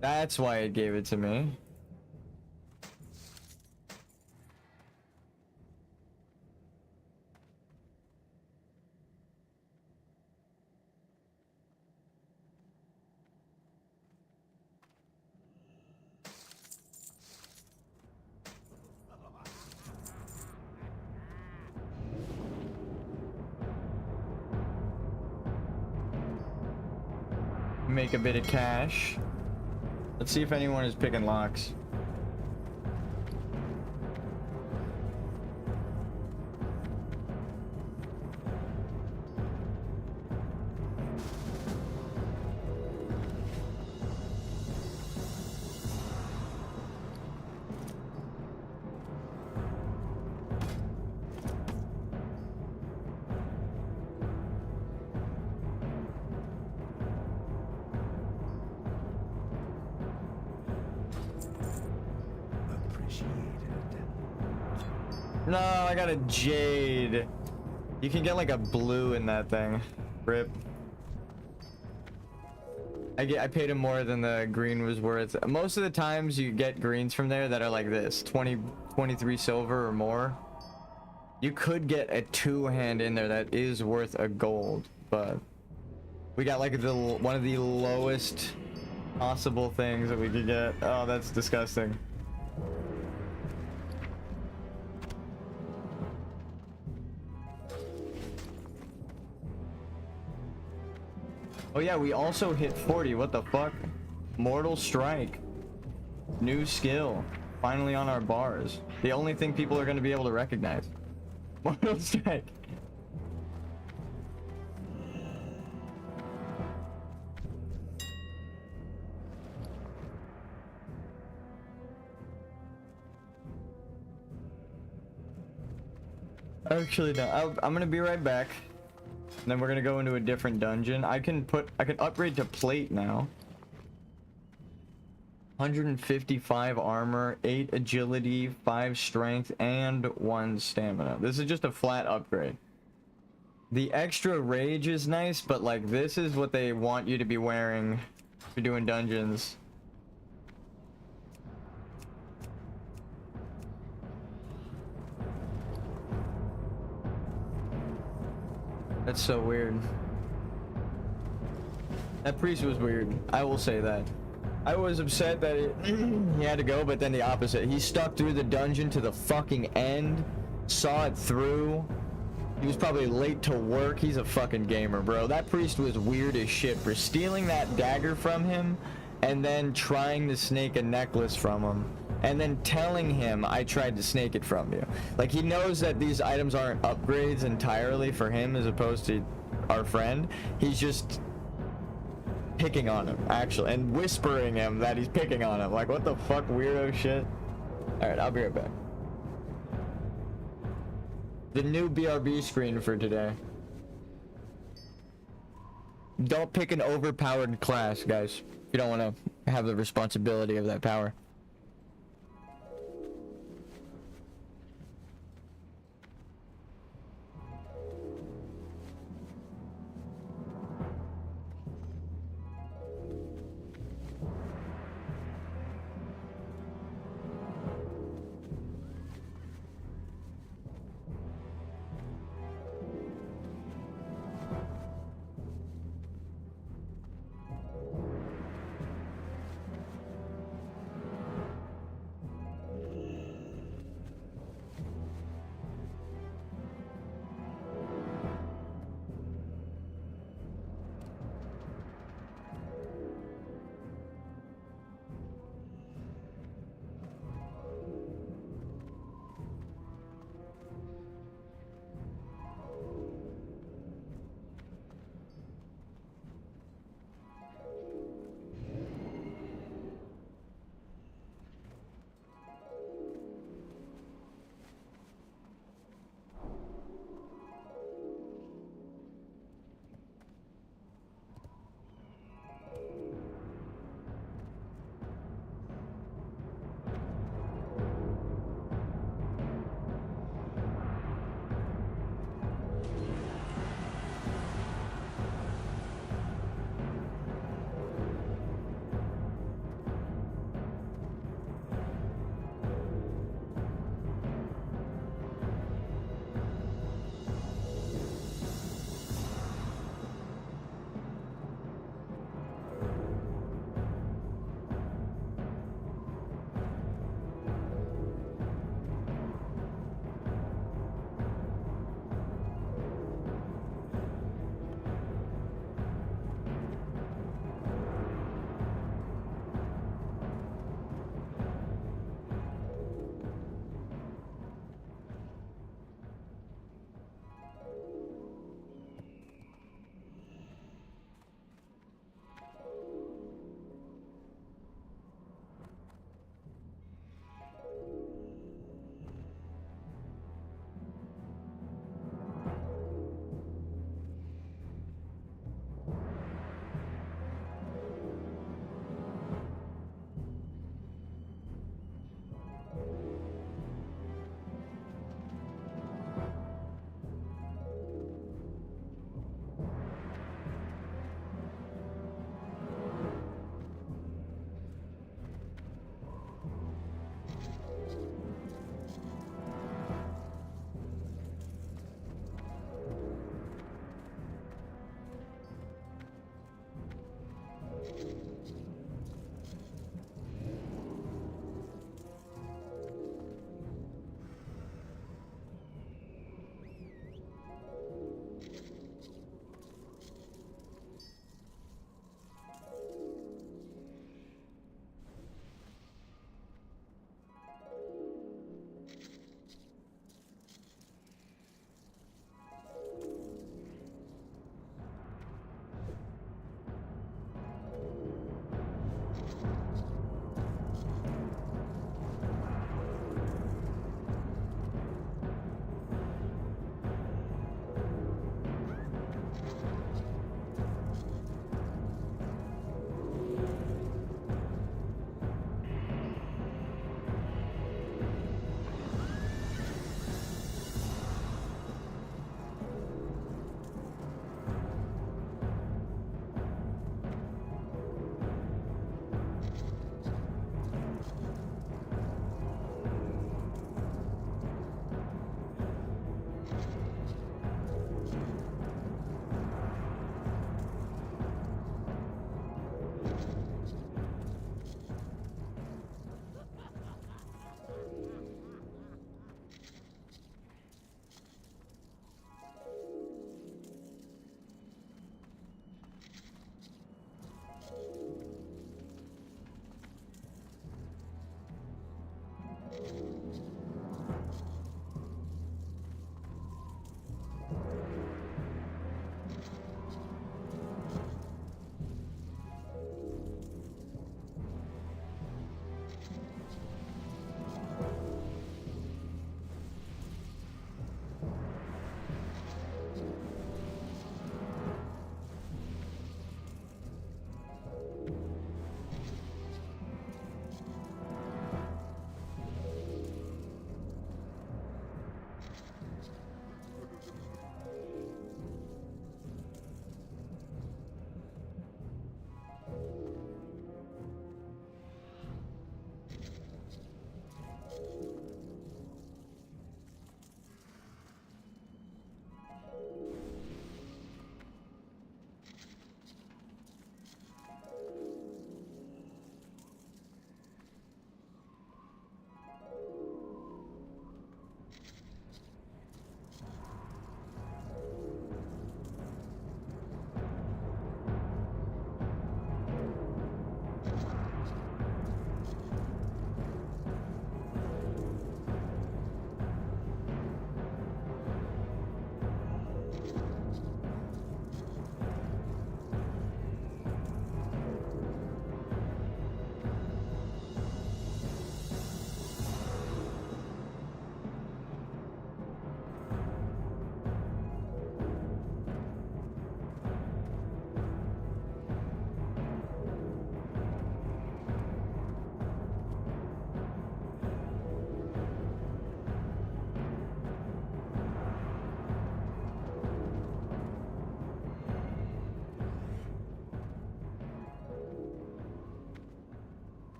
S1: That's why it gave it to me. Make a bit of cash. Let's see if anyone is picking locks. No, I got a jade. You can get like a blue in that thing. Rip. I paid him more than the green was worth. Most of the times you get greens from there that are like this, 23 silver or more. You could get a two-hand in there that is worth a gold, but we got like one of the lowest possible things that we could get. Oh, that's disgusting. Oh yeah, we also hit 40. What the fuck? Mortal Strike. New skill. Finally on our bars. The only thing people are going to be able to recognize. Mortal Strike. Actually, no. I'm gonna be right back. And then we're gonna go into a different dungeon. I can upgrade to plate now. 155 armor, 8 agility, 5 strength, and 1 stamina. This is just a flat upgrade. The extra rage is nice, but like this is what they want you to be wearing if you're doing dungeons. That's so weird. That priest was weird. I will say that. I was upset that he had to go, but then the opposite. He stuck through the dungeon to the fucking end, saw it through. He was probably late to work. He's a fucking gamer, bro. That priest was weird as shit for stealing that dagger from him and then trying to snake a necklace from him. And then telling him I tried to snake it from you. Like, he knows that these items aren't upgrades entirely for him as opposed to our friend. He's just picking on him, actually, and whispering him that he's picking on him. Like, what the fuck, weirdo shit? Alright, I'll be right back. The new BRB screen for today. Don't pick an overpowered class, guys. You don't want to have the responsibility of that power.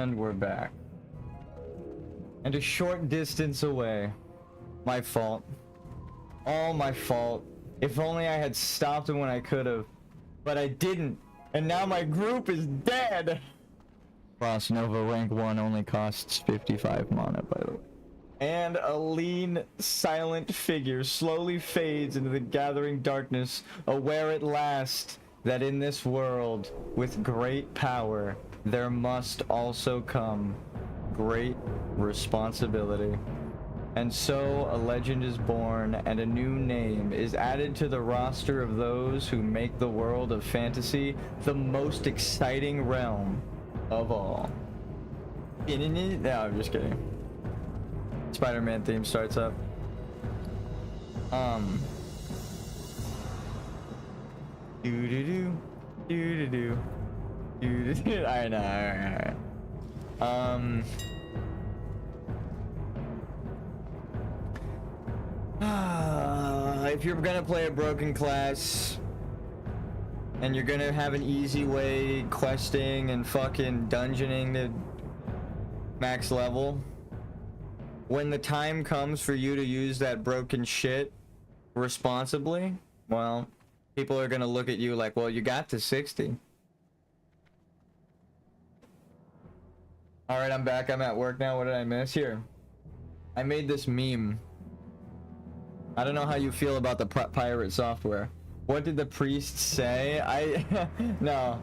S1: And we're back. And a short distance away. My fault. All my fault. If only I had stopped him when I could have. But I didn't. And now my group is dead! Frost Nova rank 1 only costs 55 mana, by the way. And a lean, silent figure slowly fades into the gathering darkness, aware at last that in this world, with great power, there must also come great responsibility. And so a legend is born, and a new name is added to the roster of those who make the world of fantasy the most exciting realm of all. No, I'm just kidding. Spider-Man theme starts up. Do-do-do, do-do-do, do-do-do. I know, alright. If you're gonna play a broken class and you're gonna have an easy way questing and fucking dungeoning to max level, when the time comes for you to use that broken shit responsibly, well, people are gonna look at you like, well, you got to 60. Alright, I'm back. I'm at work now. What did I miss? Here. I made this meme. I don't know how you feel about the pirate software. What did the priest say? No.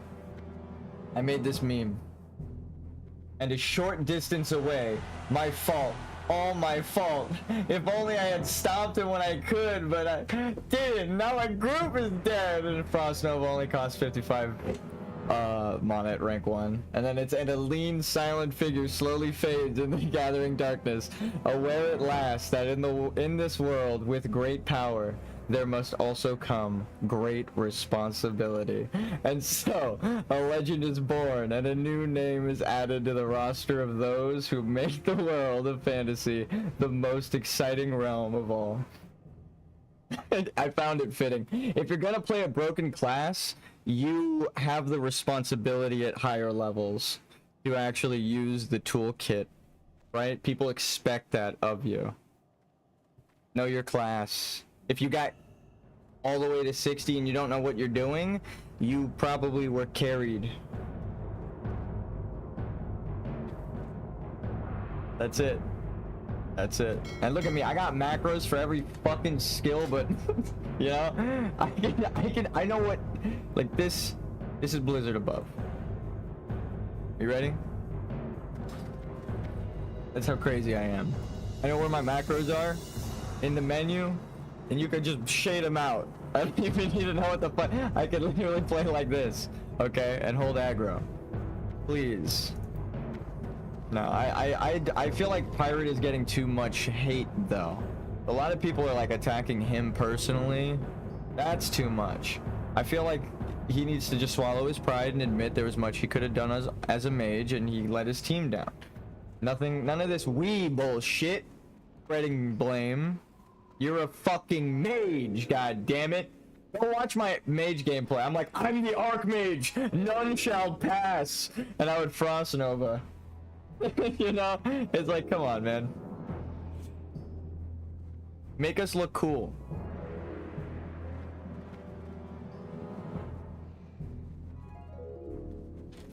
S1: I made this meme. And a short distance away. My fault. All my fault. If only I had stopped him when I could, but I didn't. Now my group is dead. And Frost Nova only costs 55 mana at rank 1. And then and a lean, silent figure slowly fades in the gathering darkness, aware at last that in this world with great power there must also come great responsibility. And so a legend is born, and a new name is added to the roster of those who make the world of fantasy the most exciting realm of all. I found it fitting. If you're gonna play a broken class, you have the responsibility at higher levels to actually use the toolkit, right? People expect that of you. Know your class. If you got all the way to 60 and you don't know what you're doing, you probably were carried. That's it. That's it. And look at me, I got macros for every fucking skill, but you know, I know what, like this is Blizzard above. You ready? That's how crazy I am. I know where my macros are in the menu, and you can just shade them out. I don't even need to know what the fuck. I can literally play like this, okay, and hold aggro. Please. No, I feel like Pirate is getting too much hate though. A lot of people are like attacking him personally. That's too much. I feel like he needs to just swallow his pride and admit there was much he could have done as a mage, and he let his team down. None of this wee bullshit. Spreading blame. You're a fucking mage, god damn it. Go watch my mage gameplay. I'm like, I'm the Archmage. None shall pass. And I would Frost Nova. You know? It's like, come on, man. Make us look cool.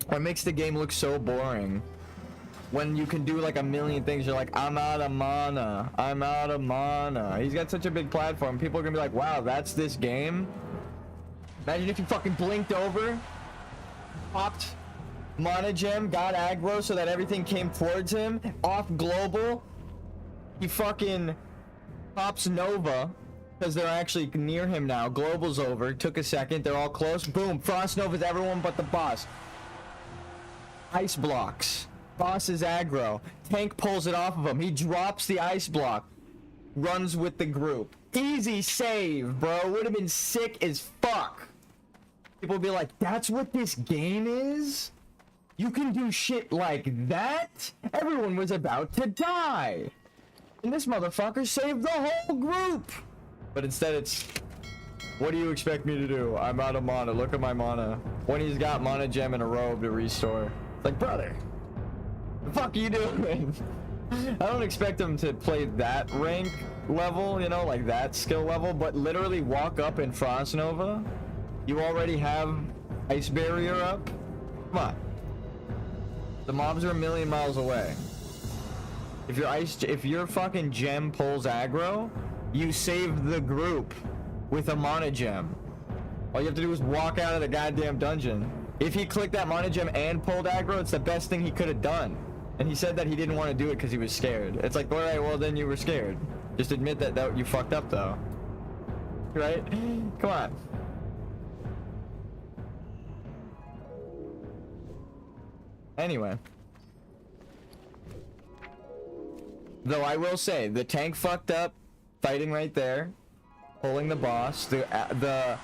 S1: What makes the game look so boring? When you can do like a million things, you're like, I'm out of mana. I'm out of mana. He's got such a big platform. People are gonna be like, wow, that's this game? Imagine if you fucking blinked over, popped mana gem, got aggro so that everything came towards him, off global. He fucking pops Nova because they're actually near him now. Global's over. Took a second. They're all close. Boom. Frost Nova's everyone but the boss. Ice blocks. Boss is aggro. Tank pulls it off of him. He drops the ice block. Runs with the group. Easy save, bro. Would have been sick as fuck. People be like, that's what this game is? You can do shit like that? Everyone was about to die. And this motherfucker saved the whole group. But instead it's, what do you expect me to do? I'm out of mana. Look at my mana. When he's got mana gem and a robe to restore. It's like, brother. The fuck are you doing? I don't expect him to play that rank level, you know, like that skill level, but literally walk up in Frost Nova. You already have Ice Barrier up. Come on. The mobs are a million miles away. If your fucking gem pulls aggro, you save the group with a mana gem. All you have to do is walk out of the goddamn dungeon. If he clicked that mana gem and pulled aggro, it's the best thing he could have done. And he said that he didn't want to do it because he was scared. It's like, alright, well then you were scared. Just admit that you fucked up though. Right? Come on. Anyway. Though I will say, the tank fucked up fighting right there, pulling the boss. The other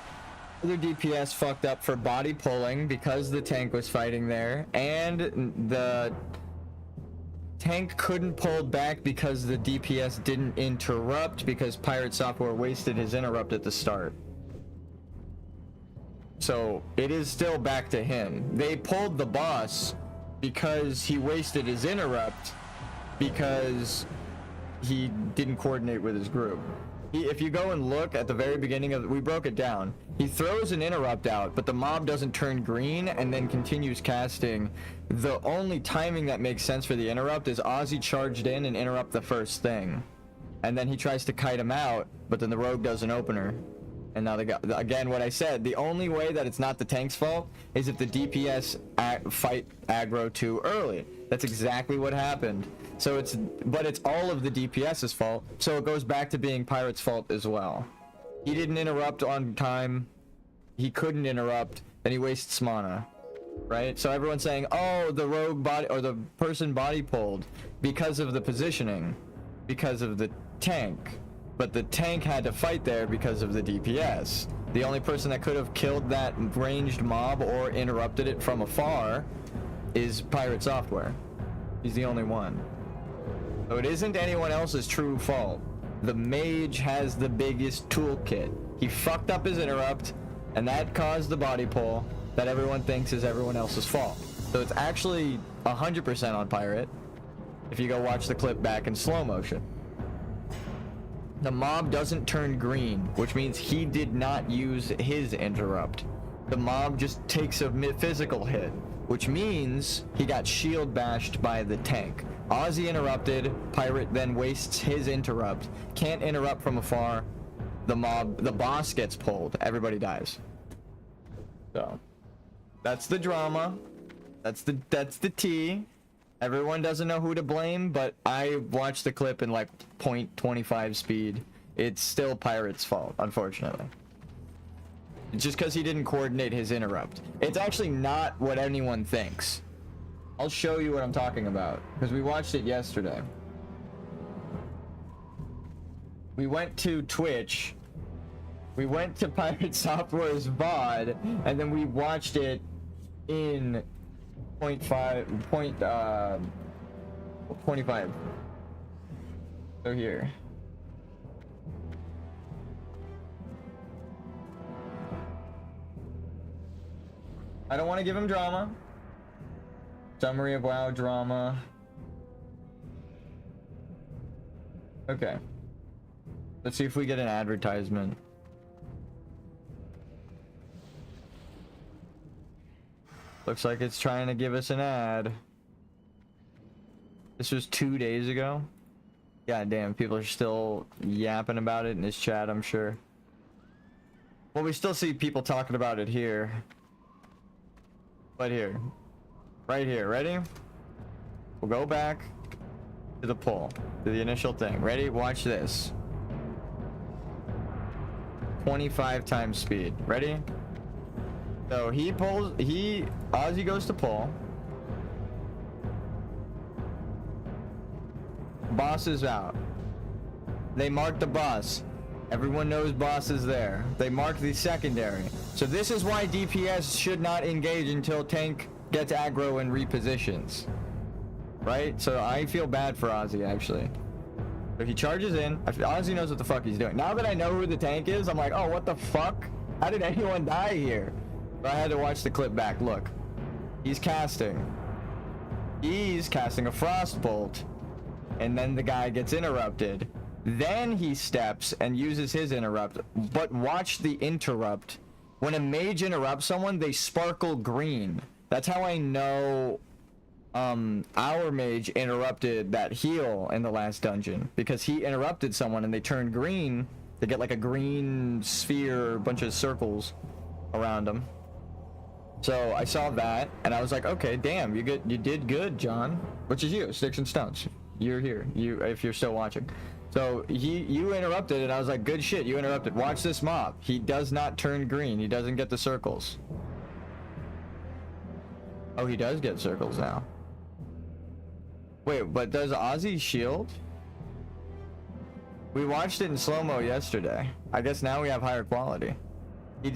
S1: DPS fucked up for body pulling because the tank was fighting there, and the tank couldn't pull back because the DPS didn't interrupt because Pirate Software wasted his interrupt at the start. So it is still back to him. They pulled the boss because he wasted his interrupt because he didn't coordinate with his group. If you go and look at the very beginning of we broke it down, he throws an interrupt out, but the mob doesn't turn green and then continues casting. The only timing that makes sense for the interrupt is Ozzy charged in and interrupt the first thing, and then he tries to kite him out, but then the rogue does an opener. And now again, what I said, the only way that it's not the tank's fault is if the DPS fight aggro too early. That's exactly what happened. So it's all of the DPS's fault. So it goes back to being Pirate's fault as well. He didn't interrupt on time. He couldn't interrupt, and he wastes mana. Right? So everyone's saying, oh, the rogue body or the person body pulled because of the positioning, because of the tank. But the tank had to fight there because of the DPS. The only person that could have killed that ranged mob or interrupted it from afar is Pirate Software. He's the only one. So it isn't anyone else's true fault. The mage has the biggest toolkit. He fucked up his interrupt, and that caused the body pull that everyone thinks is everyone else's fault. So it's actually 100% on Pirate if you go watch the clip back in slow motion. The mob doesn't turn green, which means he did not use his interrupt. The mob just takes a physical hit, which means he got shield bashed by the tank. Ozzy interrupted, Pirate then wastes his interrupt, can't interrupt from afar, the boss gets pulled, everybody dies. So, that's the drama, that's the tea. Everyone doesn't know who to blame, but I watched the clip in like 0.25 speed. It's still Pirate's fault, unfortunately. Just because he didn't coordinate his interrupt. It's actually not what anyone thinks. I'll show you what I'm talking about, because we watched it yesterday. We went to Twitch, we went to Pirate Software's VOD, and then we watched it in 25. So here. I don't want to give him drama. Summary of WoW drama. Okay. Let's see if we get an advertisement. Looks like it's trying to give us an ad. This was 2 days ago. God damn, people are still yapping about it in this chat, I'm sure. Well, we still see people talking about it here. But here. Right here, ready? We'll go back to the poll, to the initial thing. Ready? Watch this. 25 times speed. Ready? So Ozzy goes to pull. Boss is out. They mark the boss. Everyone knows boss is there. They mark the secondary. So this is why DPS should not engage until tank gets aggro and repositions. Right? So I feel bad for Ozzy, actually. So he charges in. Ozzy knows what the fuck he's doing. Now that I know who the tank is, I'm like, oh, what the fuck? How did anyone die here? But I had to watch the clip back. Look. He's casting. He's casting a frostbolt, and then the guy gets interrupted. Then he steps and uses his interrupt. But watch the interrupt. When a mage interrupts someone, they sparkle green. That's how I know our mage interrupted that heal in the last dungeon, because he interrupted someone and they turned green. They get like a green sphere, a bunch of circles around them. So I saw that and I was like, okay, damn, you did good, John. Which is you, Sticks and Stones. You're here. If you're still watching. So you interrupted and I was like, good shit, you interrupted. Watch this mob. He does not turn green. He doesn't get the circles. Oh, he does get circles now. Wait, but does Ozzy shield? We watched it in slow-mo yesterday. I guess now we have higher quality.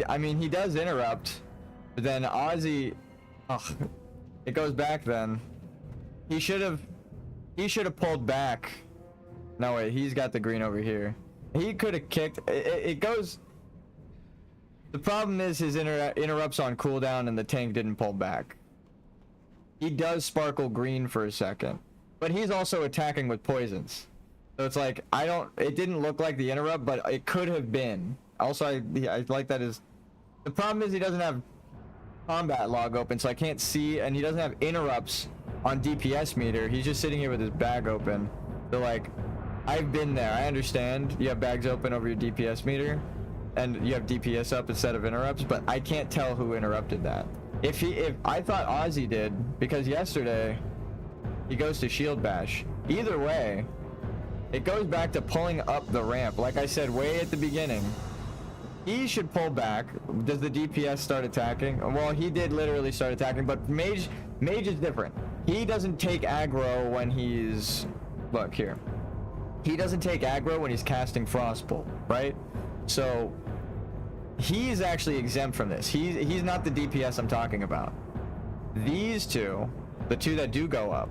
S1: I mean, he does interrupt, but then Ozzy, it goes back then. He should have pulled back. No, wait, he's got the green over here. He could have kicked. It goes. The problem is his interrupts on cooldown and the tank didn't pull back. He does sparkle green for a second, but he's also attacking with poisons. So it's like, it didn't look like the interrupt, but it could have been. Also, I like that the problem is he doesn't have combat log open, so I can't see, and he doesn't have interrupts on DPS meter. He's just sitting here with his bag open. So like, I've been there. I understand you have bags open over your DPS meter, and you have DPS up instead of interrupts, but I can't tell who interrupted that. If I thought Ozzy did, because yesterday he goes to shield bash. Either way, it goes back to pulling up the ramp. Like I said way at the beginning, he should pull back. Does the DPS start attacking? Well, he did literally start attacking, but mage is different. He doesn't take aggro when he's, look here. He doesn't take aggro when he's casting Frostbolt, right? So he's actually exempt from this. He's not the DPS I'm talking about. These two, the two that do go up,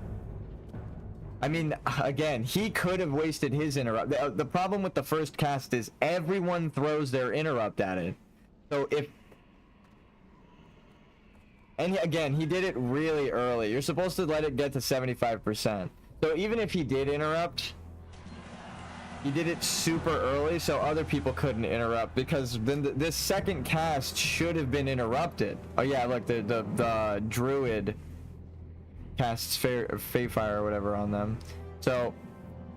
S1: I mean, again, he could have wasted his interrupt. The problem with the first cast is everyone throws their interrupt at it. So and again, he did it really early. You're supposed to let it get to 75%. So even if he did interrupt, he did it super early so other people couldn't interrupt, because then this second cast should have been interrupted. Oh yeah, look, the druid casts Fey Fire or whatever on them. So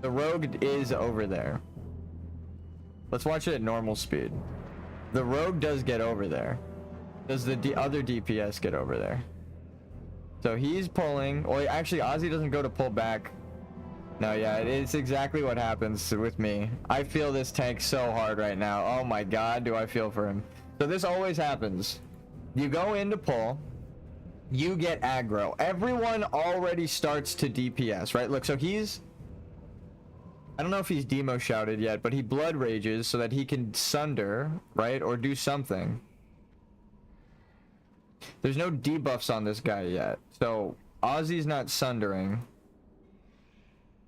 S1: the rogue is over there. Let's watch it at normal speed. The rogue does get over there. Does the other DPS get over there? So he's pulling. Well, actually, Ozzy doesn't go to pull back. No, yeah, it's exactly what happens with me. I feel this tank so hard right now. Oh my god, do I feel for him. So this always happens. You go in to pull. You get aggro. Everyone already starts to DPS, right? Look, so he's... I don't know if he's demo shouted yet, but he blood rages so that he can sunder, right? Or do something. There's no debuffs on this guy yet. So Ozzy's not sundering.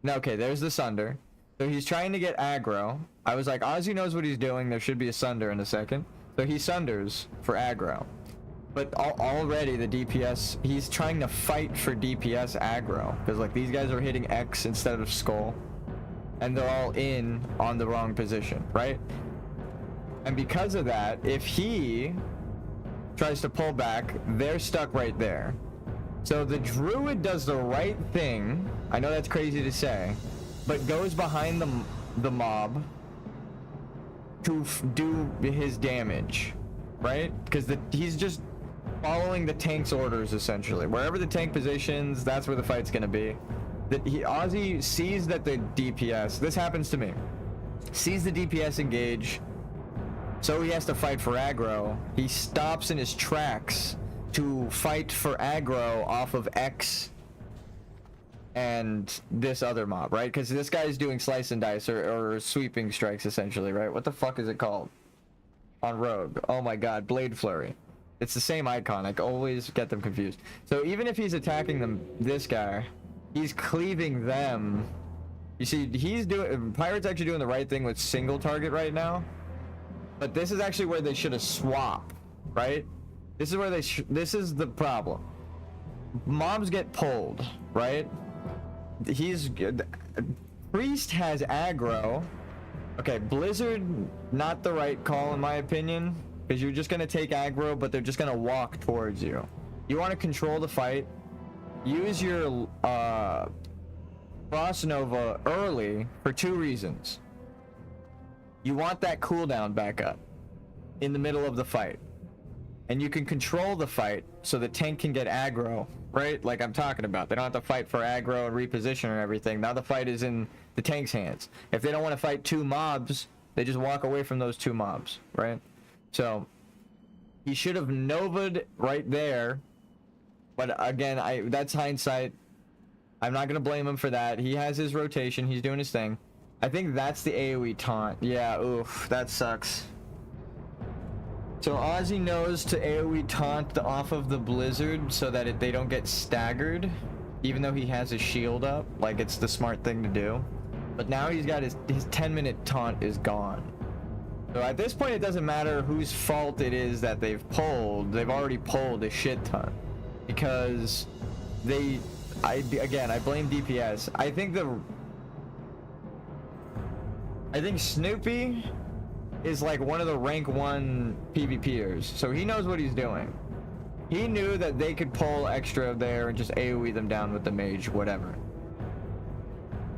S1: No, okay, there's the sunder. So he's trying to get aggro. I was like, Ozzy knows what he's doing. There should be a sunder in a second. So he sunders for aggro. But already the DPS, he's trying to fight for DPS aggro. Because like these guys are hitting X instead of skull. And they're all in on the wrong position, right? And because of that, if he tries to pull back, they're stuck right there. So the druid does the right thing. I know that's crazy to say. But goes behind the mob to do his damage, right? Because he's just following the tank's orders, essentially. Wherever the tank positions, that's where the fight's gonna be. Ozzy sees that the DPS, this happens to me, sees the DPS engage, so he has to fight for aggro. He stops in his tracks to fight for aggro off of X and this other mob, right? Because this guy's doing slice and dice or sweeping strikes, essentially, right? What the fuck is it called on Rogue? Oh my god, Blade Flurry. It's the same icon. I always get them confused. So even if he's attacking them, this guy, he's cleaving them. You see, Pirate's actually doing the right thing with single target right now. But this is actually where they should have swapped, right? This is where this is the problem. mobs get pulled, right? Priest has aggro. Okay, Blizzard, not the right call in my opinion, because you're just gonna take aggro, but they're just gonna walk towards you. You want to control the fight. Use your Frost Nova early for 2 reasons. You want that cooldown back up in the middle of the fight, and you can control the fight so the tank can get aggro, right? Like I'm talking about. They don't have to fight for aggro and reposition and everything. Now the fight is in the tank's hands. If they don't want to fight 2 mobs, they just walk away from those 2 mobs, right? So he should have Nova'd right there. But again, that's hindsight. I'm not gonna blame him for that. He has his rotation. He's doing his thing. I think that's the AoE taunt. Yeah, oof, that sucks. So Ozzy knows to AoE taunt off of the Blizzard so that they don't get staggered, even though he has his shield up. Like, it's the smart thing to do. But now he's got his 10-minute taunt is gone. So at this point, it doesn't matter whose fault it is that they've pulled. They've already pulled a shit ton. Because I blame DPS. I think Snoopy is like one of the rank 1 PvPers, so he knows what he's doing. He knew that they could pull extra there and just AoE them down with the mage, whatever.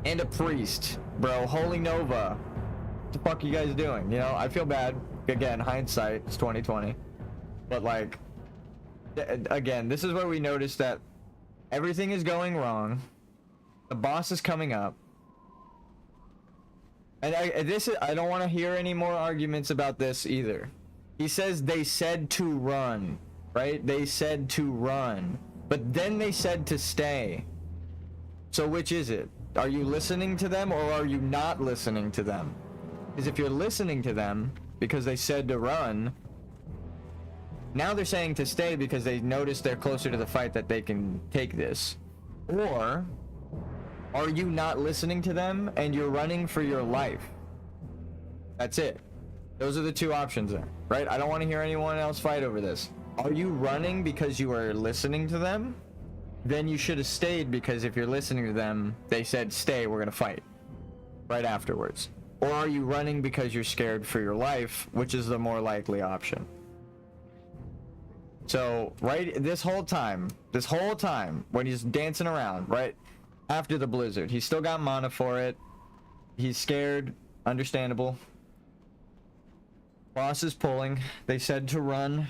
S1: And a priest, bro. Holy Nova. What the fuck are you guys doing? You know, I feel bad. Again, hindsight, it's 2020. But like, again, this is where we notice that everything is going wrong. The boss is coming up. And I don't want to hear any more arguments about this either. He says they said to run, right? They said to run, but then they said to stay. So which is it? Are you listening to them or are you not listening to them? Because if you're listening to them because they said to run, now they're saying to stay because they notice they're closer to the fight that they can take this. Or are you not listening to them and you're running for your life? That's it. Those are the 2 options there, right? I don't want to hear anyone else fight over this. Are you running because you are listening to them? Then you should have stayed, because if you're listening to them, they said stay, we're gonna fight right afterwards. Or are you running because you're scared for your life, which is the more likely option? So, right, this whole time, when he's dancing around, right, after the Blizzard, he's still got mana for it. He's scared, understandable. Boss is pulling. They said to run.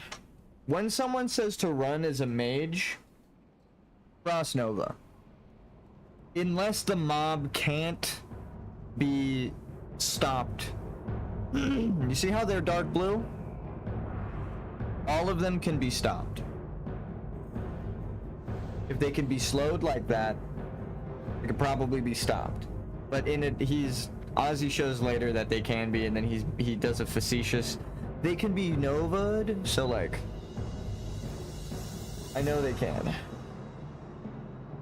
S1: When someone says to run as a mage, Frost Nova. Unless the mob can't be stopped. You see how they're dark blue? All of them can be stopped. If they can be slowed like that, they could probably be stopped. But in it, Ozzy shows later that they can be, and then he does a facetious. They can be Nova'd, so like, I know they can.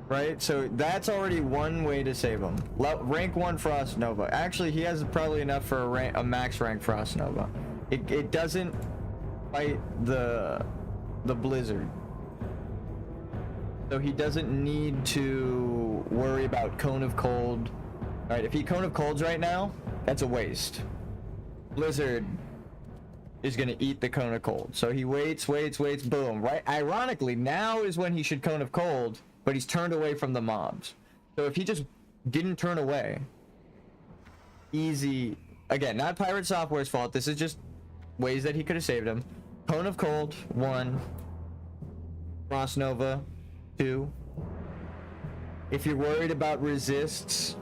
S1: Right? So that's already one way to save him. Rank 1 Frost Nova. Actually, he has probably enough for a max rank Frost Nova. It doesn't fight the Blizzard. So he doesn't need to worry about Cone of Cold. Alright, if he Cone of Colds right now, that's a waste. Blizzard is gonna eat the Cone of Cold. So he waits, boom. Right? Ironically, now is when he should Cone of Cold, but he's turned away from the mobs. So if he just didn't turn away, easy. Again, not Pirate Software's fault. This is just ways that he could have saved him. Cone of Cold, 1. Frost Nova, 2. If you're worried about resists,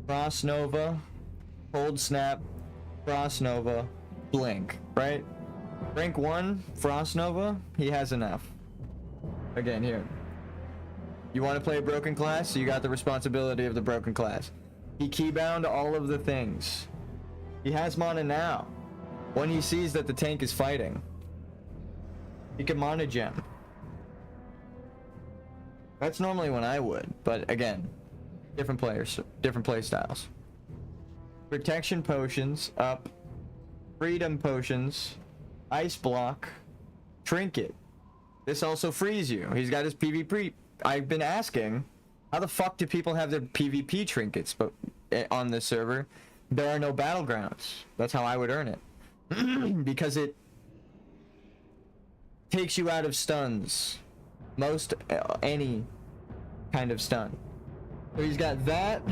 S1: Frost Nova, Cold Snap, Frost Nova, Blink, right? Rank 1, Frost Nova, he has enough. Again, here. You want to play a broken class? So you got the responsibility of the broken class. He keybound all of the things. He has mana now. When he sees that the tank is fighting, he can mana gem. That's normally when I would, but again, different players, different play styles. Protection potions up, freedom potions, ice block, trinket. This also frees you. He's got his PvP. I've been asking, how the fuck do people have their PvP trinkets? But on this server, there are no battlegrounds. That's how I would earn it. Because it takes you out of stuns. Most any kind of stun. So he's got that,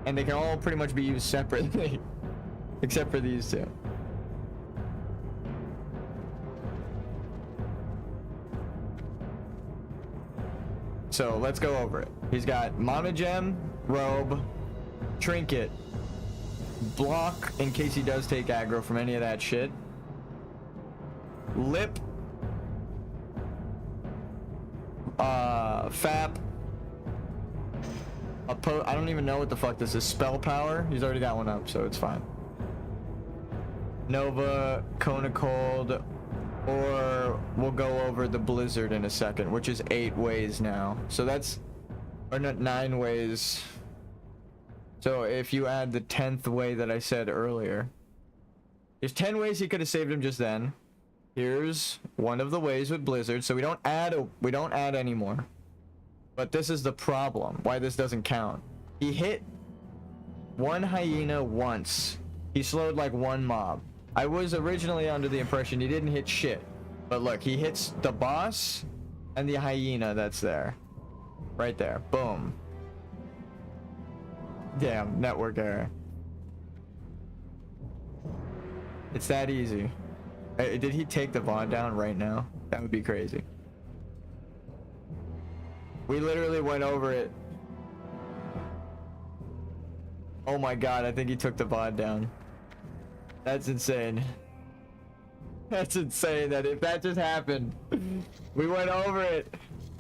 S1: and they can all pretty much be used separately. Except for these two. So let's go over it. He's got Mana Gem, Robe, Trinket, Block in case he does take aggro from any of that shit, Lip, Fap, I don't even know what the fuck this is. Spell Power. He's already got one up, so it's fine. Nova, Cone of Cold, or we'll go over the Blizzard in a second, which is 8 ways now. So that's, or not 9 ways. So if you add the 10th way that I said earlier, there's 10 ways he could have saved him just then. Here's one of the ways with Blizzard. So we don't add anymore. But this is the problem, why this doesn't count. He hit one hyena once. He slowed like one mob. I was originally under the impression he didn't hit shit. But look, he hits the boss and the hyena that's there. Right there. Boom. Damn, network error. It's that easy. Did he take the VOD down right now? That would be crazy. We literally went over it. Oh my god, I think he took the VOD down. That's insane. That's insane that if that just happened, we went over it.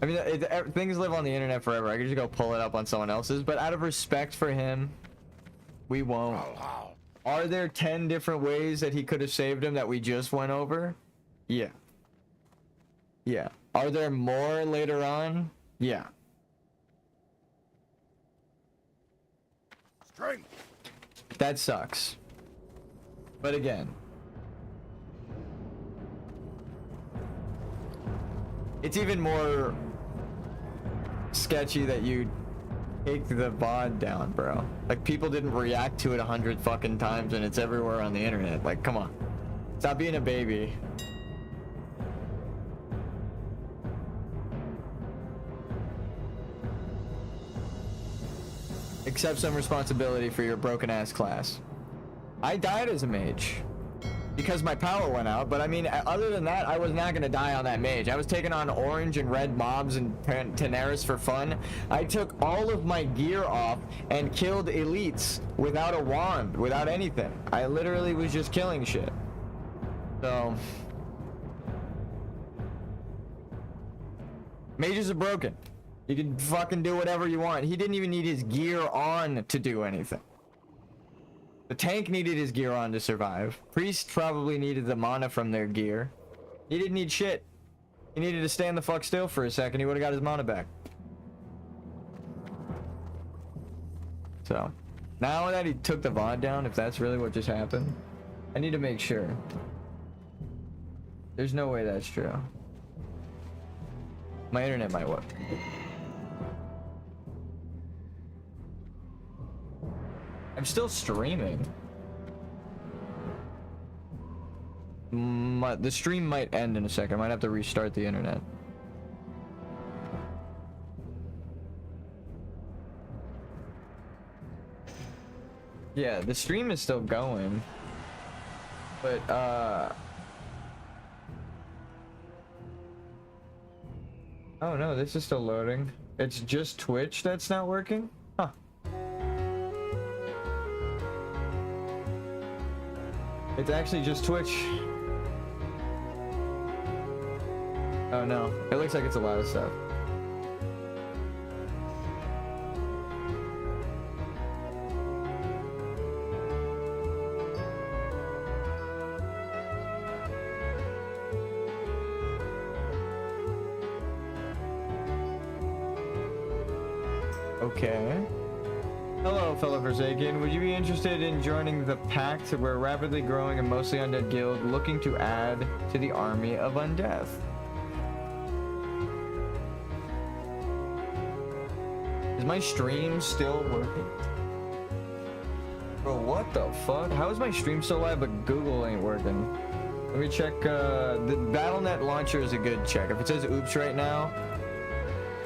S1: I mean, things live on the internet forever. I could just go pull it up on someone else's, but out of respect for him, we won't. Are there 10 different ways that he could have saved him that we just went over? Yeah. Yeah. Are there more later on? Yeah.
S2: Strength.
S1: That sucks. But again, it's even more sketchy that you take the VOD down, bro. Like, people didn't react to it 100 fucking times and it's everywhere on the internet. Like, come on. Stop being a baby. Accept some responsibility for your broken ass class. I died as a mage because my power went out, but I mean, other than that, I was not gonna die on that mage. I was taking on orange and red mobs and Tenaris for fun. I took all of my gear off and killed elites without a wand, without anything. I literally was just killing shit. So mages are broken. You can fucking do whatever you want. He didn't even need his gear on to do anything. The tank needed his gear on to survive. Priest probably needed the mana from their gear. He didn't need shit. He needed to stand the fuck still for a second. He would have got his mana back. So, now that he took the VOD down, if that's really what just happened, I need to make sure. There's no way that's true. My internet might work. I'm still streaming. The stream might end in a second. I might have to restart the internet. Yeah, the stream is still going. But, oh no, this is still loading. It's just Twitch that's not working? Huh. It's actually just Twitch. Oh no, it looks like it's a lot of stuff. Okay. Hello, fellow Forsaken. Would you be interested in joining the Pact? We're a rapidly growing and mostly undead guild looking to add to the army of undeath. Is my stream still working? Bro, what the fuck? How is my stream still live but Google ain't working? Let me check. The BattleNet launcher is a good check. If it says oops right now.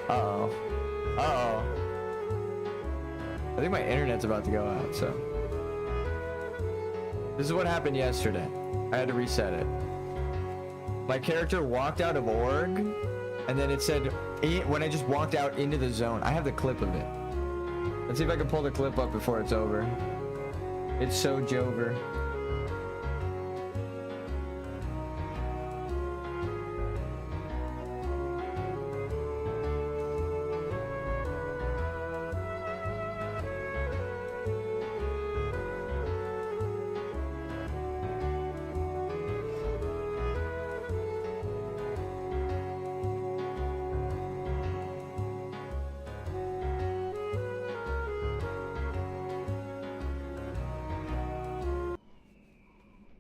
S1: Uh-oh. Uh-oh. I think my internet's about to go out, so. This is what happened yesterday. I had to reset it. My character walked out of org, and then it said, when I just walked out into the zone. I have the clip of it. Let's see if I can pull the clip up before it's over. It's so Jover.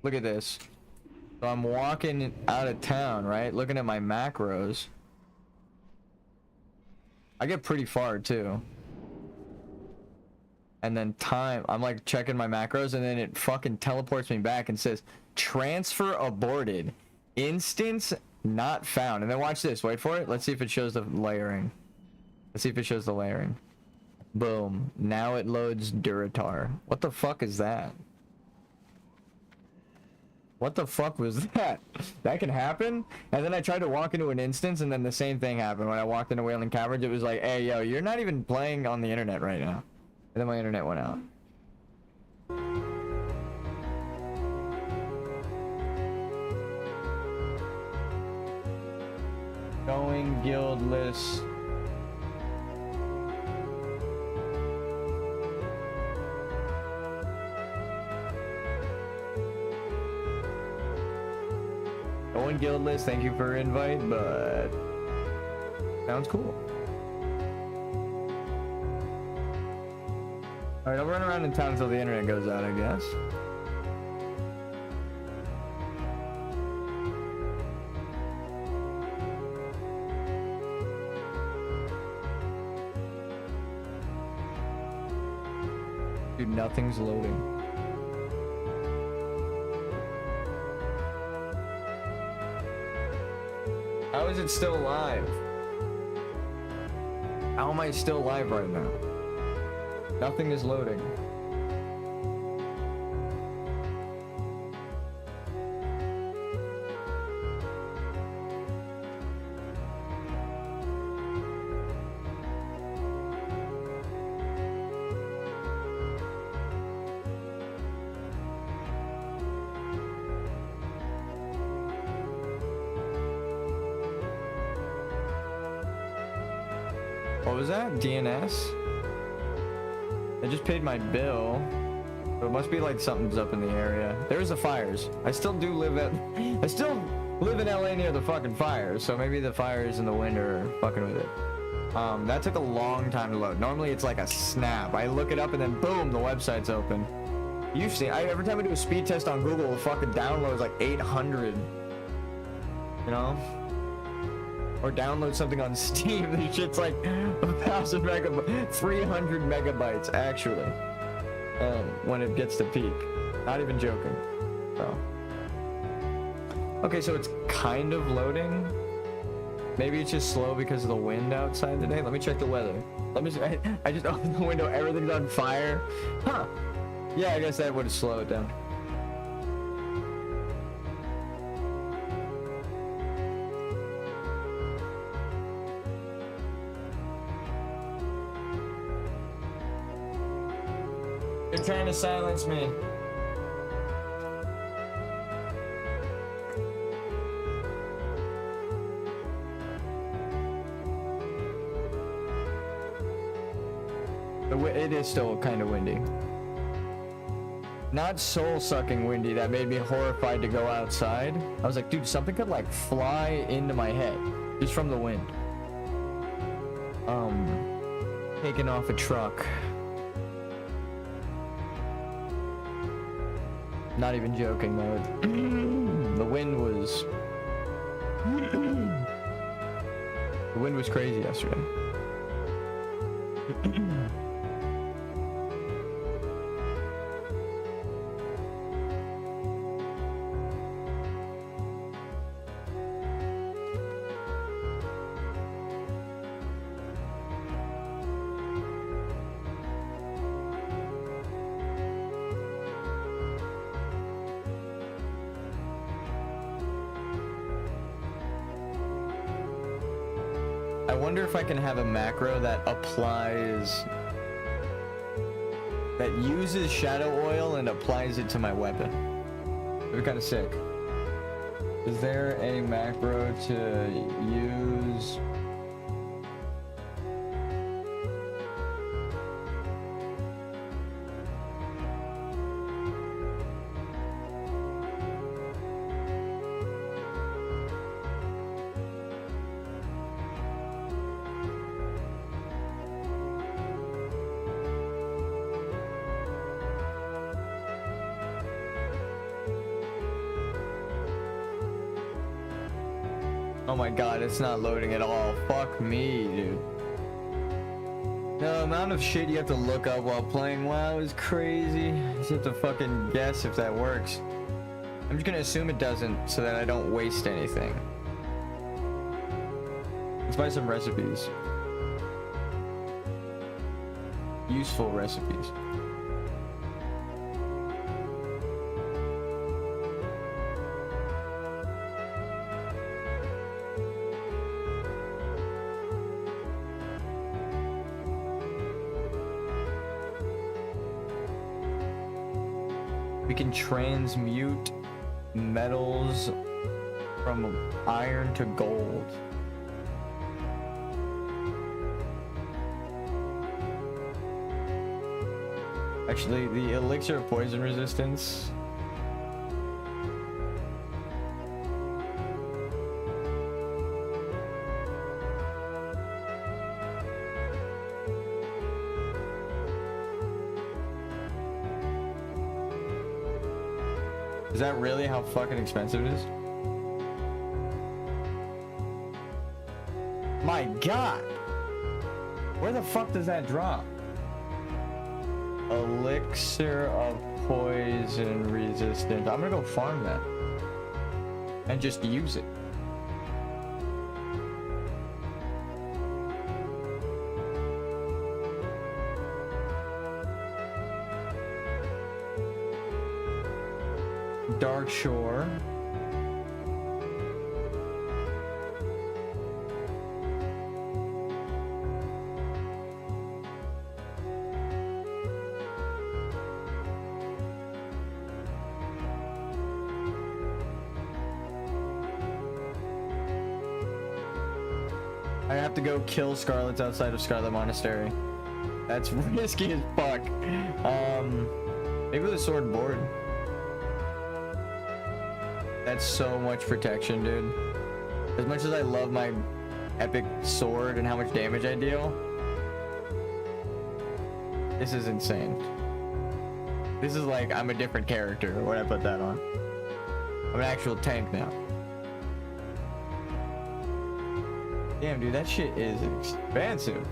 S1: Look at this. So I'm walking out of town, right? Looking at my macros. I get pretty far too. And then I'm like checking my macros and then it fucking teleports me back and says, transfer aborted. Instance not found. And then watch this. Wait for it. Let's see if it shows the layering. Let's see if it shows the layering. Boom. Now it loads Duratar. What the fuck is that? What the fuck was that? That can happen? And then I tried to walk into an instance and then the same thing happened. When I walked into Wailing Caverns, it was like, hey, yo, you're not even playing on the internet right now. And then my internet went out. Going guildless. Going guildless, thank you for invite, but sounds cool. Alright, I'll run around in town until the internet goes out, I guess. Dude, nothing's loading. How is it still live? How am I still live right now? Nothing is loading. What was that? DNS? I just paid my bill. So it must be like something's up in the area. There's the fires. I still live in LA near the fucking fires, so maybe the fires in the wind are fucking with it. That took a long time to load. Normally it's like a snap. I look it up and then boom, the website's open. You've seen, every time I do a speed test on Google, the fucking download is like 800. You know? Or download something on Steam, this shit's like 1,000 megabytes, 300 megabytes actually, when it gets to peak. Not even joking. So. Okay, so it's kind of loading. Maybe it's just slow because of the wind outside today. Let me check the weather. Let me see. I just opened the window, everything's on fire. Huh. Yeah, I guess that would slow it down. They're trying to silence me. It is still kind of windy. Not soul-sucking windy that made me horrified to go outside. I was like, dude, something could like fly into my head just from the wind. Taking off a truck. Not even joking though. The wind was crazy yesterday. I wonder if I can have a macro that uses shadow oil and applies it to my weapon. It'd be kind of sick. Is there a macro to use? Oh my god, it's not loading at all. Fuck me, dude. The amount of shit you have to look up while playing WoW is crazy. You just have to fucking guess if that works. I'm just gonna assume it doesn't so that I don't waste anything. Let's buy some recipes. Useful recipes. We can transmute metals from iron to gold. Actually, the elixir of poison resistance. Is that really how fucking expensive it is? My god! Where the fuck does that drop? Elixir of poison resistance. I'm gonna go farm that. And just use it. Dark Shore. I have to go kill Scarlets outside of Scarlet Monastery. That's risky as fuck. Maybe with a sword and board. That's so much protection, dude. As much as I love my epic sword and how much damage I deal, this is insane. This is like I'm a different character when I put that on. I'm an actual tank now. Damn, dude, that shit is expensive.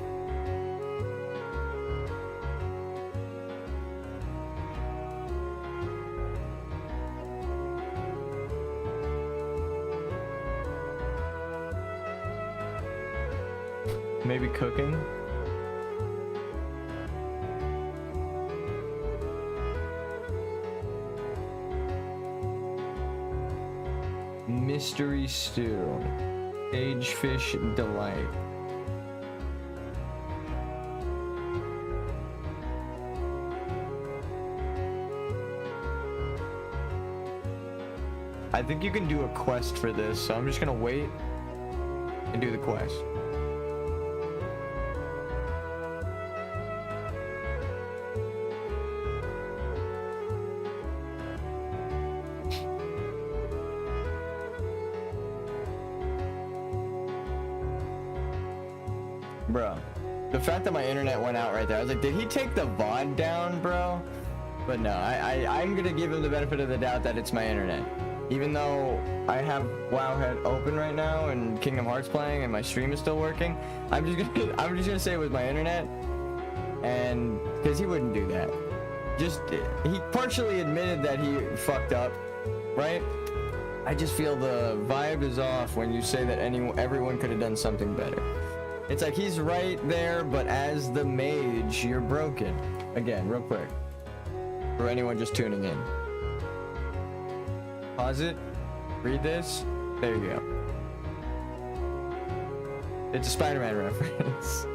S1: Maybe cooking. Mystery stew. Sagefish delight. I think you can do a quest for this, so I'm just gonna wait and do the quest. Bro, the fact that my internet went out right there, I was like, did he take the VOD down, bro? But no, I'm gonna give him the benefit of the doubt that it's my internet. Even though I have Wowhead open right now and Kingdom Hearts playing and my stream is still working, I'm just gonna say it was my internet, and because he wouldn't do that. Just he partially admitted that he fucked up, right? I just feel the vibe is off when you say that everyone could have done something better. It's like he's right there, but as the mage, you're broken. Again, real quick, for anyone just tuning in. Pause it, read this, there you go. It's a Spider-Man reference.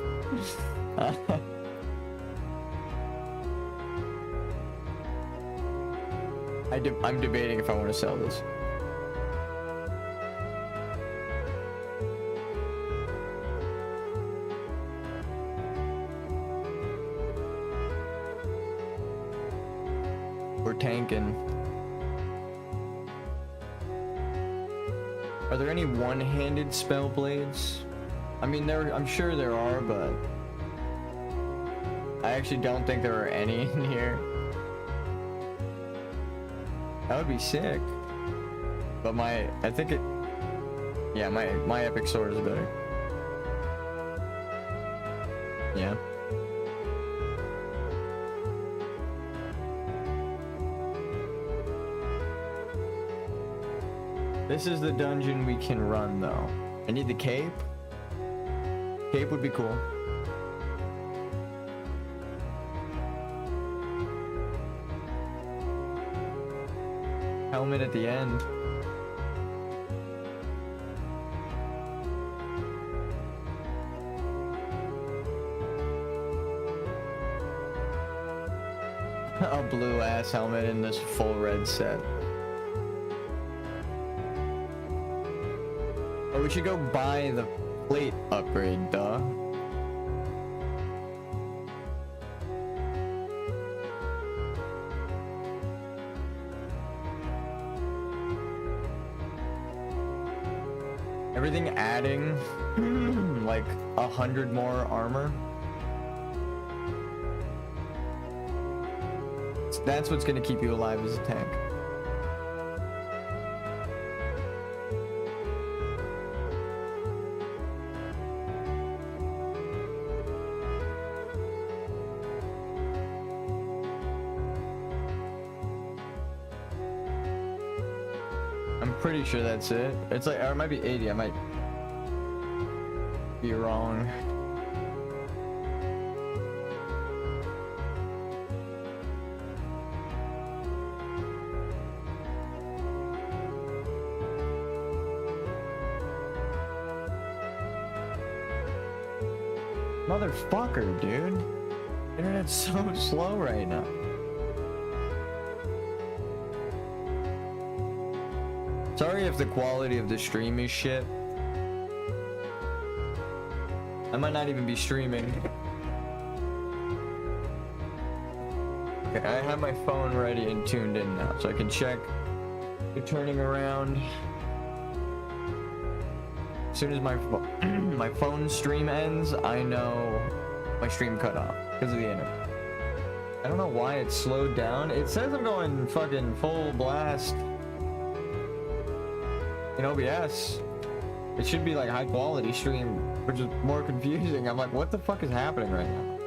S1: I'm debating if I want to sell this. We're tanking. Are there any one-handed spell blades? I mean, I'm sure there are, but I actually don't think there are any in here. That would be sick. But I think it, yeah, my epic sword is better. Yeah. This is the dungeon we can run, though. I need the cape. Cape would be cool. Helmet at the end. A blue ass helmet in this full red set. Oh, we should go buy the plate upgrade, duh. Everything adding like 100 more armor. That's what's gonna keep you alive as a tank. I'm pretty sure that's it. It's like, or it might be 80. I might be wrong. Motherfucker, dude. Internet's so slow right now. Sorry if the quality of the stream is shit. I might not even be streaming. Okay, I have my phone ready and tuned in now, so I can check the turning around. As soon as my phone stream ends, I know my stream cut off because of the internet. I don't know why it's slowed down. It says I'm going fucking full blast in OBS. It should be like high quality stream, which is more confusing. I'm like, what the fuck is happening right now?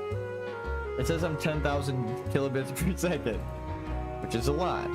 S1: It says I'm 10,000 kilobits per second, which is a lot.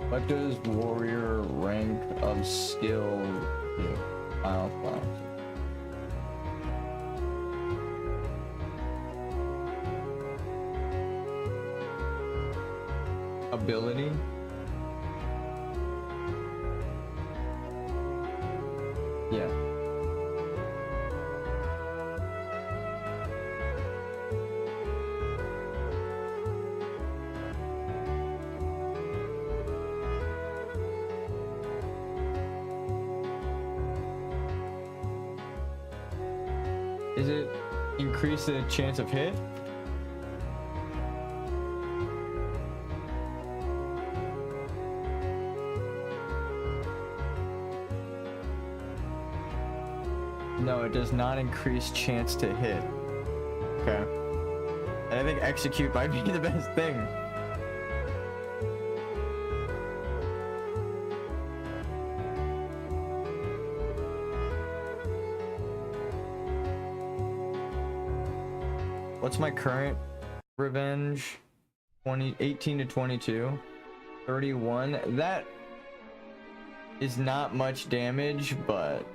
S1: What does warrior rank of skill do? File. Ability? Yeah. Is it increase the chance of hit? No, it does not increase chance to hit. Okay. And I think execute might be the best thing. What's my current revenge? 18 to 22. 31. That is not much damage, but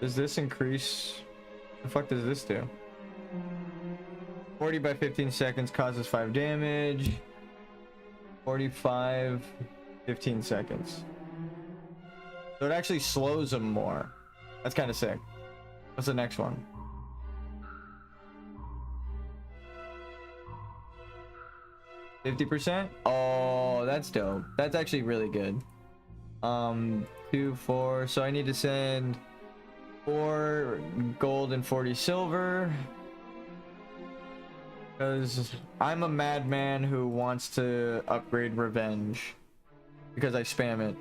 S1: does this increase? The fuck does this do? 40 by 15 seconds causes 5 damage. 45, 15 seconds. So it actually slows them more. That's kind of sick. What's the next one? %? Oh, that's dope. That's actually really good. 2, 4. So I need to send 4 gold and 40 silver. Because I'm a madman who wants to upgrade revenge. Because I spam it.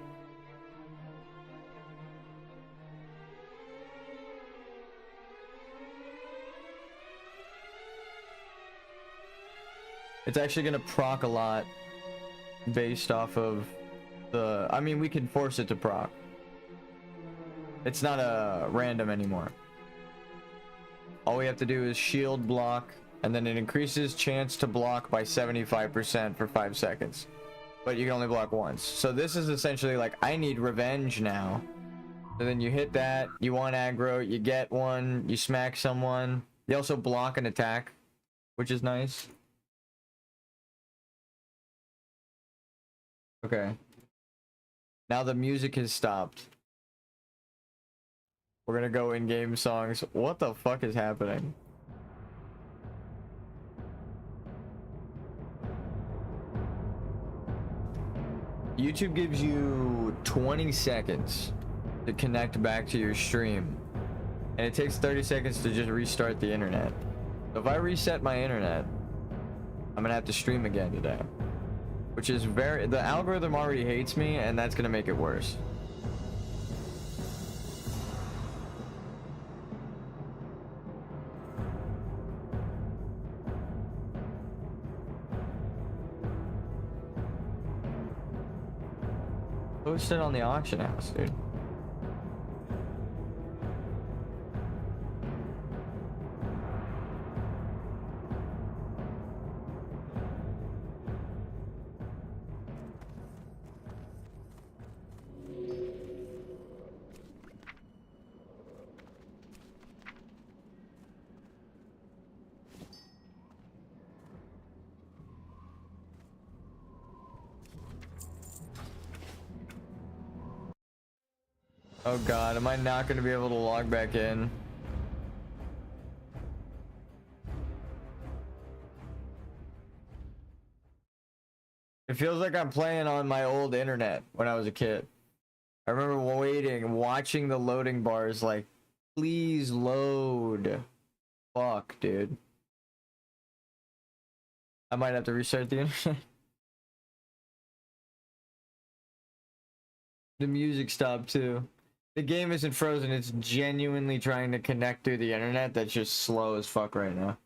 S1: It's actually gonna proc a lot based off of the... I mean, we can force it to proc. It's not a random anymore. All we have to do is shield block, and then it increases chance to block by 75% for 5 seconds. But you can only block once. So this is essentially like, I need revenge now. So then you hit that, you want aggro, you get one, you smack someone. They also block an attack, which is nice. Okay. Now the music has stopped. We're gonna go in-game songs. What the fuck is happening? YouTube gives you 20 seconds to connect back to your stream. And it takes 30 seconds to just restart the internet. So if I reset my internet, I'm gonna have to stream again today. Which is very... The algorithm already hates me, and that's gonna make it worse. Post it on the auction house, dude. Oh god, am I not going to be able to log back in? It feels like I'm playing on my old internet when I was a kid. I remember waiting, watching the loading bars like, please load. Fuck, dude. I might have to restart the internet. The music stopped too. The game isn't frozen, it's genuinely trying to connect through the internet that's just slow as fuck right now.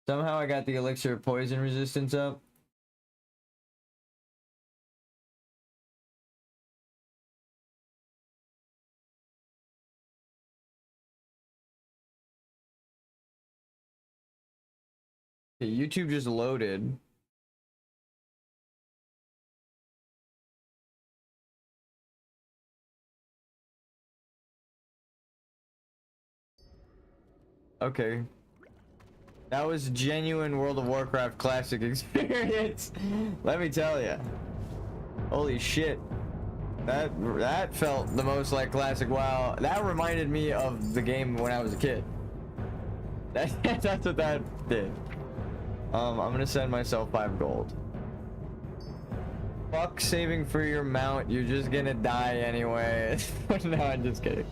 S1: Somehow I got the elixir of poison resistance up. Okay, YouTube just loaded. Okay. That was genuine World of Warcraft classic experience. Let me tell ya. Holy shit. That felt the most like classic WoW. That reminded me of the game when I was a kid. That's what that did. I'm gonna send myself 5 gold. Fuck saving for your mount. You're just gonna die anyway. No, I'm just kidding.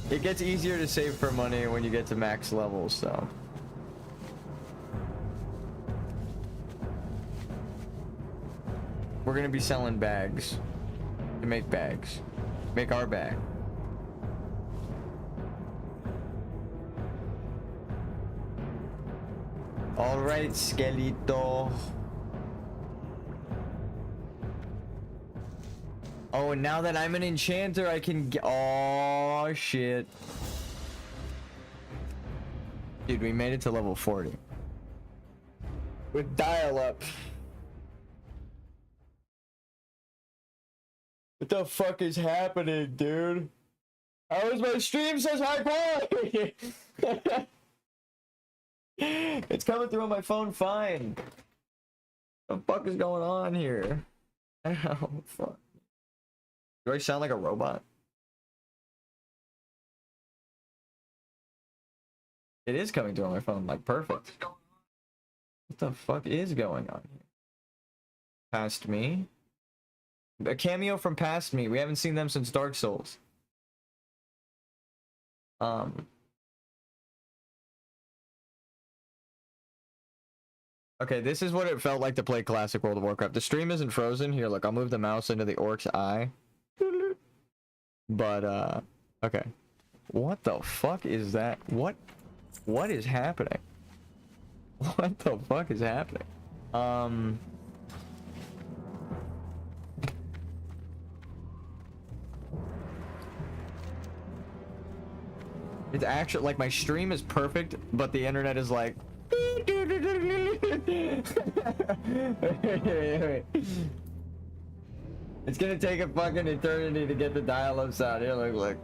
S1: It gets easier to save for money when you get to max levels, so. We're gonna be selling bags. To make bags. Make our bag. Alright, Skelito. Oh, and now that I'm an enchanter, I can get. Oh, shit. Dude, we made it to level 40. With dial-up. What the fuck is happening, dude? How is my stream such high quality? It's coming through on my phone fine. What the fuck is going on here? Oh, fuck. Do I sound like a robot? It is coming through on my phone, like perfect. What the fuck is going on here? Past me? A cameo from Past Me. We haven't seen them since Dark Souls. Okay, this is what it felt like to play classic World of Warcraft. The stream isn't frozen. Here, look, I'll move the mouse into the orc's eye. But, okay. What the fuck is that? What is happening? What the fuck is happening? It's actually like my stream is perfect, but the internet is like. It's gonna take a fucking eternity to get the dial-up sound. Here, look.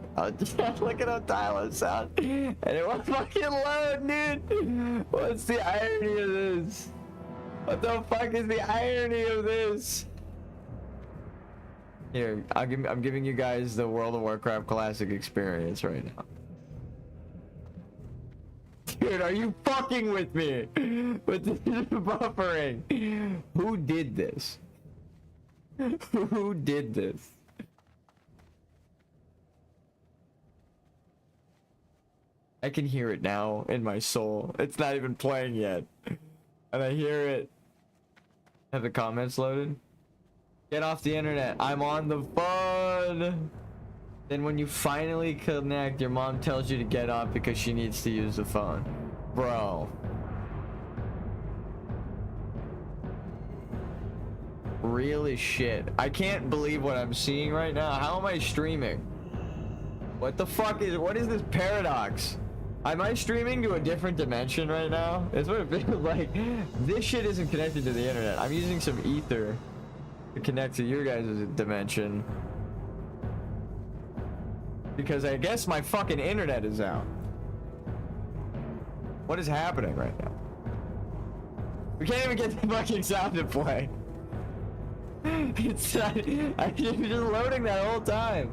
S1: Look at how dial-up sound, and it won't fucking load, dude. What's the irony of this? What the fuck is the irony of this? Here, I'm giving you guys the World of Warcraft classic experience right now. Dude, are you fucking with me? With this buffering? Who did this? Who did this? I can hear it now in my soul. It's not even playing yet. And I hear it. Have the comments loaded? Get off the internet. I'm on the phone. Then when you finally connect, your mom tells you to get off because she needs to use the phone. Bro. Real as shit. I can't believe what I'm seeing right now. How am I streaming? What the fuck is, what is this paradox? Am I streaming to a different dimension right now? That's what it feels like. This shit isn't connected to the internet. I'm using some ether to connect to your guys' dimension. Because I guess my fucking internet is out. What is happening right now? We can't even get the fucking sound to play. It's not, I've been just loading that whole time.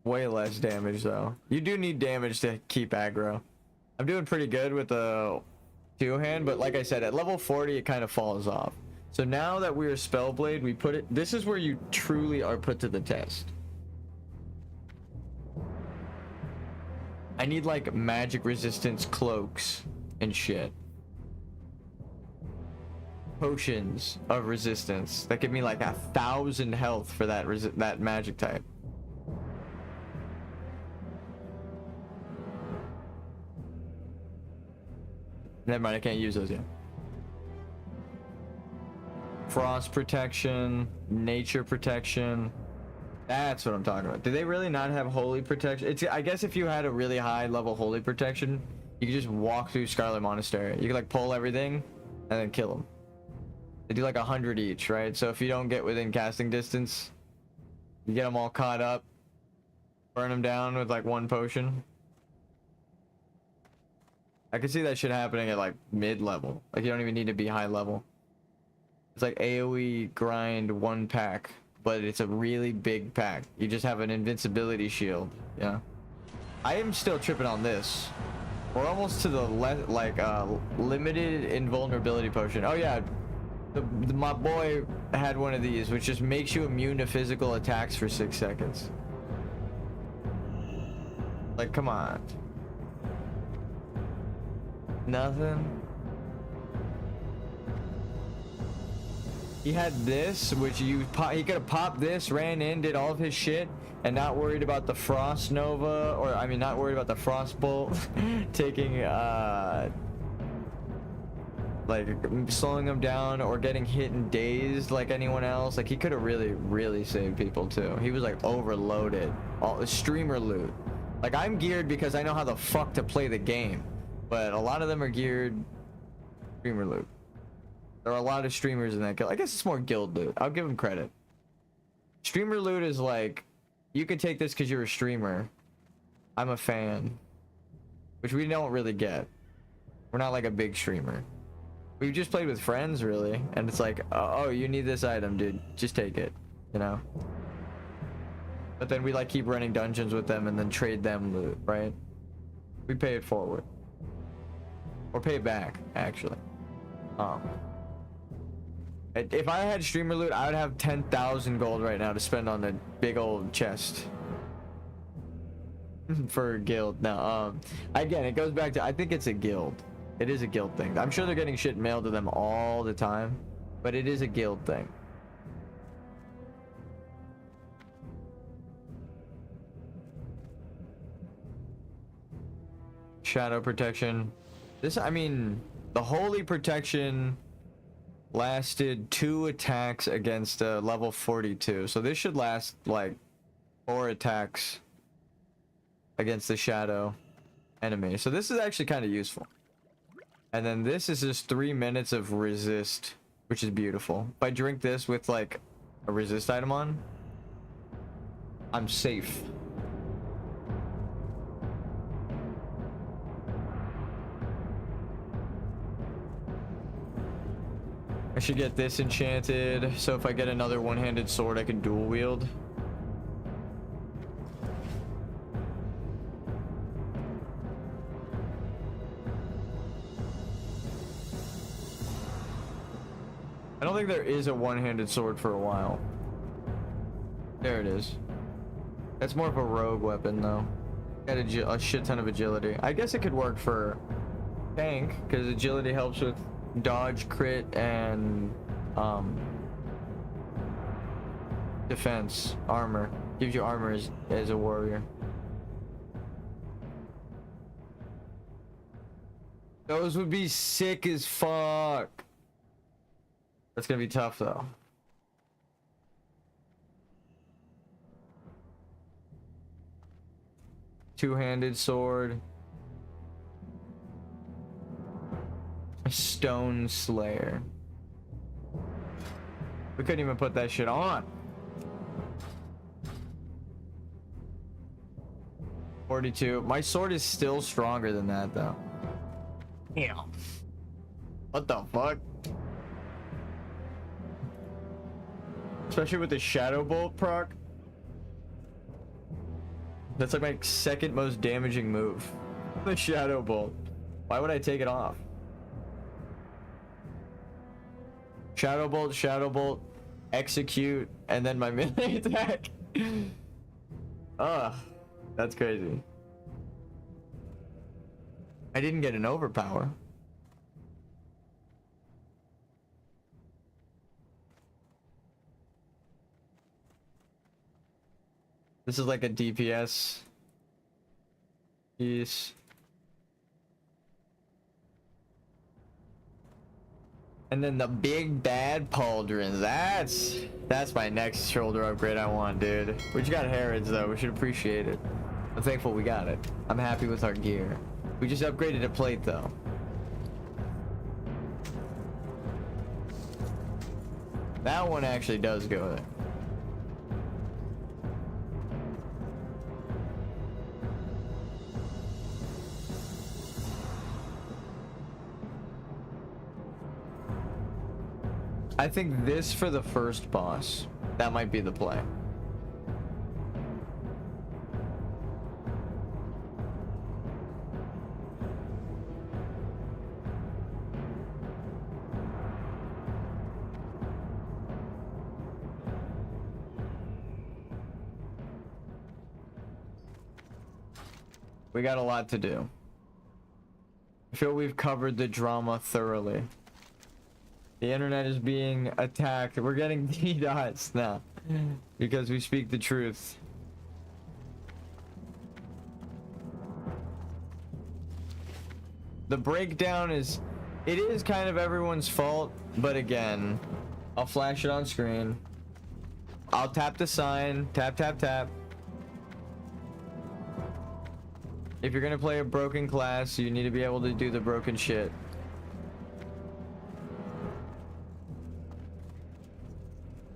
S1: Way less damage though. You do need damage to keep aggro. I'm doing pretty good with the two-hand, but like I said, at level 40 it kind of falls off. So now that we're Spellblade, we put it, this is where you truly are put to the test. I need like magic resistance cloaks and shit. Potions of resistance that give me like 1,000 health for that magic type. Never mind, I can't use those yet. Frost protection, nature protection. That's what I'm talking about. Do they really not have holy protection? It's, I guess if you had a really high level holy protection, you could just walk through Scarlet Monastery. You could like pull everything and then kill them. They do like 100 each, right? So if you don't get within casting distance, you get them all caught up, burn them down with like one potion. I can see that shit happening at like mid-level. Like you don't even need to be high level. It's like AoE grind 1 pack, but it's a really big pack. You just have an invincibility shield. Yeah. I am still tripping on this. We're almost to the limited invulnerability potion. Oh yeah, my boy had one of these, which just makes you immune to physical attacks for 6 seconds. Like, come on. Nothing. He had this, which he could have popped this, ran in, did all of his shit, and not worried about the Frost Nova, or I mean, not worried about the Frost Bolt taking, like slowing him down or getting hit and dazed like anyone else. Like he could have really saved people too. He was like overloaded. All the streamer loot. Like I'm geared because I know how the fuck to play the game, but a lot of them are geared streamer loot. There are a lot of streamers in that guild. I guess it's more guild loot. I'll give them credit. Streamer loot is like, you could take this because you're a streamer. I'm a fan. Which we don't really get. We're not like a big streamer. We've just played with friends, really. And it's like, oh, you need this item, dude. Just take it. You know? But then we like keep running dungeons with them and then trade them loot, right? We pay it forward. Or pay it back, actually. If I had streamer loot, I would have 10,000 gold right now to spend on a big old chest. For a guild. No, again, it goes back to, I think it's a guild. It is a guild thing. I'm sure they're getting shit mailed to them all the time, but it is a guild thing. Shadow protection. This, I mean, the holy protection lasted 2 attacks against level 42. So this should last like 4 attacks against the shadow enemy. So this is actually kind of useful. And then this is just 3 minutes of resist, which is beautiful. If I drink this with like a resist item on, I'm safe. I should get this enchanted, so if I get another one-handed sword, I can dual wield. I don't think there is a one-handed sword for a while. There it is. That's more of a rogue weapon, though. Got a shit ton of agility. I guess it could work for tank, because agility helps with dodge, crit, and defense, armor. Gives you armor as a warrior. Those would be sick as fuck. That's gonna be tough though. Two-handed sword. A stone slayer. We couldn't even put that shit on. 42. My sword is still stronger than that though. Damn. What the fuck? Especially with the shadow bolt proc. That's like my second most damaging move. The shadow bolt. Why would I take it off? Shadow bolt, execute, and then my melee attack. Ugh, that's crazy. I didn't get an overpower. This is like a DPS piece. And then the big bad pauldrons. That's my next shoulder upgrade I want, dude. We just got Harrods though. We should appreciate it. I'm thankful we got it. I'm happy with our gear. We just upgraded a plate though. That one actually does go there. I think this for the first boss. That might be the play. We got a lot to do. I feel we've covered the drama thoroughly. The internet is being attacked. We're getting DDoS now because we speak the truth. The breakdown is, it is kind of everyone's fault, but again, I'll flash it on screen. I'll tap the sign, tap, tap, tap. If you're gonna play a broken class, you need to be able to do the broken shit.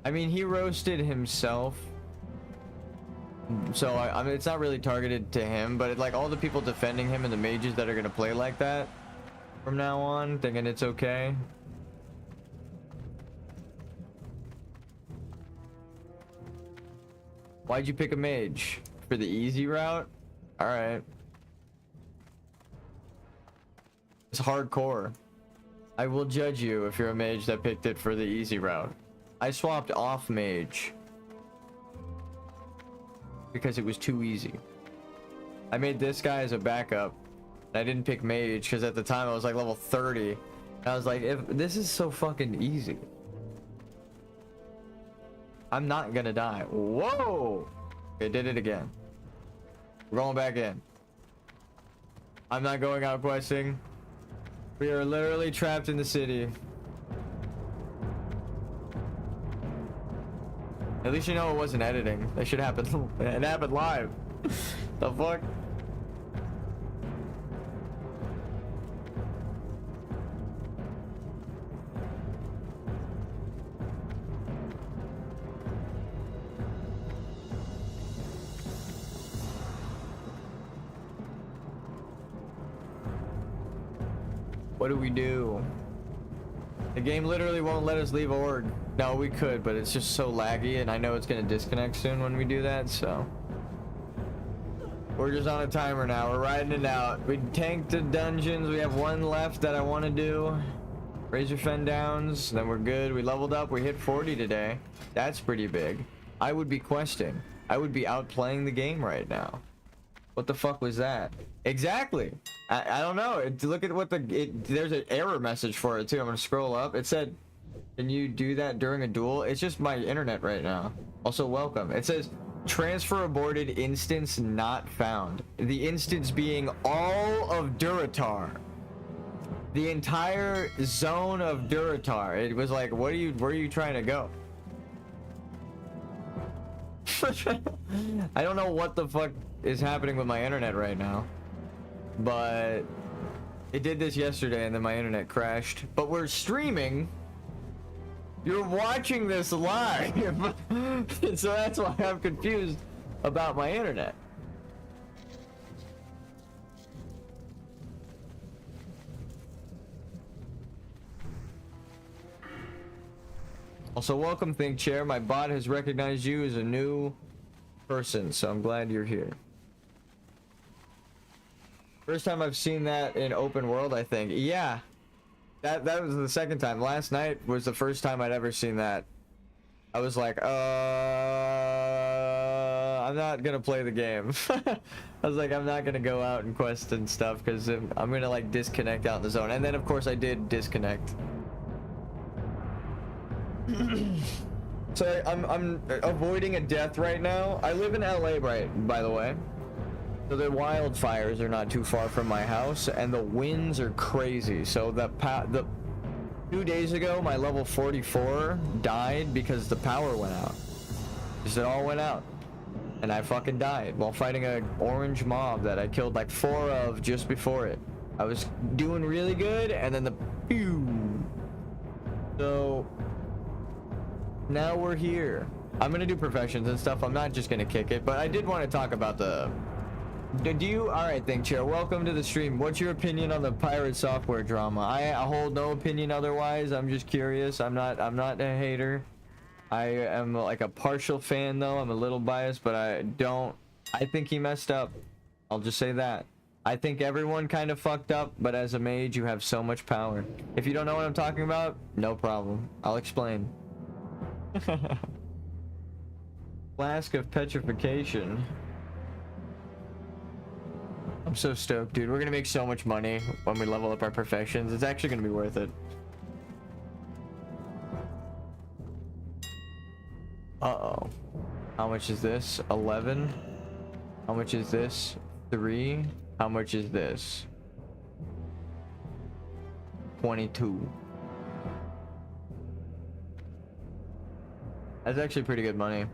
S1: I mean, he roasted himself, so I mean, it's not really targeted to him, but like all the people defending him and the mages that are gonna play like that from now on, thinking it's okay. Why'd you pick a mage? For the easy route? Alright. It's hardcore. I will judge you if you're a mage that picked it for the easy route. I swapped off mage because it was too easy. I made this guy as a backup. I didn't pick mage because at the time I was like level 30. I was like, if this is so fucking easy, I'm not gonna die. Whoa! It did it again. We're going back in. I'm not going out questing. We are literally trapped in the city. At least you know it wasn't editing. That should happen. It happened live. The fuck? What do we do? The game literally won't let us leave org. No, we could, but it's just so laggy, and I know it's gonna disconnect soon when we do that, so. We're just on a timer now. We're riding it out. We tanked the dungeons. We have one left that I want to do. Razor Fen Downs. Then we're good. We leveled up. We hit 40 today. That's pretty big. I would be questing. I would be out playing the game right now. What the fuck was that? Exactly. I don't know. Look at what there's an error message for it too. I'm gonna scroll up. It said, can you do that during a duel? It's just my internet right now. Also, welcome. It says, transfer aborted, instance not found. The instance being all of Duratar. The entire zone of Duratar. It was like, where are you trying to go? I don't know what the fuck is happening with my internet right now, but it did this yesterday and then my internet crashed. But we're streaming. You're watching this live. So that's why I'm confused about my internet. Also, welcome, Think Chair. My bot has recognized you as a new person, so I'm glad you're here. First time I've seen that in open world, I think. Yeah. That was the second time. Last night was the first time I'd ever seen that. I was like, I'm not gonna play the game. I was like, I'm not gonna go out and quest and stuff because I'm gonna like disconnect out in the zone. And then of course I did disconnect. So I'm avoiding a death right now. I live in LA, right, by the way. So the wildfires are not too far from my house, and the winds are crazy. So the 2 days ago, my level 44 died because the power went out. Just it all went out, and I fucking died while fighting a orange mob that I killed like 4 of just before it. I was doing really good, and then the pew. So now we're here. I'm gonna do professions and stuff. I'm not just gonna kick it, but I did want to talk about the Do you? All right, Think Chair. Welcome to the stream. What's your opinion on the pirate software drama? I hold no opinion otherwise. I'm just curious. I'm not a hater. I am like a partial fan though. I'm a little biased, but I think he messed up. I'll just say that. I think everyone kind of fucked up, but as a mage, you have so much power. If you don't know what I'm talking about, no problem. I'll explain. Flask of petrification. I'm so stoked, dude. We're gonna make so much money when we level up our perfections. It's actually gonna be worth it. Uh-oh. How much is this? 11. How much is this? 3. How much is this? 22. That's actually pretty good money.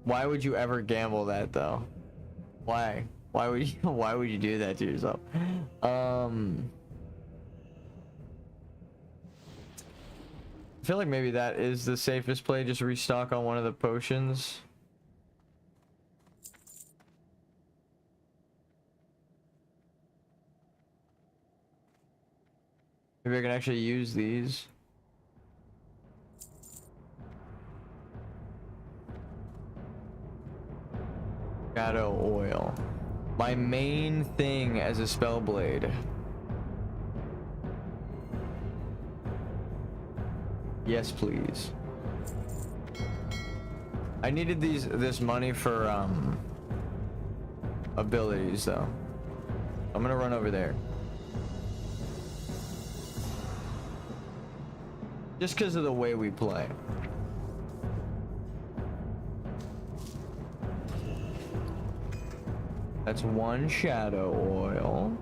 S1: Why would you ever gamble that though? Why? Why would you do that to yourself? I feel like maybe that is the safest play. Just restock on one of the potions. Maybe I can actually use these. Shadow oil. My main thing as a spellblade. Yes, please. I needed this money for abilities though. I'm gonna run over there. Just because of the way we play. That's 1 shadow oil.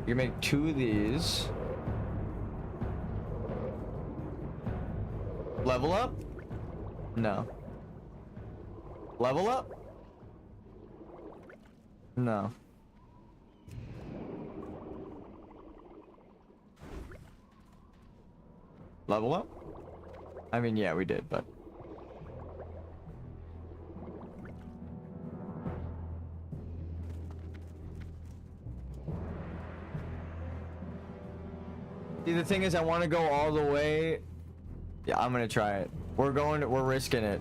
S1: You can make 2 of these. Level up? No. Level up? No. Level up? I mean, yeah, we did, but... See, the thing is, I want to go all the way. Yeah, I'm gonna try it. We're risking it.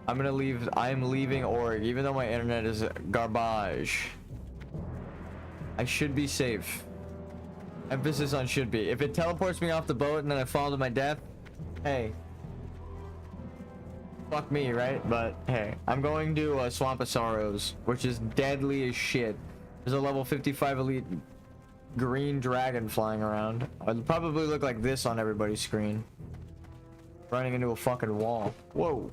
S1: I'm leaving Org, even though my internet is garbage. I should be safe. Emphasis on should be. If it teleports me off the boat and then I fall to my death, hey. Fuck me, right? But hey, I'm going to Swamp of Sorrows, which is deadly as shit. There's a level 55 elite green dragon flying around. It'll probably look like this on everybody's screen. Running into a fucking wall. Whoa.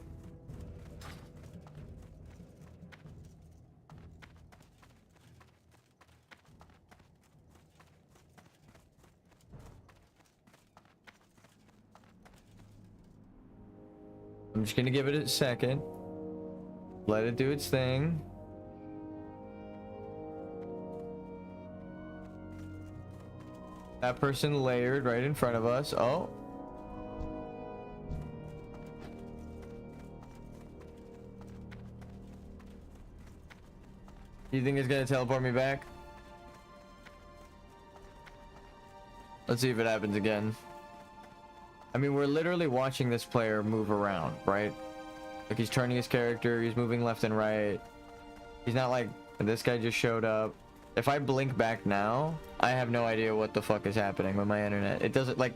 S1: I'm just gonna give it a second. Let it do its thing. That person layered right in front of us. Oh. You think it's gonna teleport me back? Let's see if it happens again. I mean, we're literally watching this player move around, right? Like, he's turning his character, he's moving left and right. He's not like, this guy just showed up. If I blink back now, I have no idea what the fuck is happening with my internet. It doesn't, like...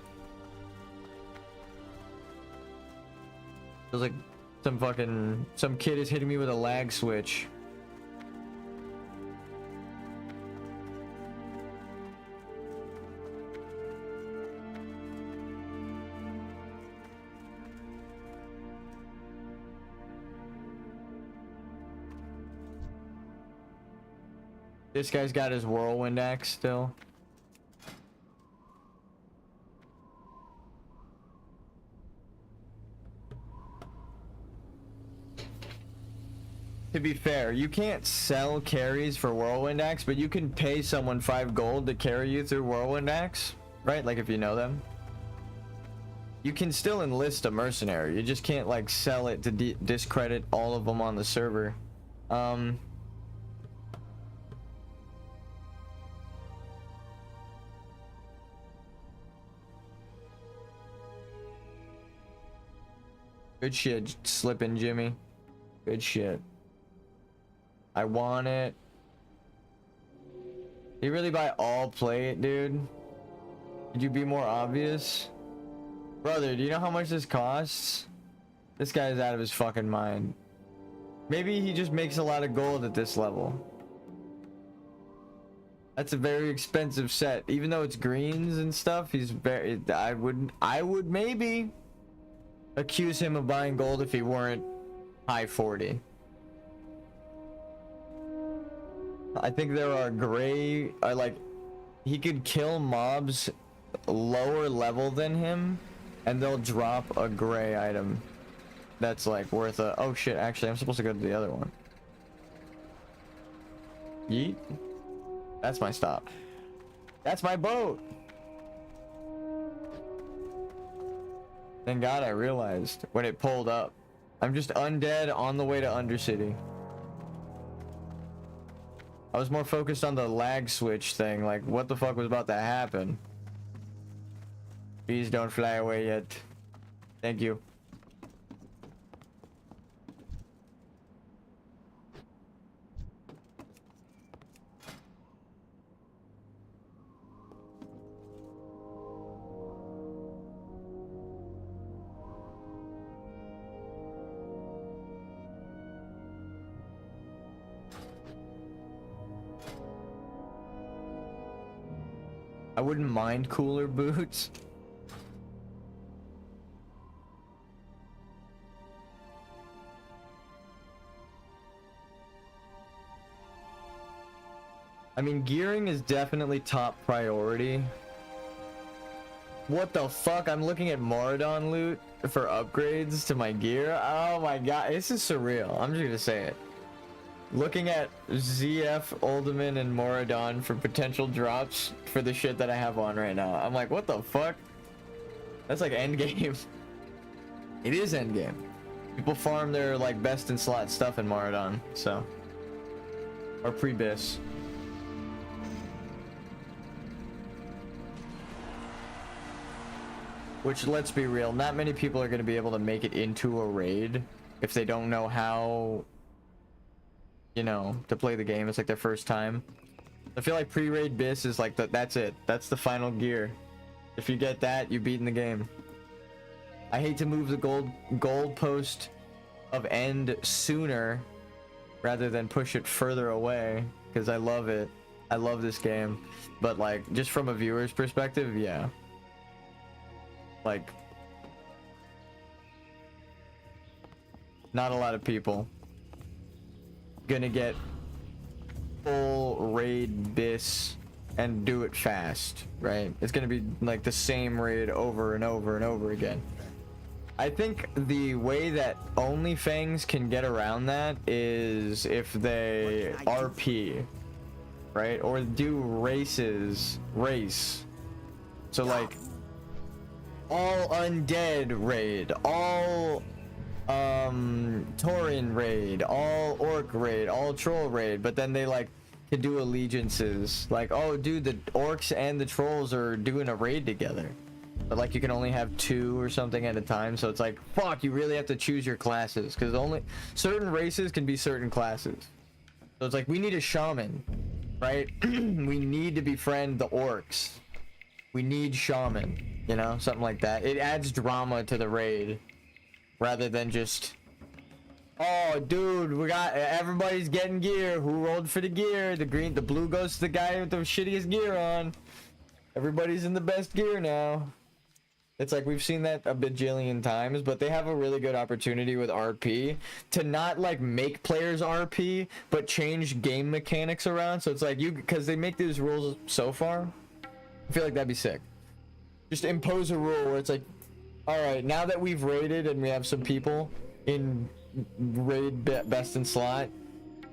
S1: Feels like some kid is hitting me with a lag switch. This guy's got his whirlwind axe still. To be fair, you can't sell carries for whirlwind axe, but you can pay someone 5 gold to carry you through whirlwind axe, right? Like if you know them. You can still enlist a mercenary. You just can't like sell it to discredit all of them on the server. Good shit, slipping Jimmy. Good shit. I want it. You really buy all plate, dude? Could you be more obvious? Brother, do you know how much this costs? This guy's out of his fucking mind. Maybe he just makes a lot of gold at this level. That's a very expensive set. Even though it's greens and stuff, he's very... I would maybe accuse him of buying gold if he weren't high 40. I think there are gray... like, he could kill mobs lower level than him, and they'll drop a gray item that's like worth a... Oh shit, actually I'm supposed to go to the other one. Yeet. That's my stop. That's my boat. Thank God I realized when it pulled up. I'm just undead on the way to Undercity. I was more focused on the lag switch thing, like what the fuck was about to happen. Please don't fly away yet. Thank you. I wouldn't mind cooler boots. I mean, gearing is definitely top priority. What the fuck? I'm looking at Moradon loot for upgrades to my gear. Oh my god, this is surreal. I'm just gonna say it. Looking at ZF, Uldaman, and Moradon for potential drops for the shit that I have on right now. I'm like, what the fuck? That's like endgame. It is endgame. People farm their like best in slot stuff in Moradon, so. Or pre-bis. Which, let's be real, not many people are going to be able to make it into a raid if they don't know how, you know, to play the game. It's like their first time. I feel like pre-raid bis is like that's it. That's the final gear. If you get that, you've beaten the game. I hate to move the gold post of end sooner rather than push it further away, because I love it. I love this game. But like, just from a viewer's perspective, yeah. Like, not a lot of people gonna get full raid bis and do it fast, right? It's gonna be like the same raid over and over and over again. I think the way that OnlyFangs can get around that is if they RP, right? Or do race. So like, all undead raid, all Tauren raid, all orc raid, all troll raid, but then they like to do allegiances, like, oh dude, the orcs and the trolls are doing a raid together, but like you can only have 2 or something at a time. So it's like, fuck, you really have to choose your classes, because only certain races can be certain classes. So it's like, we need a shaman, right? We need to befriend the orcs, we need shaman, you know, something like that. It adds drama to the raid rather than just, oh dude, we got, everybody's getting gear, who rolled for the gear? The blue goes to the guy with the shittiest gear on. Everybody's in the best gear now. It's like, we've seen that a bajillion times, but they have a really good opportunity with RP to not like make players RP, but change game mechanics around. So it's like, because they make these rules so far, I feel like that'd be sick. Just impose a rule where it's like, all right, now that we've raided and we have some people in raid best in slot,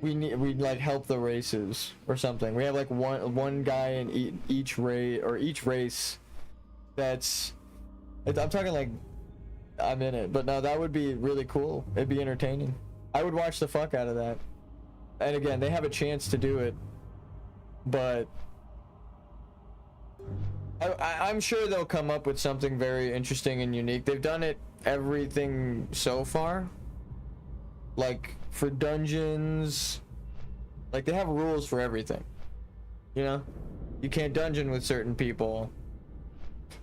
S1: we like help the races or something. We have like one guy in each raid or each race that's I'm talking like I'm in it, but no, that would be really cool. It'd be entertaining. I would watch the fuck out of that. And again, they have a chance to do it, but I'm sure they'll come up with something very interesting and unique. They've done it everything so far. Like for dungeons, like they have rules for everything. You know, you can't dungeon with certain people.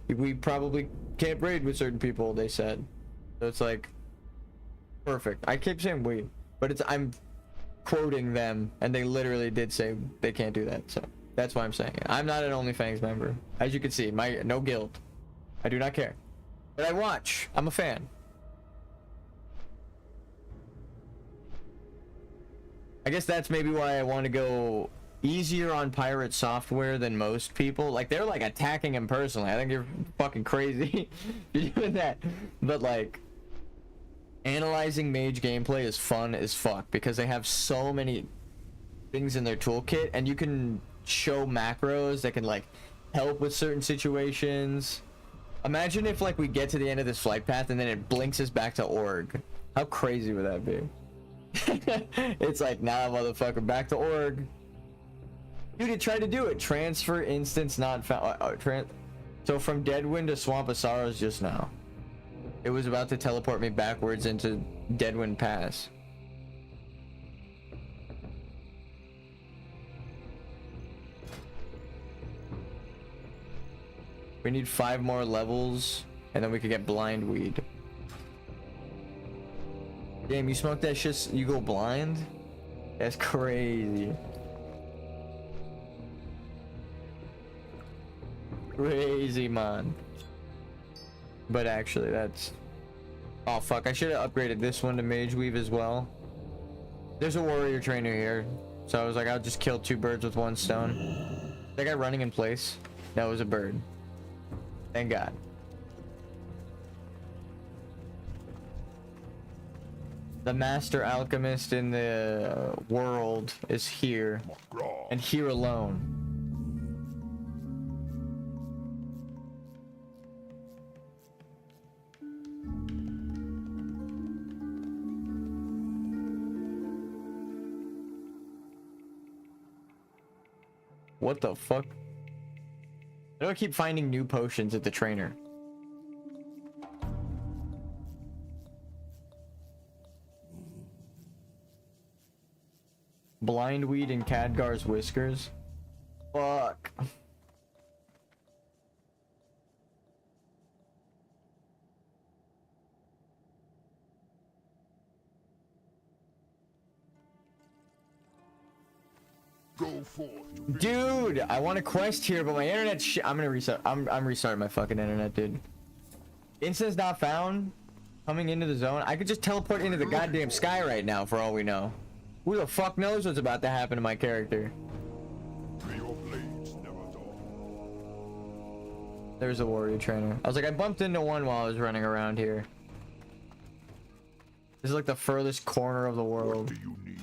S1: We probably can't raid with certain people, they said. So it's like perfect. I keep saying we, but I'm quoting them, and they literally did say they can't do that. So that's why I'm saying it. I'm not an OnlyFans member, as you can see. No guild. I do not care, but I watch. I'm a fan. I guess that's maybe why I want to go easier on pirate software than most people. Like, they're like attacking him personally. I think you're fucking crazy if you're doing that. But like, analyzing mage gameplay is fun as fuck because they have so many things in their toolkit, and you can show macros that can like help with certain situations. Imagine if like we get to the end of this flight path and then it blinks us back to org. How crazy would that be? It's like, nah, motherfucker, back to org. Dude, it tried to do it. Transfer instance not found. So from Deadwind to Swamp of Sorrows just now. It was about to teleport me backwards into Deadwind Pass. We need 5 more levels, and then we could get blind weed. Damn, you smoke that shit, you go blind? That's crazy. Crazy, man. But actually, that's... Oh, fuck. I should have upgraded this one to Mage Weave as well. There's a warrior trainer here. So I was like, I'll just kill 2 birds with 1 stone. That guy running in place? That was a bird. Thank God. The master alchemist in the world is here. And here alone. What the fuck? I don't keep finding new potions at the trainer. Blindweed and Khadgar's whiskers. Fuck.
S2: Go forth.
S1: Dude, I want a quest here, but my internet I'm gonna restart. I'm restarting my fucking internet, dude. Instance not found. Coming into the zone. I could just teleport into the goddamn sky right now for all we know. Who the fuck knows what's about to happen to my character?
S2: May your blades never dull.
S1: There's a warrior trainer. I was like, I bumped into one while I was running around here. This is like the furthest corner of the
S2: What
S1: world.
S2: do you need?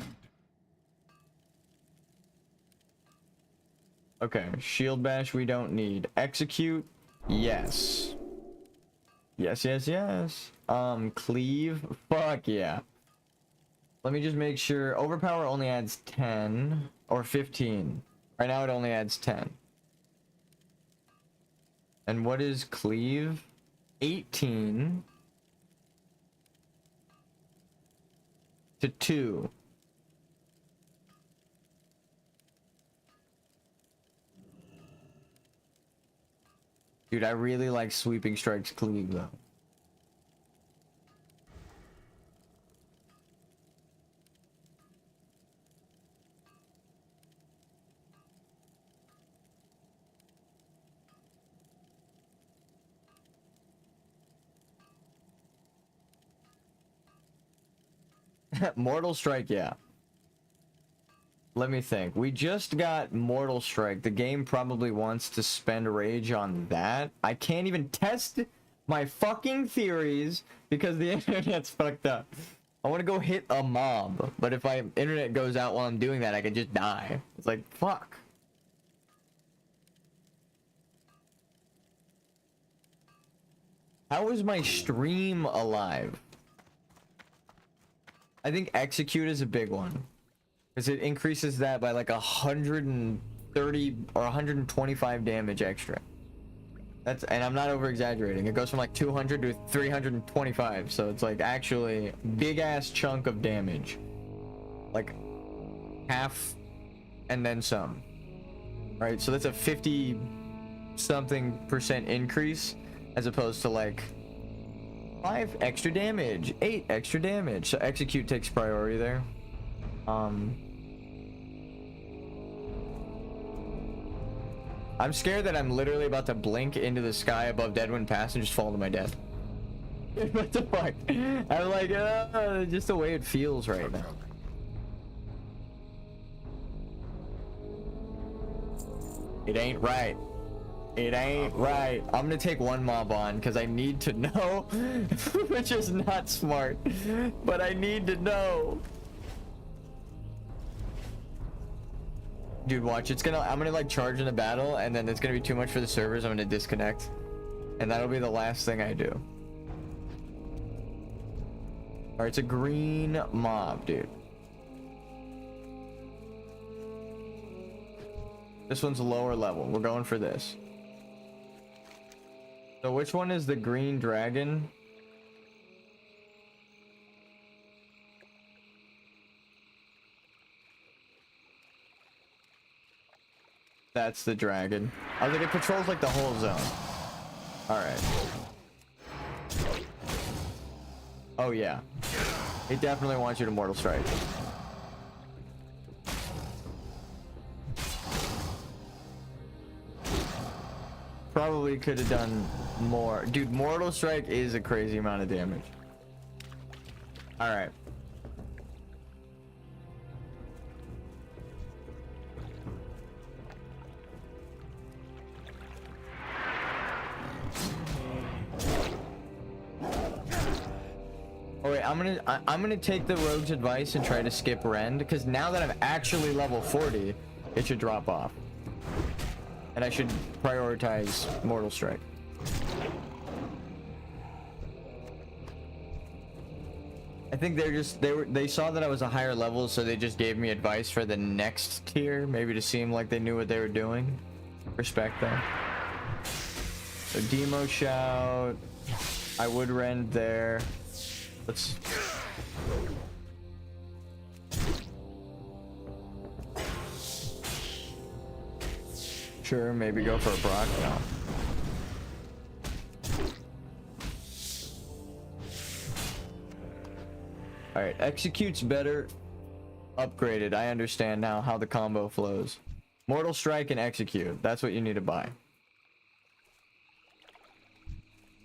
S1: Okay, shield bash we don't need. Execute, yes. Yes, yes, yes. Cleave, fuck yeah. Let me just make sure. Overpower only adds 10 or 15. Right now it only adds 10. And what is cleave? 18 to 2. Dude, I really like Sweeping Strike's cleave though. Mortal Strike, yeah. Let me think. We just got Mortal Strike. The game probably wants to spend rage on that. I can't even test my fucking theories because the internet's fucked up. I want to go hit a mob, but if my internet goes out while I'm doing that, I can just die. It's like, fuck. How is my stream alive? I think execute is a big one. Because it increases that by like 130 or 125 damage extra. And I'm not over exaggerating. It goes from like 200 to 325. So it's like actually big ass chunk of damage. Like half and then some. Right? So that's a 50 something % increase as opposed to like 5 extra damage, 8 extra damage. So execute takes priority there. I'm scared that I'm literally about to blink into the sky above Deadwind Pass and just fall to my death. What the fuck? I'm like, just the way it feels right now. It ain't right. It ain't right. I'm gonna take one mob on because I need to know, which is not smart, but I need to know. Dude, watch. I'm gonna like charge in the battle, and then it's gonna be too much for the servers. I'm gonna disconnect, and that'll be the last thing I do. All right, it's a green mob, dude. This one's lower level. We're going for this. So which one is the green dragon? That's the dragon. I was like, it patrols like the whole zone. All right. Oh yeah. It definitely wants you to Mortal Strike. Probably could have done more. Dude, Mortal Strike is a crazy amount of damage. All right. Oh wait, I'm gonna take the rogue's advice and try to skip Rend, because now that I'm actually level 40, it should drop off. And I should prioritize Mortal Strike. I think they saw that I was a higher level, so they just gave me advice for the next tier, maybe to seem like they knew what they were doing. Respect that. So Demo Shout. I would Rend there. Let's. Sure, maybe go for a Brock now. Alright, execute's better. Upgraded. I understand now how the combo flows. Mortal Strike and execute. That's what you need to buy.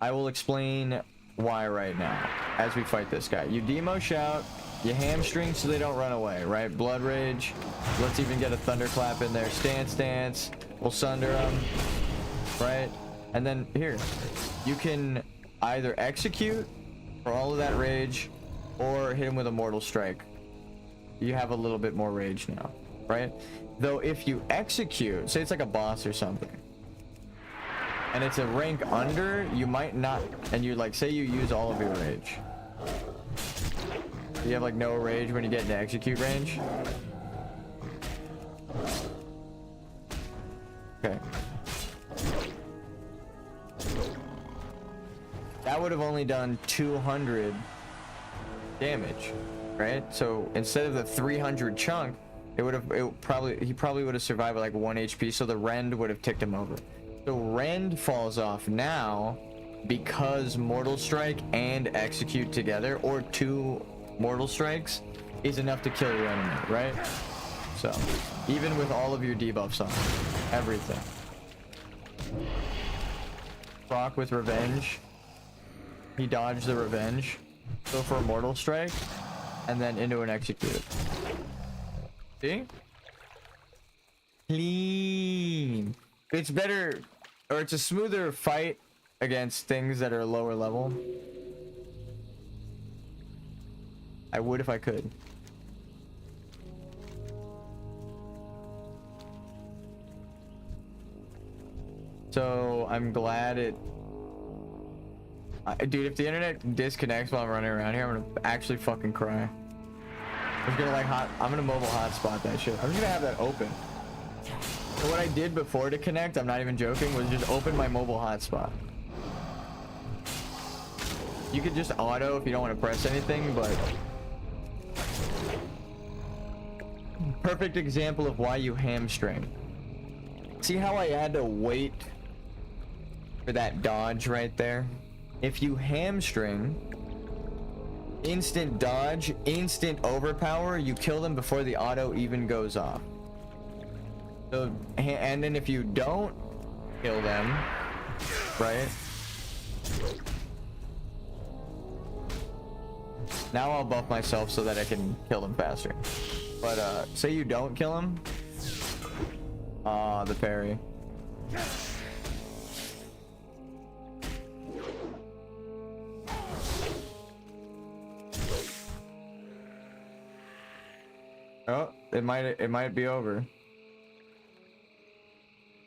S1: I will explain why right now as we fight this guy. You Demo Shout, you hamstring so they don't run away, right? Blood Rage. Let's even get a Thunderclap in there. Stance. We'll sunder them, right? And then here, you can either execute for all of that rage or hit him with a Mortal Strike. You have a little bit more rage now, right? Though if you execute, say it's like a boss or something, and it's a rank under, you might not, and you like, say you use all of your rage. You have like no rage when you get into execute range. Okay. That would have only done 200 damage, right? So instead of the 300 chunk, he probably would have survived at like 1 HP, so the Rend would have ticked him over. So Rend falls off now because Mortal Strike and Execute together, or 2 Mortal Strikes, is enough to kill your enemy, right? So even with all of your debuffs on everything. Proc with Revenge. He dodged the Revenge. Go for a Mortal Strike. And then into an Execute. See? Clean. It's better, or it's a smoother fight against things that are lower level. I would if I could. So I'm glad Dude, if the internet disconnects while I'm running around here, I'm gonna actually fucking cry. I'm gonna like I'm gonna mobile hotspot that shit. I'm just gonna have that open. So what I did before to connect, I'm not even joking, was just open my mobile hotspot. You could just auto if you don't want to press anything, but perfect example of why you hamstring. See how I had to wait for that dodge right there? If you hamstring, instant dodge, instant overpower, you kill them before the auto even goes off. So, and then if you don't kill them, right? Now I'll buff myself so that I can kill them faster. But say you don't kill him. Ah, the parry. Oh, it might be over.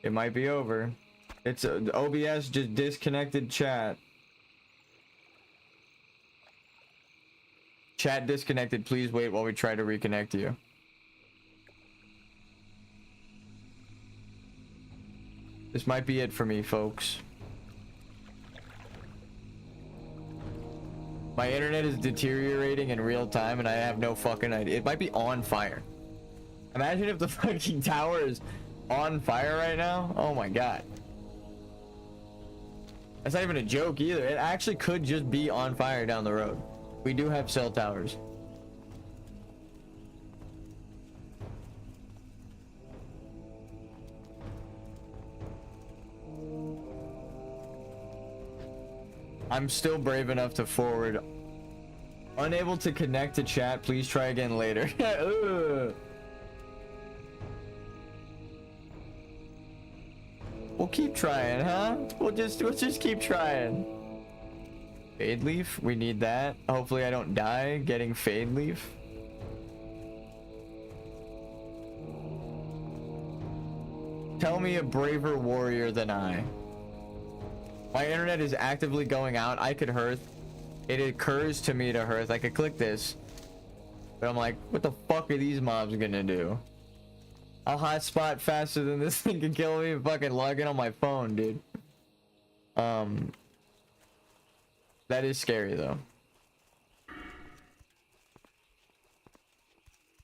S1: It might be over. It's OBS just disconnected chat. Chat disconnected. Please wait while we try to reconnect you. This might be it for me, folks. My internet is deteriorating in real time and I have no fucking idea. It might be on fire. Imagine if the fucking tower is on fire right now. Oh my god. That's not even a joke either. It actually could just be on fire down the road. We do have cell towers. I'm still brave enough to forward. Unable to connect to chat. Please try again later. We'll keep trying, huh? We'll just keep trying. Fade leaf, we need that. Hopefully I don't die getting fade leaf. Tell me a braver warrior than I. My internet is actively going out. I could hearth. It occurs to me to hearth. I could click this. But I'm like, what the fuck are these mobs gonna do? I'll hotspot faster than this thing can kill me and fucking log in on my phone, dude. That is scary though.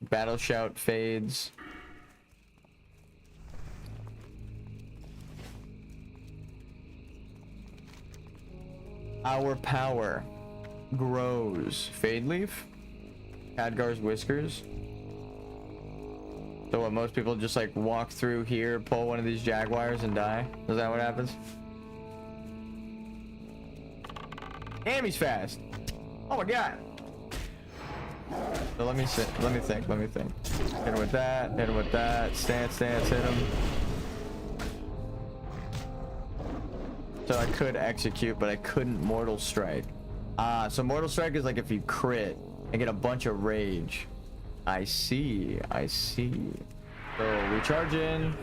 S1: Battle shout fades. Our power grows. Fade leaf. Khadgar's whiskers. So what, most people just like walk through here, pull one of these jaguars and die? Is that what happens? Damn, he's fast. Oh my god. So let me think. Hit him with that, hit him with that. Stance, hit him. So I could execute, but I couldn't mortal strike. So mortal strike is like if you crit and get a bunch of rage. I see. So we charge in.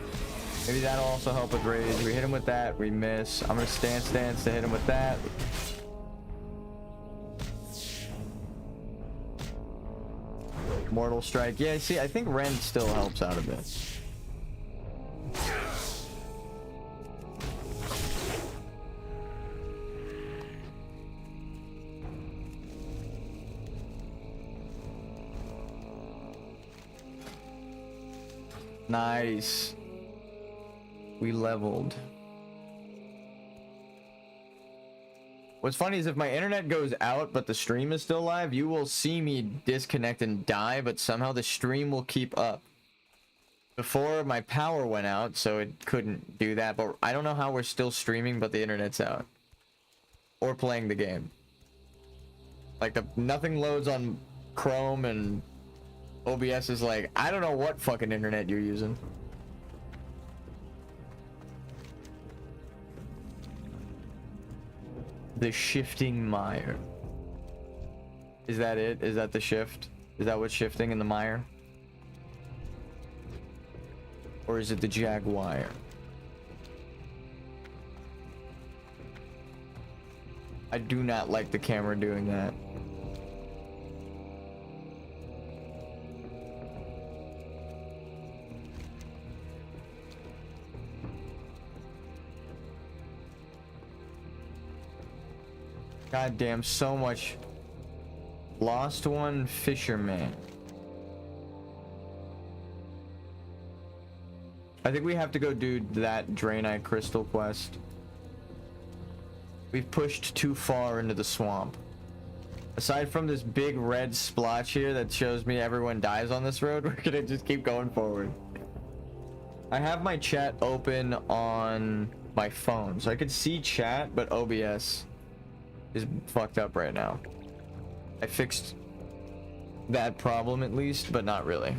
S1: Maybe that'll also help with rage. We hit him with that, we miss. I'm gonna stance to hit him with that. Mortal strike. Yeah, see, I think rend still helps out a bit. Nice. We leveled. What's funny is if my internet goes out but the stream is still live, you will see me disconnect and die, but somehow the stream will keep up. Before my power went out, so it couldn't do that, but I don't know how we're still streaming but the internet's out. Or playing the game. Like nothing loads on Chrome and OBS is like, I don't know what fucking internet you're using. The shifting mire. Is that it? Is that the shift? Is that what's shifting in the mire? Or is it the jaguar? I do not like the camera doing that. God damn, so much. Lost one fisherman. I think we have to go do that Draenei Crystal quest. We've pushed too far into the swamp. Aside from this big red splotch here that shows me everyone dies on this road, we're gonna just keep going forward. I have my chat open on my phone, so I could see chat, but OBS is fucked up right now. I fixed that problem at least, but not really.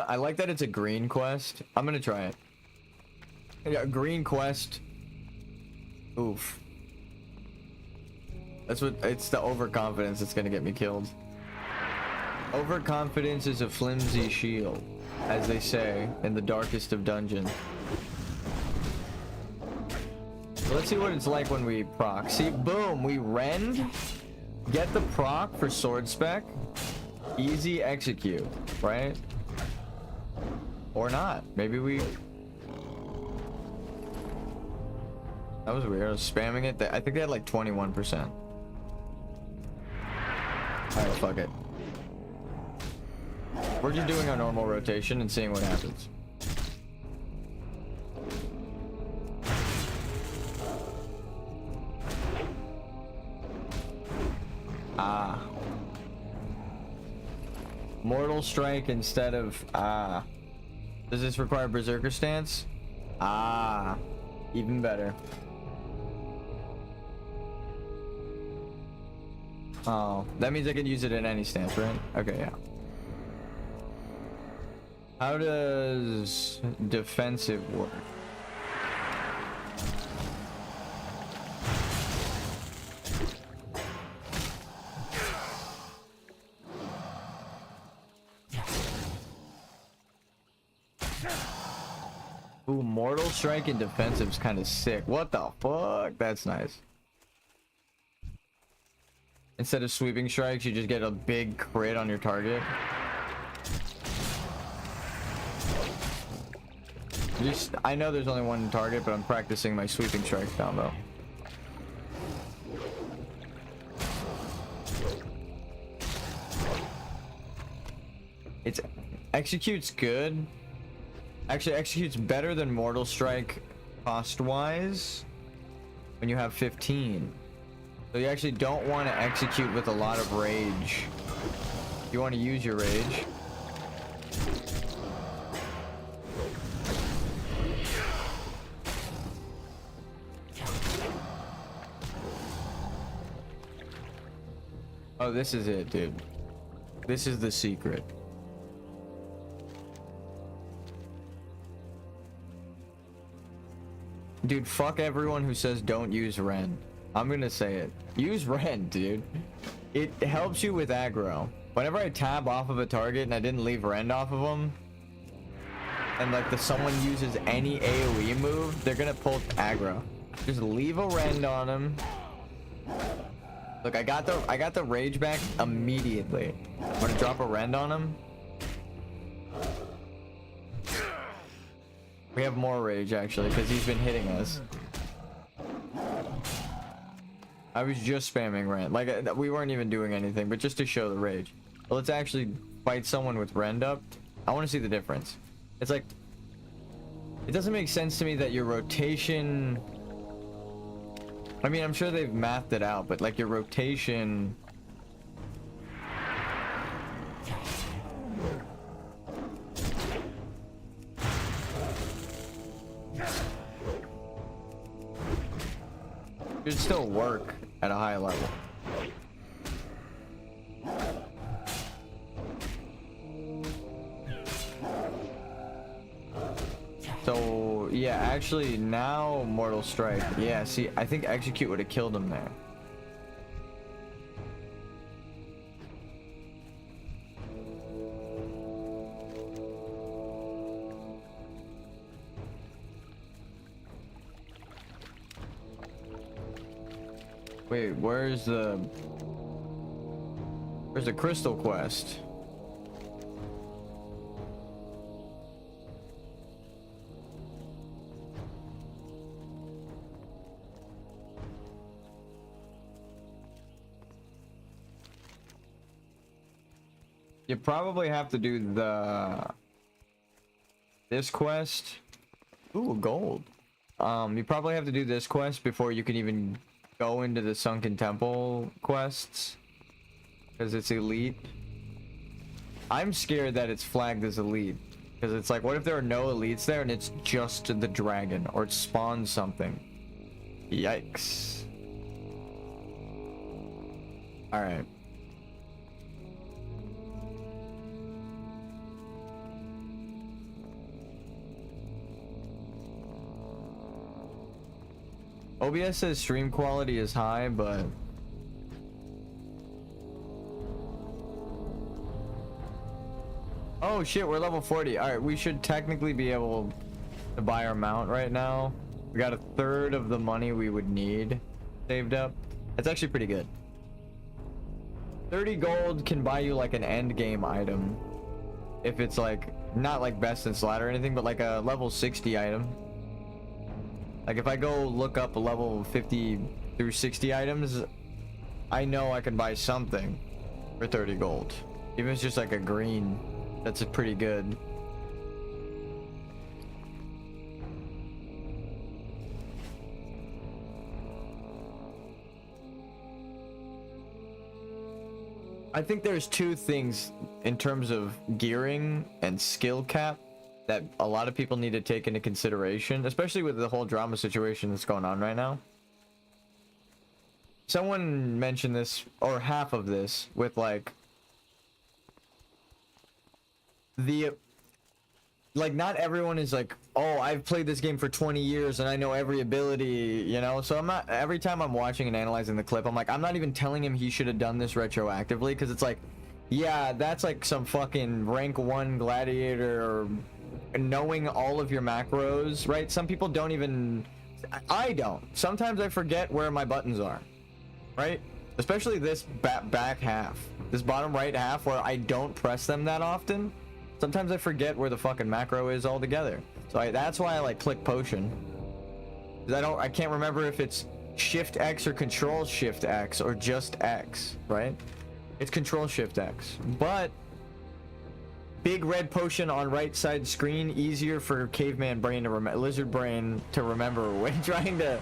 S1: I like that it's a green quest. I'm gonna try it. Yeah, green quest. Oof. That's what, it's the overconfidence that's gonna get me killed. Overconfidence is a flimsy shield, as they say in the darkest of dungeons. So let's see what it's like when we proc. See, boom, we rend, get the proc for sword spec, easy execute, right? Or not. Maybe we... That was weird. I was spamming it. I think they had like 21%. Alright, fuck it. We're just doing our normal rotation and seeing what happens. Ah. Mortal Strike instead of... Ah. Does this require Berserker Stance? Ah. Even better. Oh, that means I can use it in any stance, right? Okay, yeah. How does defensive work? Ooh, Mortal Strike and defensive's kind of sick. What the fuck? That's nice. Instead of sweeping strikes, you just get a big crit on your target. I know there's only one target, but I'm practicing my sweeping strikes combo. It's executes good. Actually, executes better than Mortal Strike cost-wise when you have 15. So you actually don't want to execute with a lot of rage. You want to use your rage. Oh, this is it, dude. This is the secret. Dude, fuck everyone who says don't use Ren. I'm gonna say it. Use Ren, dude. It helps you with aggro. Whenever I tab off of a target and I didn't leave Rend off of them, and like someone uses any AoE move, they're gonna pull aggro. Just leave a Rend on him. Look, I got the rage back immediately. I'm gonna drop a Rend on him. We have more rage actually, because he's been hitting us. I was just spamming Rend. Like, we weren't even doing anything, but just to show the rage. But let's actually fight someone with Rend up. I want to see the difference. It's like, it doesn't make sense to me that your rotation... I mean, I'm sure they've mathed it out, but like your rotation... should still work at a high level. So yeah, actually now Mortal Strike. Yeah, see, I think Execute would have killed him there. Wait, where's the crystal quest? You probably have to do this quest. Ooh, gold. You probably have to do this quest before you can even go into the Sunken Temple quests, because it's elite. I'm scared that it's flagged as elite, because it's like, what if there are no elites there and it's just the dragon, or it spawns something? Yikes. All right. OBS says stream quality is high, but oh shit, we're level 40. All right, we should technically be able to buy our mount right now. We got a third of the money we would need saved up. That's actually pretty good. 30 gold can buy you like an end game item, if it's like not like best in slot or anything, but like a level 60 item. Like if I go look up level 50 through 60 items, I know I can buy something for 30 gold. Even if it's just like a green, that's pretty good. I think there's two things in terms of gearing and skill cap that a lot of people need to take into consideration, especially with the whole drama situation that's going on right now. Someone mentioned this, or half of this, with like not everyone is like, oh, I've played this game for 20 years and I know every ability, you know? So I'm not, every time I'm watching and analyzing the clip, I'm like, I'm not even telling him he should have done this retroactively, because it's like, yeah, that's like some fucking rank 1 gladiator, or knowing all of your macros, right? Some people don't even, I don't. Sometimes I forget where my buttons are, right? Especially this back half, this bottom right half, where I don't press them that often. Sometimes I forget where the fucking macro is altogether. So that's why I like click potion. I can't remember if it's Shift X or Control Shift X or just X, right? It's Control Shift X. But big red potion on right side screen, easier for caveman brain to remember, lizard brain to remember when trying to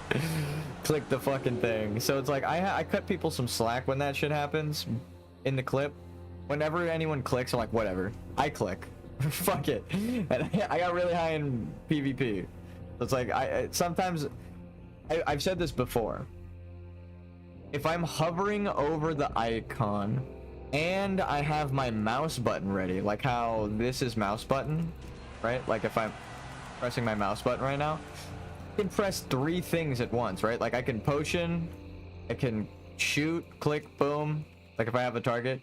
S1: click the fucking thing. So it's like I cut people some slack when that shit happens in the clip. Whenever anyone clicks, I'm like, whatever. I click. Fuck it. And I got really high in PvP. So it's like sometimes I've said this before. If I'm hovering over the icon and I have my mouse button ready, like how this is mouse button, right? Like if I'm pressing my mouse button right now, I can press 3 things at once, right? Like I can potion, I can shoot, click, boom, like if I have a target,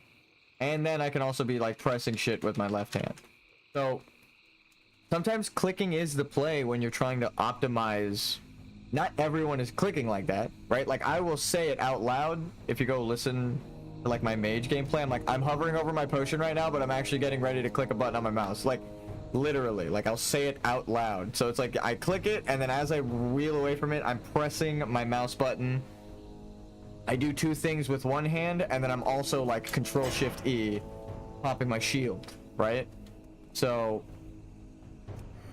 S1: and then I can also be like pressing shit with my left hand. So sometimes clicking is the play when you're trying to optimize. Not everyone is clicking like that, right? Like I will say it out loud. If you go listen to like my mage gameplay, I'm like, I'm hovering over my potion right now, but I'm actually getting ready to click a button on my mouse. Like literally, like I'll say it out loud. So it's like I click it, and then as I wheel away from it, I'm pressing my mouse button. I do 2 things with one hand, and then I'm also like Control Shift E, popping my shield, right? So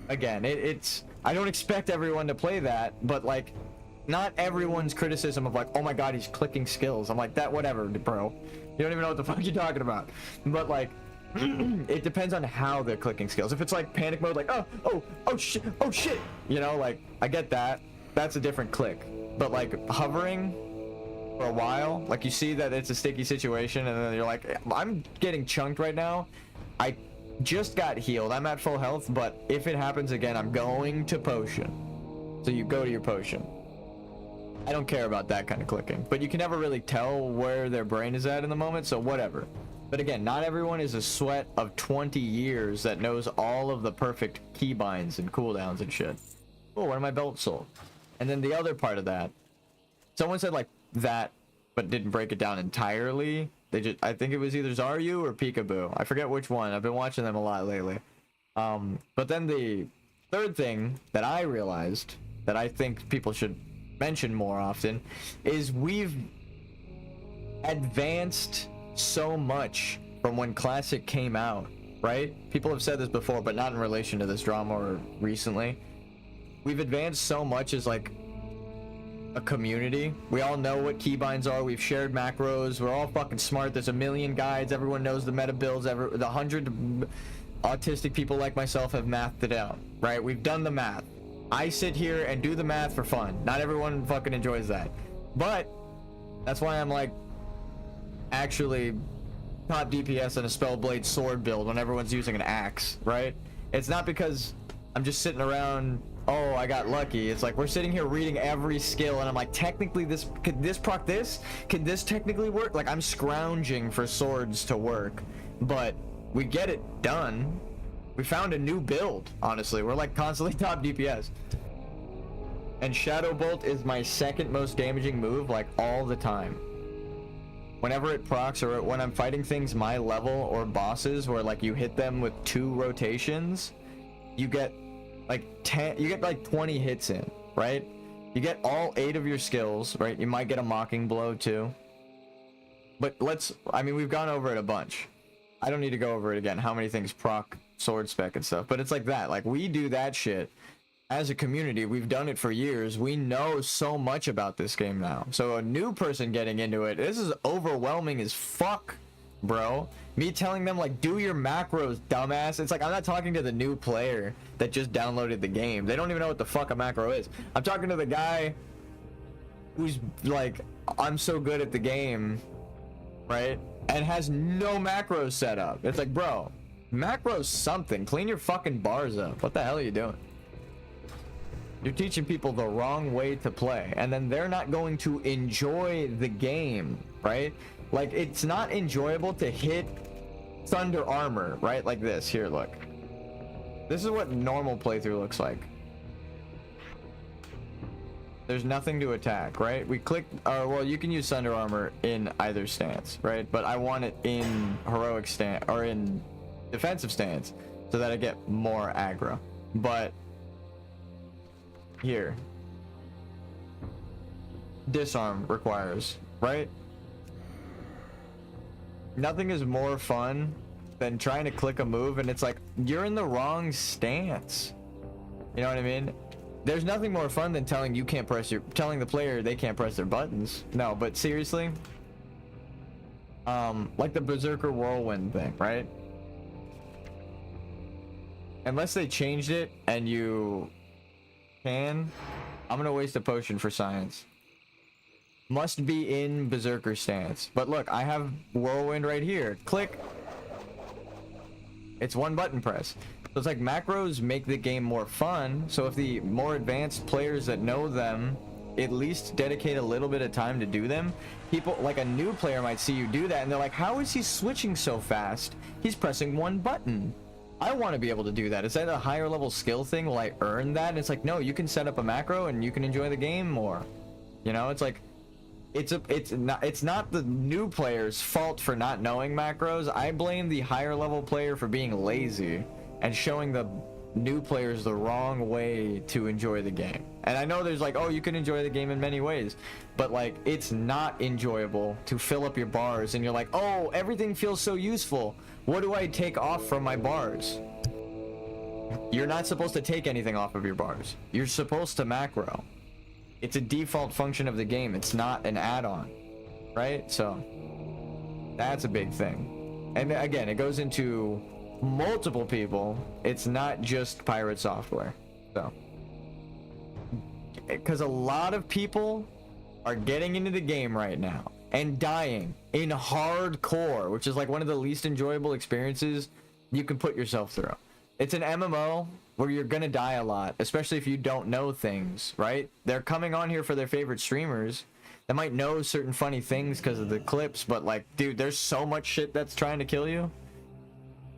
S1: again, it's I don't expect everyone to play that, but like not everyone's criticism of like, oh my god, he's clicking skills. I'm like, that whatever, bro. You don't even know what the fuck you're talking about. But like it depends on how they're clicking skills. If it's like panic mode, like oh shit, you know, like I get that. That's a different click. But like hovering for a while, like you see that it's a sticky situation, and then you're like, I'm getting chunked right now. I just got healed. I'm at full health, but if it happens again, I'm going to potion. So you go to your potion. I don't care about that kind of clicking, but you can never really tell where their brain is at in the moment, so whatever. But again, not everyone is a sweat of 20 years that knows all of the perfect keybinds and cooldowns and shit. Oh, one of my belts sold. And then the other part of that, someone said like that but didn't break it down entirely. They just, I think it was either Zaryu or Peekaboo. I forget which one. I've been watching them a lot lately. But then the third thing that I realized that I think people should mention more often is we've advanced so much from when Classic came out, right? People have said this before, but not in relation to this drama or recently. We've advanced so much as like a community. We all know what keybinds are. We've shared macros. We're all fucking smart. There's a million guides. Everyone knows the meta builds. The 100 autistic people like myself have mathed it out, right? We've done the math. I sit here and do the math for fun. Not everyone fucking enjoys that, but that's why I'm like actually top DPS in a Spellblade sword build when everyone's using an axe, right? It's not because I'm just sitting around, oh, I got lucky. It's like we're sitting here reading every skill and I'm like, technically this, could this proc this? Could this technically work? Like I'm scrounging for swords to work, but we get it done. We found a new build, honestly. We're like constantly top DPS. And Shadow Bolt is my second most damaging move, like all the time. Whenever it procs or when I'm fighting things my level or bosses where like you hit them with 2 rotations, you get like 10, you get like 20 hits in, right? You get all 8 of your skills, right? You might get a mocking blow too. But I mean, we've gone over it a bunch. I don't need to go over it again, how many things proc sword spec and stuff, but it's like that. Like we do that shit as a community. We've done it for years. We know so much about this game now. So a new person getting into it, this is overwhelming as fuck, bro. Me telling them like, do your macros, dumbass. It's like I'm not talking to the new player that just downloaded the game. They don't even know what the fuck a macro is. I'm talking to the guy who's like, I'm so good at the game, right? And has no macros set up. It's like, bro, macros something. Clean your fucking bars up. What the hell are you doing? You're teaching people the wrong way to play, and then they're not going to enjoy the game, right? Like, it's not enjoyable to hit thunder armor, right? Like this. Here, look. This is what normal playthrough looks like. There's nothing to attack, right? We click, well, you can use thunder armor in either stance, right? But I want it in heroic stance, or in defensive stance, so that I get more aggro. But here, disarm requires, right? Nothing is more fun than trying to click a move and it's like you're in the wrong stance. You know what I mean? There's nothing more fun than telling the player they can't press their buttons. No, but seriously, like the Berserker Whirlwind thing, right? Unless they changed it and you can, I'm gonna waste a potion for science. Must be in Berserker stance. But look, I have Whirlwind right here. Click. It's one button press. So it's like macros make the game more fun. So if the more advanced players that know them at least dedicate a little bit of time to do them, people like a new player might see you do that and they're like, how is he switching so fast? He's pressing one button. I want to be able to do that. Is that a higher level skill thing? Will I earn that? And it's like, no, you can set up a macro and you can enjoy the game more. You know, it's like, it's not the new player's fault for not knowing macros. I blame the higher level player for being lazy and showing the new players the wrong way to enjoy the game. And I know there's like, oh, you can enjoy the game in many ways, but like, it's not enjoyable to fill up your bars and you're like, oh, everything feels so useful. What do I take off from my bars? You're not supposed to take anything off of your bars. You're supposed to macro. It's a default function of the game. It's not an add-on, right? So that's a big thing. And again, it goes into multiple people. It's not just Pirate Software. So, because a lot of people are getting into the game right now and dying in hardcore, which is like one of the least enjoyable experiences you can put yourself through. It's an MMO where you're gonna die a lot, especially if you don't know things, right? They're coming on here for their favorite streamers that might know certain funny things because of the clips, but like, dude, there's so much shit that's trying to kill you.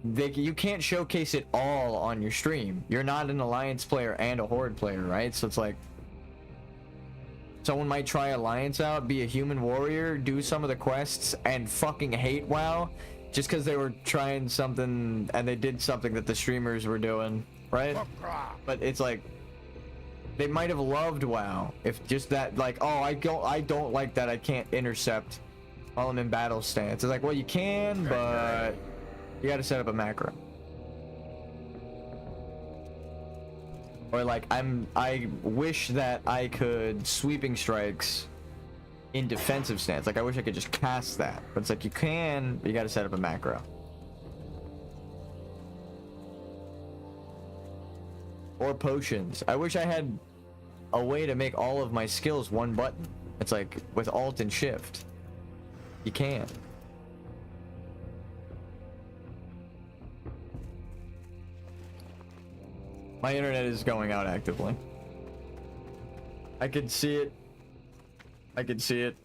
S1: You can't showcase it all on your stream. You're not an Alliance player and a Horde player, right? So it's like, someone might try Alliance out, be a human warrior, do some of the quests, and fucking hate WoW just because they were trying something and they did something that the streamers were doing, right? But it's like they might have loved WoW if just that, like, oh, I don't like that I can't intercept while I'm in battle stance. It's like, well, you can, but you got to set up a macro. Or like, I wish that I could sweeping strikes in defensive stance. Like, I wish I could just cast that, but it's like you can, but you got to set up a macro. Or potions. I wish I had a way to make all of my skills one button. It's like with Alt and Shift. You can. My internet is going out actively. I could see it. I could see it.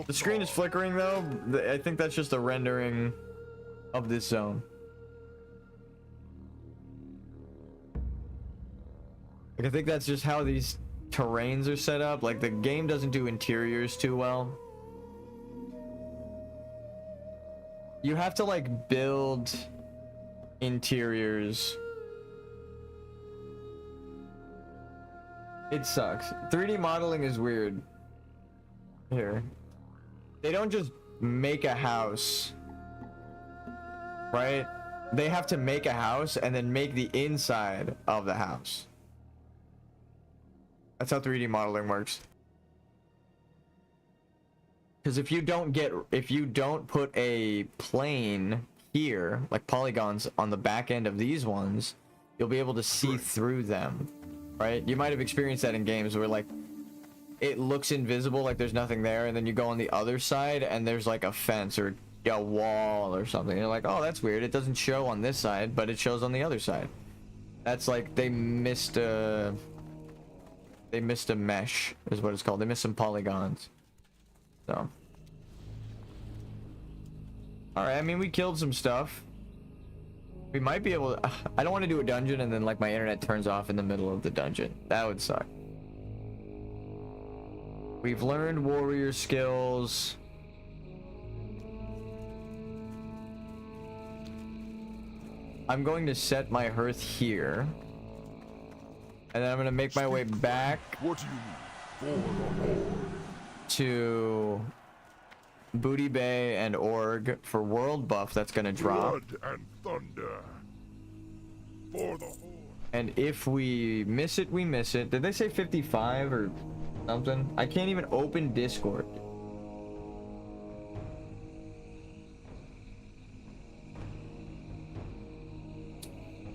S1: The screen is flickering though. I think that's just a rendering of this zone. Like, I think that's just how these terrains are set up. Like, the game doesn't do interiors too well. You have to like build interiors. It sucks. 3D modeling is weird. Here. They don't just make a house, right? They have to make a house and then make the inside of the house. That's how 3D modeling works. Because if you don't put a plane here, like polygons on the back end of these ones, you'll be able to see through them, right? You might have experienced that in games where like it looks invisible, like there's nothing there, and then you go on the other side and there's like a fence or a wall or something. You're like, oh, that's weird. It doesn't show on this side, but it shows on the other side. That's like they missed a mesh, is what it's called. They missed some polygons. So, all right. I mean, we killed some stuff. We might be able to. I don't want to do a dungeon and then like my internet turns off in the middle of the dungeon. That would suck. We've learned warrior skills. I'm going to set my hearth here. And then I'm going to make my way back
S2: What do you need? For the Horde.
S1: to Booty Bay and Org for world buff that's going to drop.
S2: Blood and thunder. For the Horde.
S1: And if we miss it, we miss it. Did they say 55 or something? I can't even open Discord.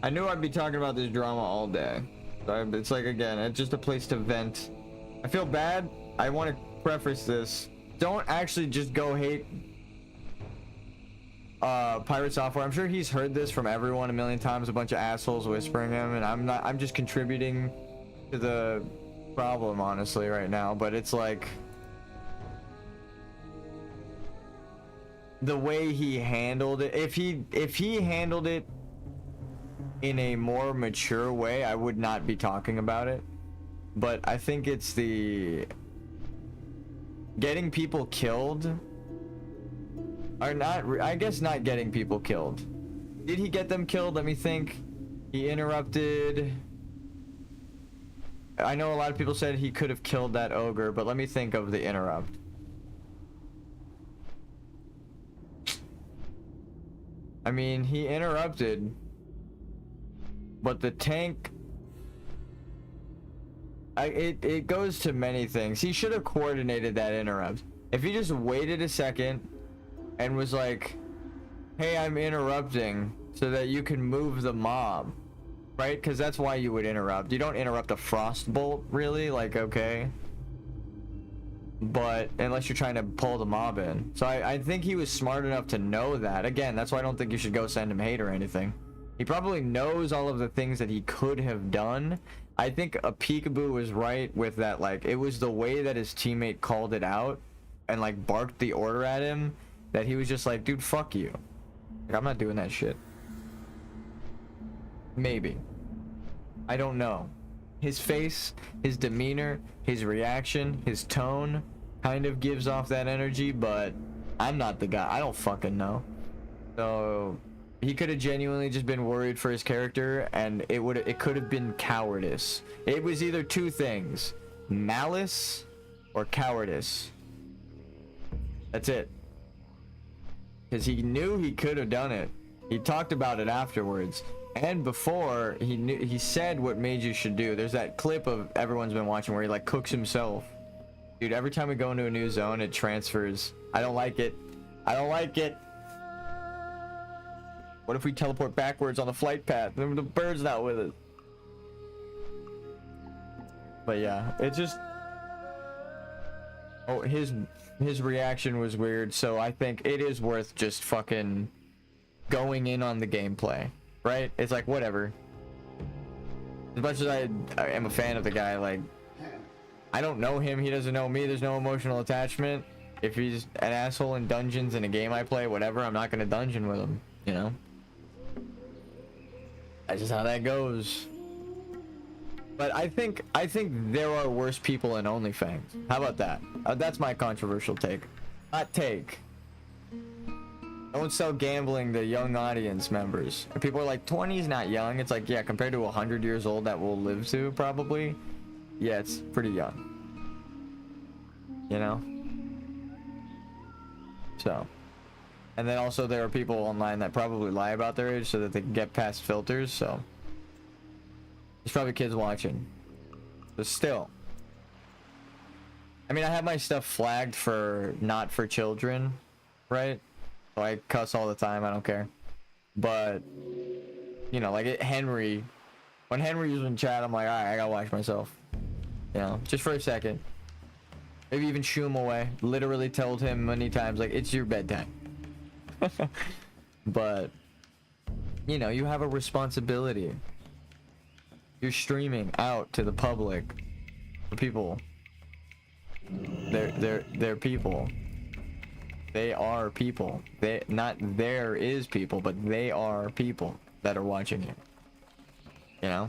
S1: I knew I'd be talking about this drama all day. It's like, again, it's just a place to vent. I feel bad. I want to preface this. Don't actually just go hate Pirate Software. I'm sure he's heard this from everyone a million times, a bunch of assholes whispering him, and I'm just contributing to the problem, honestly, right now. But it's like the way he handled it. If he handled it in a more mature way, I would not be talking about it. But I think it's the getting people killed, or not, I guess not getting people killed. Did he get them killed? Let me think. He interrupted. I know a lot of people said he could have killed that ogre, but let me think of the interrupt. I mean, he interrupted, but the tank, it goes to many things. He should have coordinated that interrupt. If he just waited a second and was like, hey, I'm interrupting so that you can move the mob, right? Because that's why you would interrupt. You don't interrupt a frost bolt, really, like, okay, but unless you're trying to pull the mob in. So I think he was smart enough to know that. Again, that's why I don't think you should go send him hate or anything. He probably knows all of the things that he could have done. I think a Peekaboo was right with that. Like, it was the way that his teammate called it out and like barked the order at him that he was just like, dude, fuck you. Like, I'm not doing that shit. Maybe. I don't know. his face, his demeanor, his reaction, his tone kind of gives off that energy, but I'm not the guy. I don't fucking know. So he could have genuinely just been worried for his character, and it could have been cowardice. It was either two things: malice or cowardice. That's it. Because he knew he could have done it. He talked about it afterwards. And before, he said what mages should do. There's that clip of everyone's been watching where he like cooks himself. Dude, every time we go into a new zone, it transfers. I don't like it. I don't like it. What if we teleport backwards on the flight path? The bird's not with us. But yeah, it just... Oh, his reaction was weird, so I think it is worth just fucking going in on the gameplay. Right? It's like, whatever. As much as I am a fan of the guy, like, I don't know him, he doesn't know me, there's no emotional attachment. If he's an asshole in dungeons in a game I play, whatever, I'm not gonna dungeon with him, you know? That's just how that goes. But I think there are worse people in OnlyFans. How about that? That's my controversial take. Hot take. Don't sell gambling to young audience members. And people are like, 20 is not young. It's like, yeah, compared to 100 years old that we'll live to, probably. Yeah, it's pretty young. You know? So. And then also there are people online that probably lie about their age so that they can get past filters, so. There's probably kids watching. But still. I mean, I have my stuff flagged for not for children, right? So I cuss all the time, I don't care. But, you know, like Henry, when Henry was in chat, I'm like, alright, I gotta watch myself. You know, just for a second. Maybe even shoo him away. Literally told him many times, like, it's your bedtime. But, you know, you have a responsibility. You're streaming out to the public. For people. They're people. They are people. There is people, but they are people that are watching you. You know?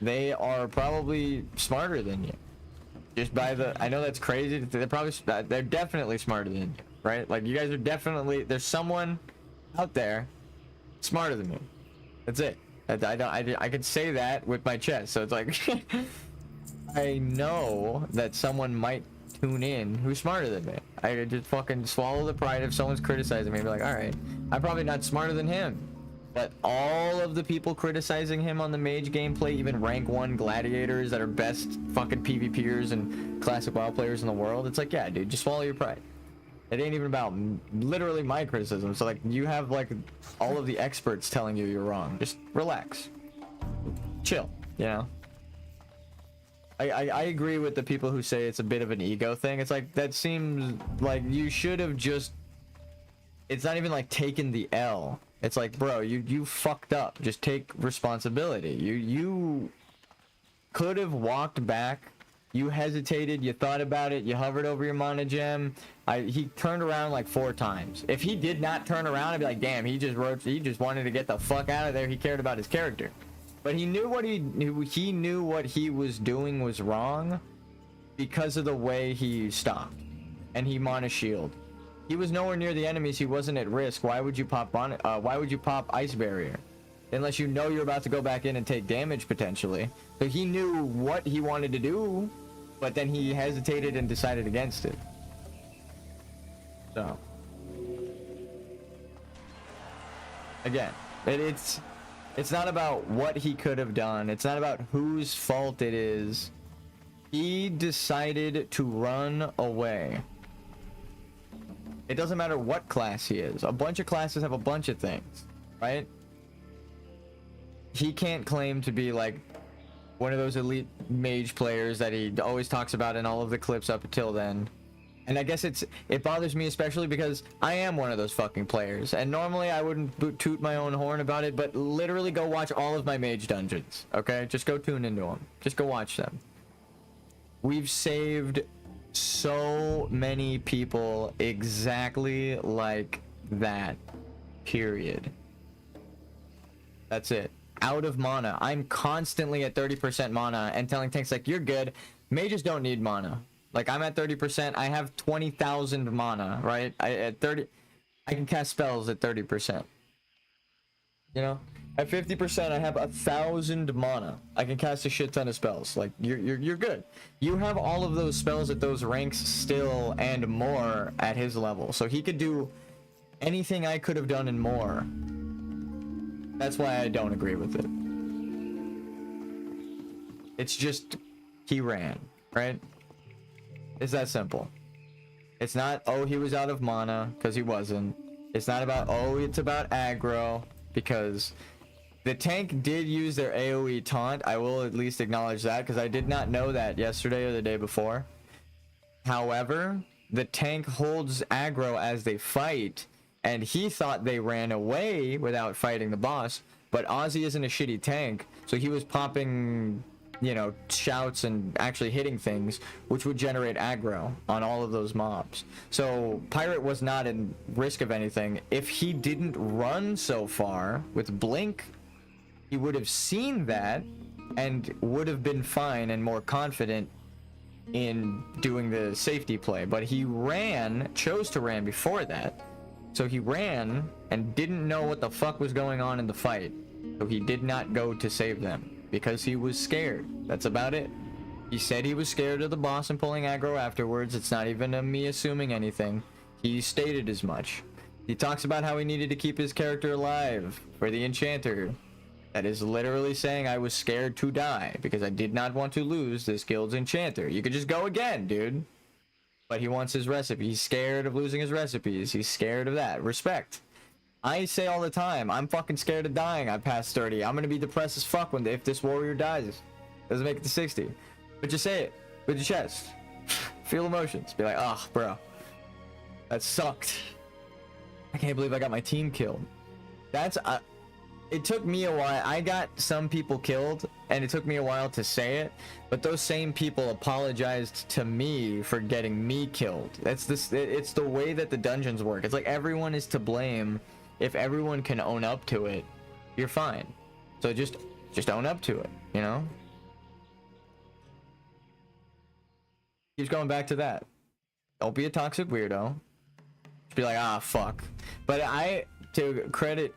S1: They are probably smarter than you. Just by the... I know that's crazy. They're definitely smarter than you, right? Like, you guys are definitely... There's someone out there smarter than me. That's it. I could say that with my chest. So it's like... I know that someone might tune in who's smarter than me. I could just fucking swallow the pride if someone's criticizing me and be like, alright, I'm probably not smarter than him. But all of the people criticizing him on the mage gameplay, even rank 1 gladiators that are best fucking PvPers and classic WoW players in the world, it's like, yeah, dude, just swallow your pride. It ain't even about literally my criticism. So like, you have like all of the experts telling you you're wrong. Just relax. Chill, you know? I agree with the people who say it's a bit of an ego thing. It's like, that seems like you should have just... It's not even like taken the L. It's like, bro, you fucked up. Just take responsibility. You could have walked back. You hesitated. You thought about it. You hovered over your mana gem. He turned around like 4 times. If he did not turn around, I'd be like, damn, he just wanted to get the fuck out of there. He cared about his character. But he knew what he knew what he was doing was wrong because of the way he stopped. And he mana shield. He was nowhere near the enemies. He wasn't at risk. Why would you pop ice barrier? Unless you know you're about to go back in and take damage potentially. So he knew what he wanted to do, but then he hesitated and decided against it. So again, it's not about what he could have done. It's not about whose fault it is. He decided to run away. It doesn't matter what class he is. A bunch of classes have a bunch of things, right? He can't claim to be like one of those elite mage players that he always talks about in all of the clips up until then. And I guess it bothers me especially because I am one of those fucking players. And normally I wouldn't toot my own horn about it, but literally go watch all of my mage dungeons, okay? Just go tune into them. Just go watch them. We've saved so many people exactly like that, period. That's it.
S5: out of mana. I'm constantly at 30% mana and telling tanks like, you're good. Mages don't need mana. Like, I'm at 30%. I have 20,000 mana, right? I can cast spells at 30%. You know? At 50%, I have 1,000 mana. I can cast a shit ton of spells. Like, you're good. You have all of those spells at those ranks still and more at his level. So he could do anything I could have done and more. That's why I don't agree with it. It's just, he ran, right? It's that simple. It's not, oh, he was out of mana, because he wasn't. It's not about, oh, it's about aggro, because the tank did use their AoE taunt. I will at least acknowledge that, because I did not know that yesterday or the day before. However, the tank holds aggro as they fight, and he thought they ran away without fighting the boss, but Ozzy isn't a shitty tank, so he was popping, you know, shouts and actually hitting things, which would generate aggro on all of those mobs. So Pirate was not in risk of anything. If he didn't run so far with Blink, he would have seen that and would have been fine and more confident in doing the safety play. But he chose to ran before that. So he ran and didn't know what the fuck was going on in the fight. So he did not go to save them because he was scared. That's about it. He said he was scared of the boss and pulling aggro afterwards. It's not even me assuming anything. He stated as much. He talks about how he needed to keep his character alive for the enchanter. That is literally saying I was scared to die because I did not want to lose this guild's enchanter. You could just go again, dude. But he wants his recipe. He's scared of losing his recipes. He's scared of that. Respect. I say all the time, I'm fucking scared of dying. I passed 30. I'm gonna be depressed as fuck one day if this warrior dies. Doesn't make it to 60. But just say it with your chest. Feel emotions. Be like, oh, bro, that sucked. I can't believe I got my team killed. That's it took me a while. I got some people killed, and it took me a while to say it, but those same people apologized to me for getting me killed. It's the way that the dungeons work. It's like everyone is to blame. If everyone can own up to it, you're fine. So just own up to it, you know? Keeps going back to that. Don't be a toxic weirdo. Just be like, ah, fuck. But I credit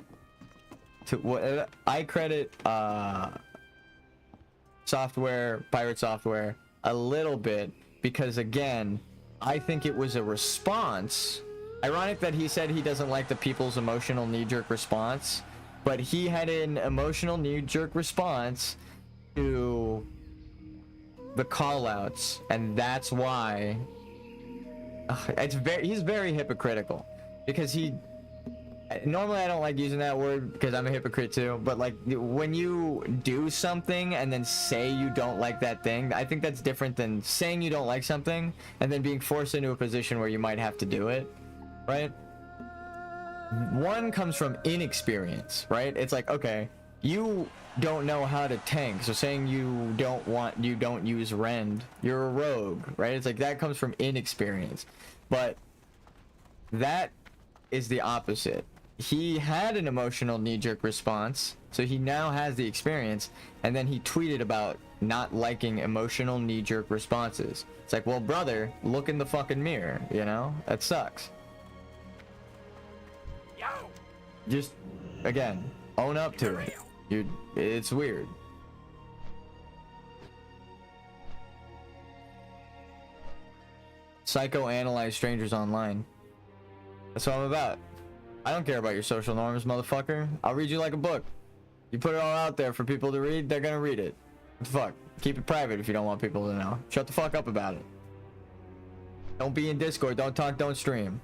S5: Pirate Software a little bit, because again, I think it was a response. Ironic that he said he doesn't like the people's emotional knee-jerk response, but he had an emotional knee-jerk response to the call-outs, and that's why he's very hypocritical, because normally I don't like using that word because I'm a hypocrite too, but like when you do something and then say you don't like that thing, I think that's different than saying you don't like something and then being forced into a position where you might have to do it, right? One comes from inexperience, right? It's like, okay, you don't know how to tank, so saying you don't use rend, you're a rogue, right? It's like that comes from inexperience. But that is the opposite. He had an emotional knee-jerk response, so he now has the experience, and then he tweeted about not liking emotional knee-jerk responses. It's like, well, brother, look in the fucking mirror, you know? That sucks. Just, again, own up to it. It's weird. Psychoanalyze strangers online. That's what I'm about. I don't care about your social norms, motherfucker. I'll read you like a book. You put it all out there for people to read, they're gonna read it. What the fuck? Keep it private if you don't want people to know. Shut the fuck up about it. Don't be in Discord. Don't talk, don't stream.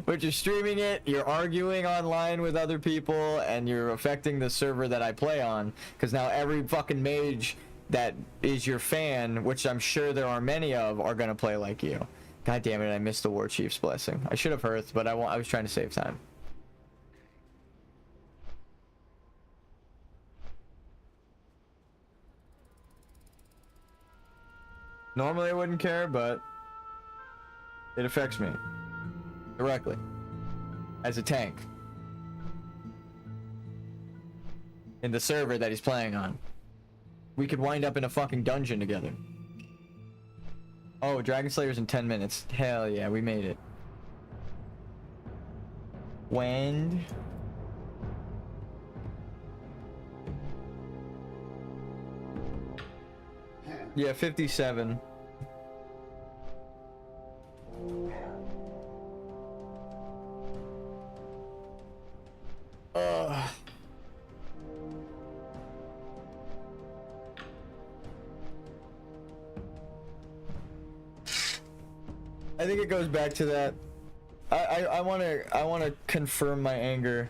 S5: But you're streaming it, you're arguing online with other people, and you're affecting the server that I play on. Because now every fucking mage that is your fan, which I'm sure there are many of, are gonna play like you. God damn it, I missed the War Chief's blessing. I should have hearthed, but I was trying to save time. Normally I wouldn't care, but it affects me directly as a tank. in the server that he's playing on. We could wind up in a fucking dungeon together. Oh, Dragon Slayer's in 10 minutes. Hell yeah, we made it. When? Yeah, 57. I think it goes back to that. I want to confirm my anger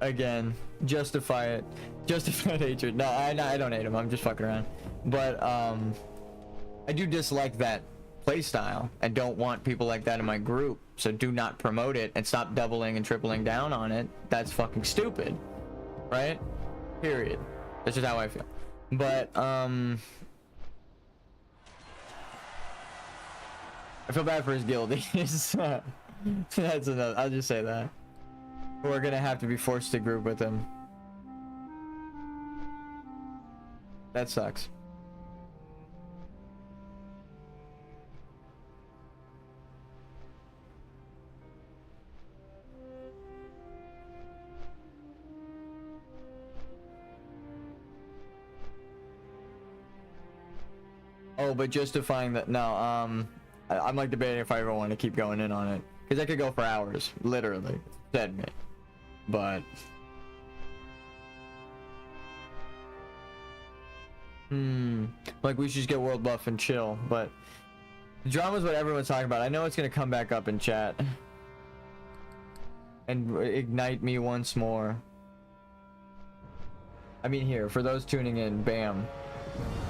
S5: again, justify it, justify hatred. No, I don't hate him. I'm just fucking around. But I do dislike that playstyle and don't want people like that in my group. So do not promote it and stop doubling and tripling down on it. That's fucking stupid, right? Period. That's just how I feel. But I feel bad for his guildies. That's another. I'll just say that. We're gonna have to be forced to group with him. That sucks. Oh, but justifying that, no, I'm like debating if I ever want to keep going in on it. Because I could go for hours, literally. Dead me. But... like we should just get world buff and chill, but... Drama's what everyone's talking about. I know it's gonna come back up in chat. And ignite me once more. I mean here, for those tuning in, bam.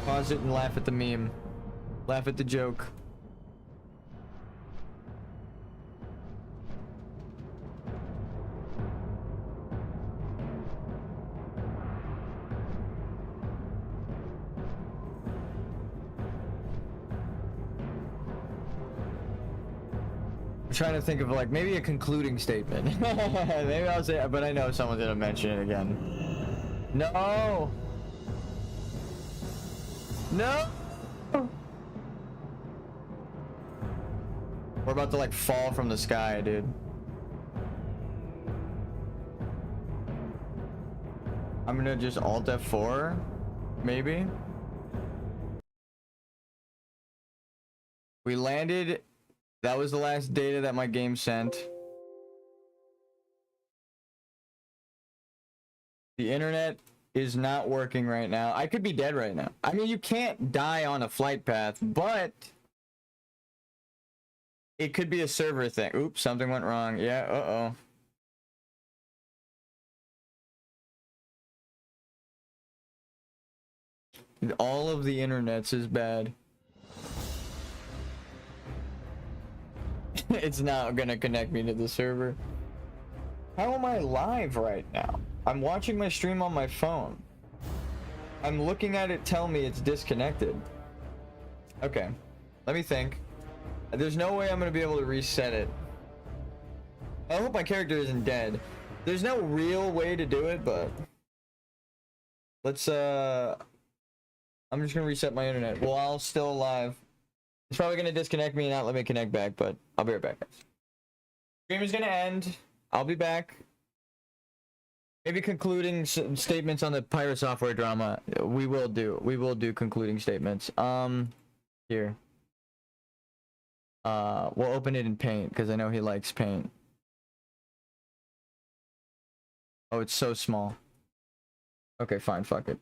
S5: Pause it and laugh at the meme. Laugh at the joke. I'm trying to think of like maybe a concluding statement. Maybe I'll say, but I know someone's gonna mention it again. No. No. We're about to like fall from the sky, dude. I'm gonna just Alt F4, maybe. We landed. That was the last data that my game sent. The internet is not working right now. I could be dead right now. I mean, you can't die on a flight path, but it could be a server thing. Oops, something went wrong. Yeah, uh-oh. All of the internets is bad. It's not gonna connect me to the server. How am I live right now? I'm watching my stream on my phone. I'm looking at it tell me it's disconnected. Okay, let me think. There's no way I'm gonna be able to reset it. I hope my character isn't dead. There's no real way to do it, but let's I'm just gonna reset my internet while still alive. It's probably gonna disconnect me and not let me connect back, but I'll be right back, guys. Stream is gonna end. I'll be back. Maybe concluding statements on the pirate software drama. We will do concluding statements. Here. We'll open it in Paint because I know he likes Paint. Oh, it's so small. Okay, fine, fuck it.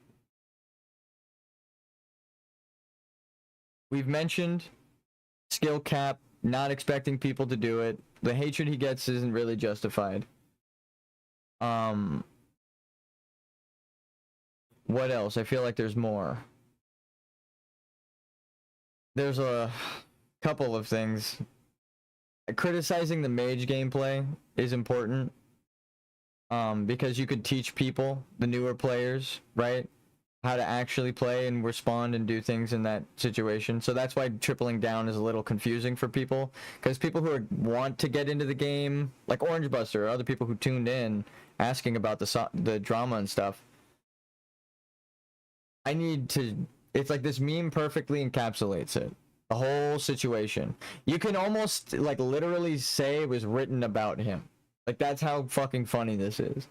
S5: We've mentioned skill cap, not expecting people to do it. The hatred he gets isn't really justified. What else? I feel like there's more. There's a couple of things. Criticizing the mage gameplay is important. Because you could teach people, the newer players, right? How to actually play and respond and do things in that situation. So that's why tripling down is a little confusing for people. Because people who want to get into the game, like Orange Buster or other people who tuned in, asking about the drama and stuff, I need to. It's like this meme perfectly encapsulates it. The whole situation. You can almost like literally say it was written about him. Like that's how fucking funny this is.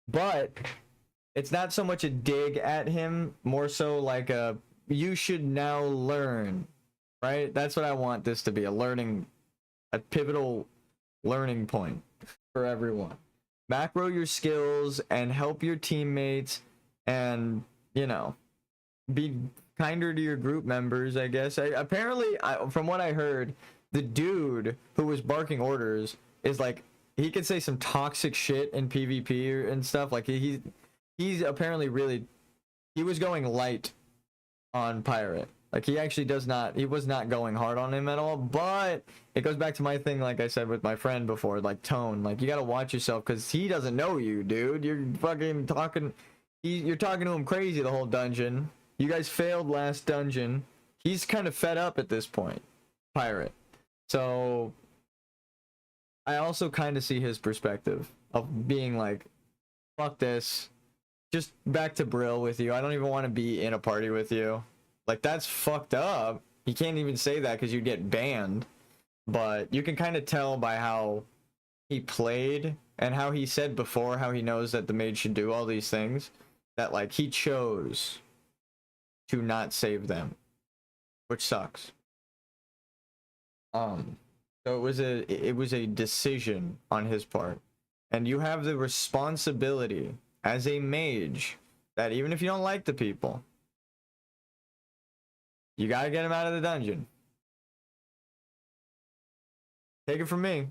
S5: But it's not so much a dig at him, more so like a you should now learn, right? That's what I want this to be, a pivotal learning point for everyone. Macro your skills and help your teammates and, you know, be kinder to your group members, I guess. Apparently, from what I heard, the dude who was barking orders is like, he could say some toxic shit in PvP and stuff. Like, he's apparently really, he was going light on Pirate. Like, he was not going hard on him at all. But it goes back to my thing, like I said with my friend before, like tone. Like, you gotta watch yourself because he doesn't know you, dude. You're fucking talking, you're talking to him crazy the whole dungeon. You guys failed last dungeon. He's kind of fed up at this point, Pirate. So I also kind of see his perspective of being like, fuck this. Just back to Brill with you. I don't even want to be in a party with you. Like, that's fucked up. You can't even say that because you get banned. But you can kind of tell by how he played and how he said before how he knows that the mage should do all these things. That, like, he chose to not save them, which sucks. So it was a decision on his part, and you have the responsibility as a mage that even if you don't like the people, you gotta get them out of the dungeon. Take it from me.